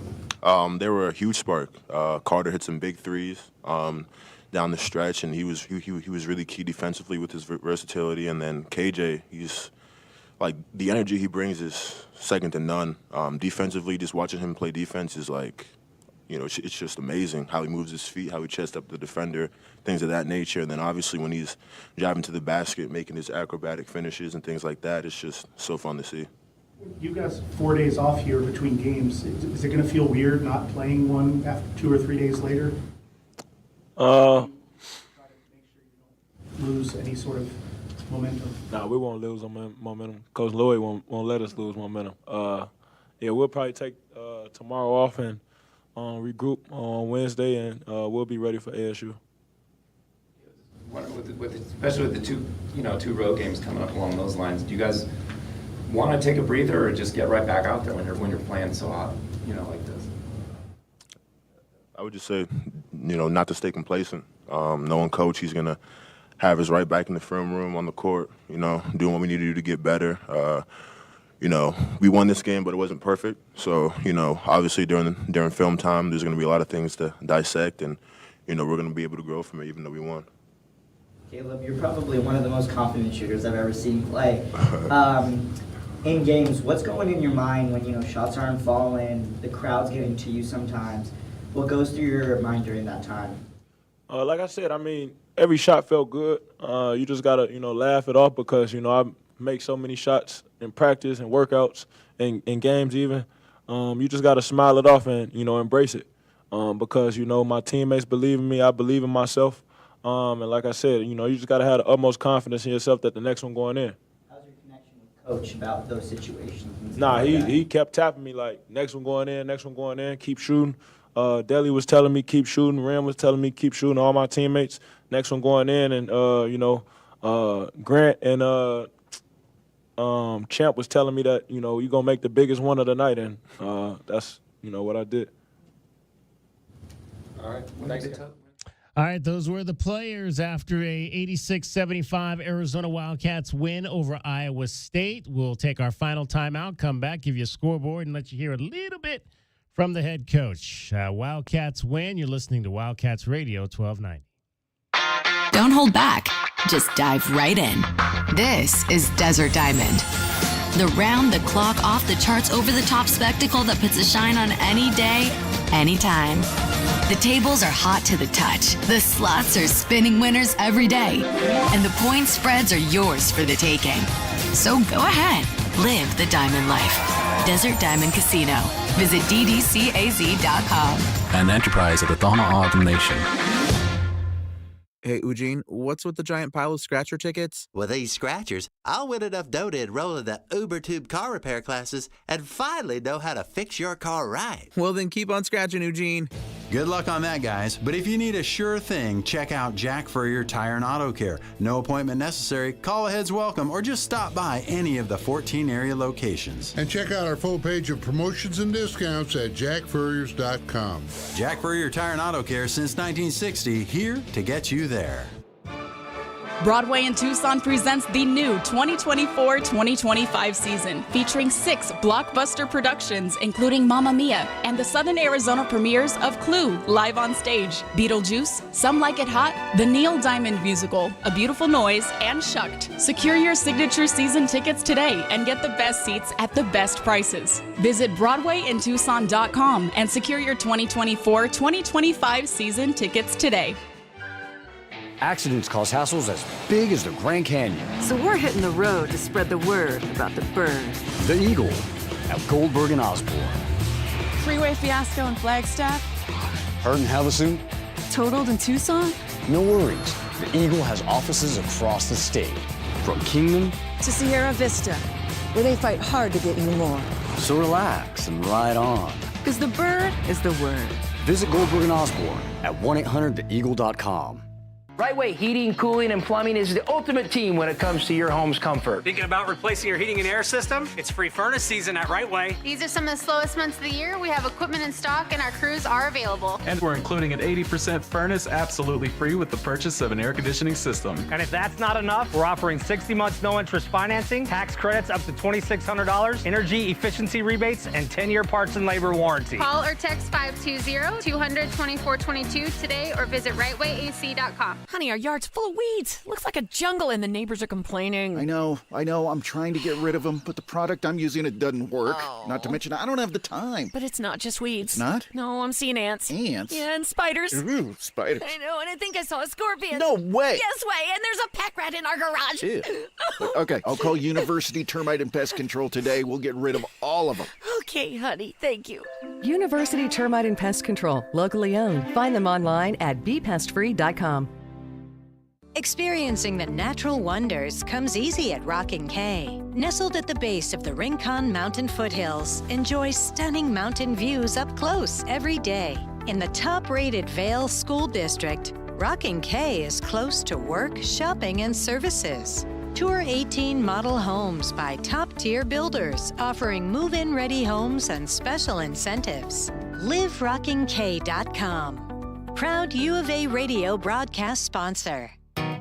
They were a huge spark. Carter hit some big threes down the stretch, and he was really key defensively with his versatility. And then KJ, he's like the energy he brings is second to none. Defensively, just watching him play defense is like, it's just amazing how he moves his feet, how he chests up the defender, things of that nature. And then obviously when he's driving to the basket, making his acrobatic finishes and things like that, it's just so fun to see. You guys 4 days off here between games. Is it going to feel weird not playing one after 2 or 3 days later? Lose any sort of momentum? Nah, we won't lose momentum. Coach Lloyd won't let us lose momentum. We'll probably take tomorrow off and regroup on Wednesday, and we'll be ready for ASU. Especially with the two road games coming up along those lines, do you guys want to take a breather or just get right back out there when you're playing so hot, like this? I would just say, not to stay complacent. Knowing Coach, he's going to have us right back in the film room on the court, doing what we need to do to get better. We won this game, but it wasn't perfect. So, obviously during film time, there's going to be a lot of things to dissect, and, we're going to be able to grow from it even though we won. Caleb, you're probably one of the most confident shooters I've ever seen play. In games, what's going in your mind when, shots aren't falling, the crowd's getting to you sometimes? What goes through your mind during that time? Like I said, every shot felt good. You just got to, laugh it off because, I make so many shots in practice and workouts and in games even. You just got to smile it off and, embrace it because, my teammates believe in me. I believe in myself. And like I said, you just got to have the utmost confidence in yourself that the next one going in. How's your connection with Coach about those situations? Nah, he kept tapping me like, next one going in, keep shooting. Deli was telling me keep shooting. Ram was telling me keep shooting. All my teammates, next one going in. And, Grant and Champ was telling me that, you're going to make the biggest one of the night. And that's, what I did. All right. Thanks. All right, those were the players after a 86-75 Arizona Wildcats win over Iowa State. We'll take our final timeout, come back, give you a scoreboard, and let you hear a little bit from the head coach. Wildcats win. You're listening to Wildcats Radio 1290. Don't hold back. Just dive right in. This is Desert Diamond. The round-the-clock, off-the-charts, over-the-top spectacle that puts a shine on any day, anytime. The tables are hot to the touch. The slots are spinning winners every day. And the point spreads are yours for the taking. So go ahead. Live the diamond life. Desert Diamond Casino. Visit ddcaz.com. An enterprise of the Thana Autumn Nation. Hey, Eugene, what's with the giant pile of scratcher tickets? With these scratchers, I'll win enough dough to enroll in the UberTube car repair classes and finally know how to fix your car right. Well, then keep on scratching, Eugene. Good luck on that, guys. But if you need a sure thing, check out Jack Furrier Tire and Auto Care. No appointment necessary, call ahead's welcome, or just stop by any of the 14 area locations. And check out our full page of promotions and discounts at jackfurriers.com. Jack Furrier Tire and Auto Care since 1960, here to get you there. Broadway in Tucson presents the new 2024-2025 season, featuring 6 blockbuster productions, including Mamma Mia and the Southern Arizona premieres of Clue, live on stage, Beetlejuice, Some Like It Hot, the Neil Diamond musical, A Beautiful Noise, and Shucked. Secure your signature season tickets today and get the best seats at the best prices. Visit BroadwayInTucson.com and secure your 2024-2025 season tickets today. Accidents cause hassles as big as the Grand Canyon. So we're hitting the road to spread the word about the bird. The Eagle at Goldberg and Osborne. Freeway fiasco in Flagstaff. Hurt in Havasu. Totaled in Tucson. No worries. The Eagle has offices across the state. From Kingman to Sierra Vista, where they fight hard to get you more. So relax and ride on. Because the bird is the word. Visit Goldberg and Osborne at 1-800-THEEAGLE.com. Right Way Heating, Cooling, and Plumbing is the ultimate team when it comes to your home's comfort. Thinking about replacing your heating and air system? It's free furnace season at Right Way. These are some of the slowest months of the year. We have equipment in stock and our crews are available. And we're including an 80% furnace absolutely free with the purchase of an air conditioning system. And if that's not enough, we're offering 60 months no interest financing, tax credits up to $2,600, energy efficiency rebates, and 10-year parts and labor warranty. Call or text 520-200-2422 today or visit rightwayac.com. Honey, our yard's full of weeds. Looks like a jungle and the neighbors are complaining. I know. I'm trying to get rid of them, but the product I'm using, it doesn't work. Oh. Not to mention, I don't have the time. But it's not just weeds. Not? No, I'm seeing ants. Ants? Yeah, and spiders. Ooh, spiders. I know, and I think I saw a scorpion. No way. Yes way, and there's a pack rat in our garage. Ew. Okay, I'll call University Termite and Pest Control today. We'll get rid of all of them. Okay, honey, thank you. University Termite and Pest Control, locally owned. Find them online at bepestfree.com. Experiencing the natural wonders comes easy at Rockin' K. Nestled at the base of the Rincon Mountain foothills, enjoy stunning mountain views up close every day. In the top-rated Vail School District, Rockin' K is close to work, shopping, and services. Tour 18 model homes by top-tier builders, offering move-in ready homes and special incentives. LiveRockingK.com. Proud U of A radio broadcast sponsor.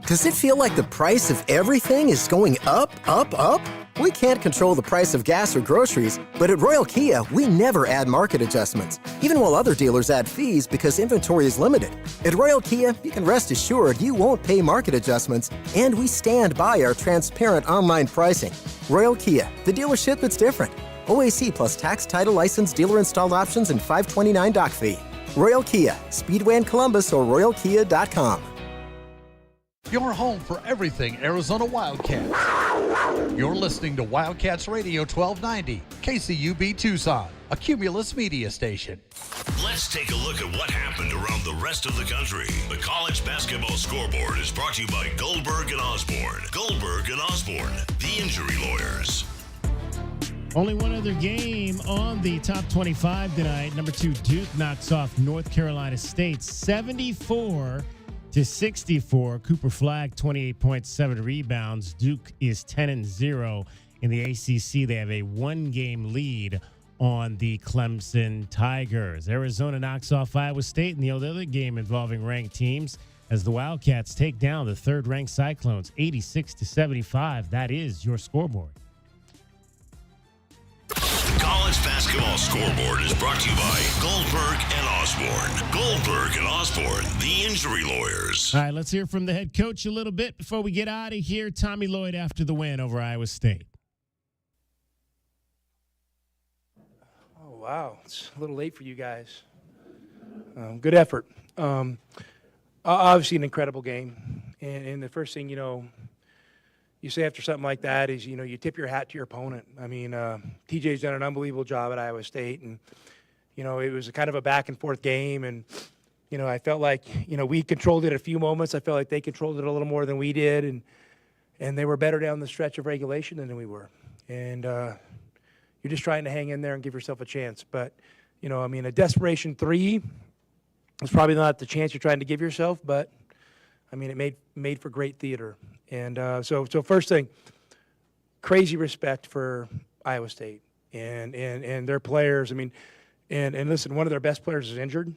Does it feel like the price of everything is going up, up, up? We can't control the price of gas or groceries, but at Royal Kia, we never add market adjustments, even while other dealers add fees because inventory is limited. At Royal Kia, you can rest assured you won't pay market adjustments, and we stand by our transparent online pricing. Royal Kia, the dealership that's different. OAC plus tax, title, license, dealer installed options, and $529 doc fee. Royal Kia, Speedway in Columbus or RoyalKia.com. Your home for everything Arizona Wildcats. You're listening to Wildcats Radio 1290, KCUB Tucson, a Cumulus media station. Let's take a look at what happened around the rest of the country. The college basketball scoreboard is brought to you by Goldberg and Osborne. Goldberg and Osborne, the injury lawyers. Only one other game on the top 25 tonight. Number 2, Duke knocks off North Carolina State 74-64. Cooper Flagg, 28.7 rebounds. Duke is 10-0 in the ACC. They have a one-game lead on the Clemson Tigers. Arizona knocks off Iowa State in the other game involving ranked teams as the Wildcats take down the third-ranked Cyclones 86-75. That is your scoreboard. The college basketball scoreboard is brought to you by Goldberg and Osborne. Goldberg and Osborne, the injury lawyers. All right, let's hear from the head coach a little bit before we get out of here. Tommy Lloyd after the win over Iowa State. Oh, wow. It's a little late for you guys. Good effort. Obviously an incredible game. And the first thing, you say after something like that is, you tip your hat to your opponent. I mean, TJ's done an unbelievable job at Iowa State, and, it was a kind of a back-and-forth game, and, I felt like, we controlled it a few moments. I felt like they controlled it a little more than we did, and they were better down the stretch of regulation than we were. And you're just trying to hang in there and give yourself a chance. But, a desperation three is probably not the chance you're trying to give yourself, but, it made for great theater. And so first thing, crazy respect for Iowa State and their players. And listen, one of their best players is injured,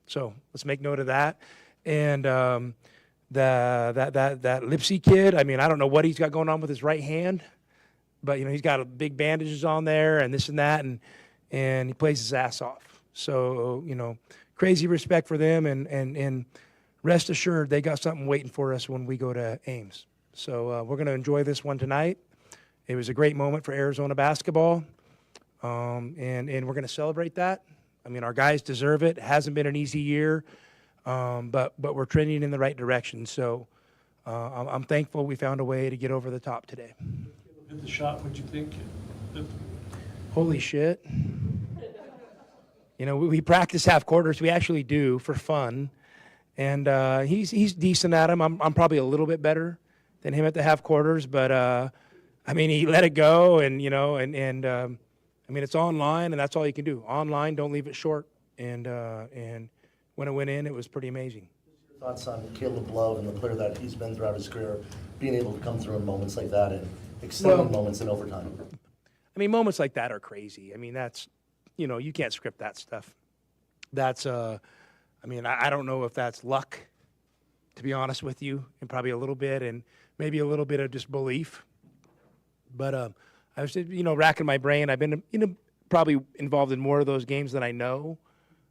so let's make note of that. And that Lipsy kid, I don't know what he's got going on with his right hand, but he's got big bandages on there and this and that, and he plays his ass off. So crazy respect for them, and rest assured they got something waiting for us when we go to Ames. So we're going to enjoy this one tonight. It was a great moment for Arizona basketball, and we're going to celebrate that. Our guys deserve it. It hasn't been an easy year, but we're trending in the right direction. So I'm thankful we found a way to get over the top today. Hit the shot, what'd you think? Holy shit. We practice half quarters. We actually do for fun. And he's decent at him. I'm probably a little bit better than him at the half quarters, but he let it go, and it's online, and that's all you can do. Online, don't leave it short. And when it went in, it was pretty amazing. Thoughts on Caleb Love and the player that he's been throughout his career, being able to come through in moments like that and extending moments in overtime? Moments like that are crazy. That's, you can't script that stuff. That's I don't know if that's luck, to be honest with you, and probably a little bit, and maybe a little bit of just belief. But I was, racking my brain. I've been, probably involved in more of those games than I know,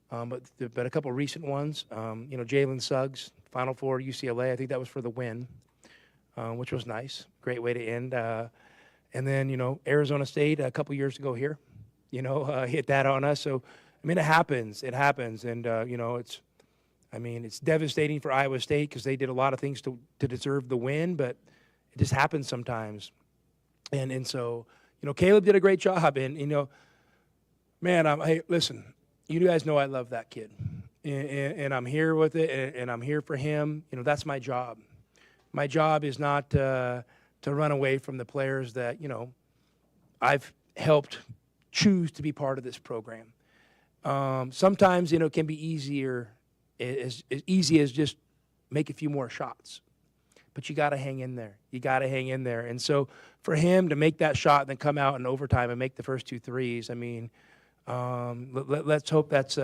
but a couple recent ones. Jalen Suggs, Final Four, UCLA. I think that was for the win, which was nice. Great way to end. And then, Arizona State a couple years ago here, hit that on us. So, it happens. It happens. And, it's devastating for Iowa State because they did a lot of things to deserve the win, but it just happens sometimes. And so, Caleb did a great job. And, hey, listen, you guys know I love that kid. And I'm here with it, and I'm here for him. That's my job. My job is not to run away from the players that, I've helped choose to be part of this program. Sometimes, it can be easier, as easy as just make a few more shots. But you got to hang in there. You got to hang in there. And so for him to make that shot and then come out in overtime and make the first two threes, Let's hope that's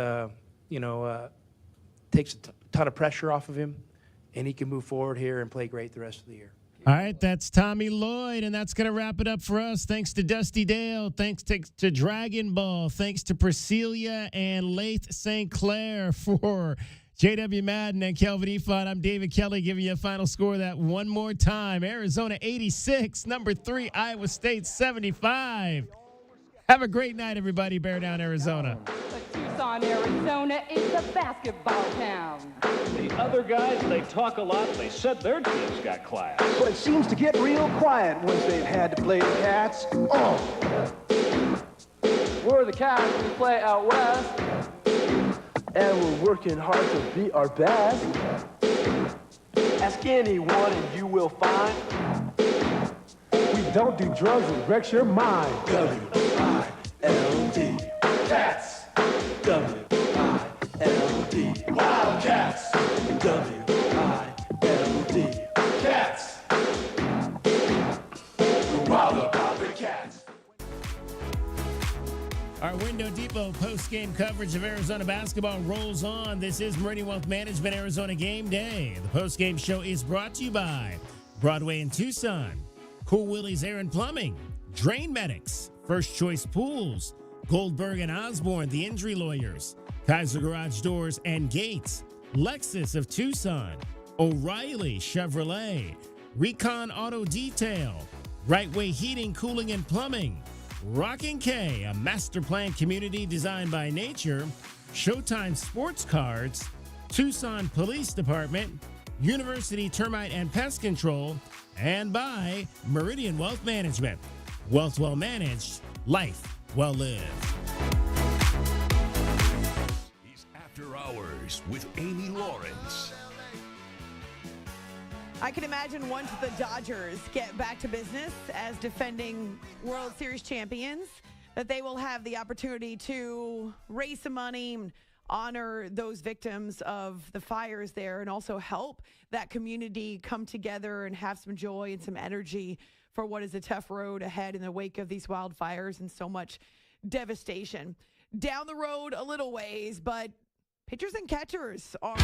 takes a ton of pressure off of him, and he can move forward here and play great the rest of the year. All right, that's Tommy Lloyd, and that's going to wrap it up for us. Thanks to Dusty Dale. Thanks to Dragon Ball. Thanks to Priscilla and Lath St. Clair for J.W. Madden and Kelvin Efod. I'm David Kelly giving you a final score of that one more time. Arizona 86, number 3, Iowa State 75. Have a great night, everybody. Bear Down, Arizona. Tucson, Arizona is a basketball town. The other guys, they talk a lot. They said their team's got class. But it seems to get real quiet once they've had to play the Cats. Oh! We're the Cats. We play out west. And we're working hard to be our best. Ask anyone and you will find. We don't do drugs and wrecks your mind. W-I-L-D. Cats. W-I-L-D. Wildcats. W-I-L-D. Cats. We're wild about the Cats. Our Window Depot post-game coverage of Arizona basketball rolls on. This is Meridian Wealth Management Arizona Game Day. The post-game show is brought to you by Broadway in Tucson, Cool Willie's Air and Plumbing, Drain Medics, First Choice Pools, Goldberg and Osborne, the Injury Lawyers, Kaiser Garage Doors and Gates, Lexus of Tucson, O'Reilly Chevrolet, Recon Auto Detail, Right Way Heating, Cooling and Plumbing, Rockin' K, a master plan community designed by nature, Showtime Sports Cards, Tucson Police Department, University Termite and Pest Control, and by Meridian Wealth Management. Wealth well managed, life well lived. He's After Hours with Amy Lawrence. I can imagine once the Dodgers get back to business as defending World Series champions, that they will have the opportunity to raise some money, honor those victims of the fires there, and also help that community come together and have some joy and some energy for what is a tough road ahead in the wake of these wildfires and so much devastation. Down the road a little ways, but pitchers and catchers are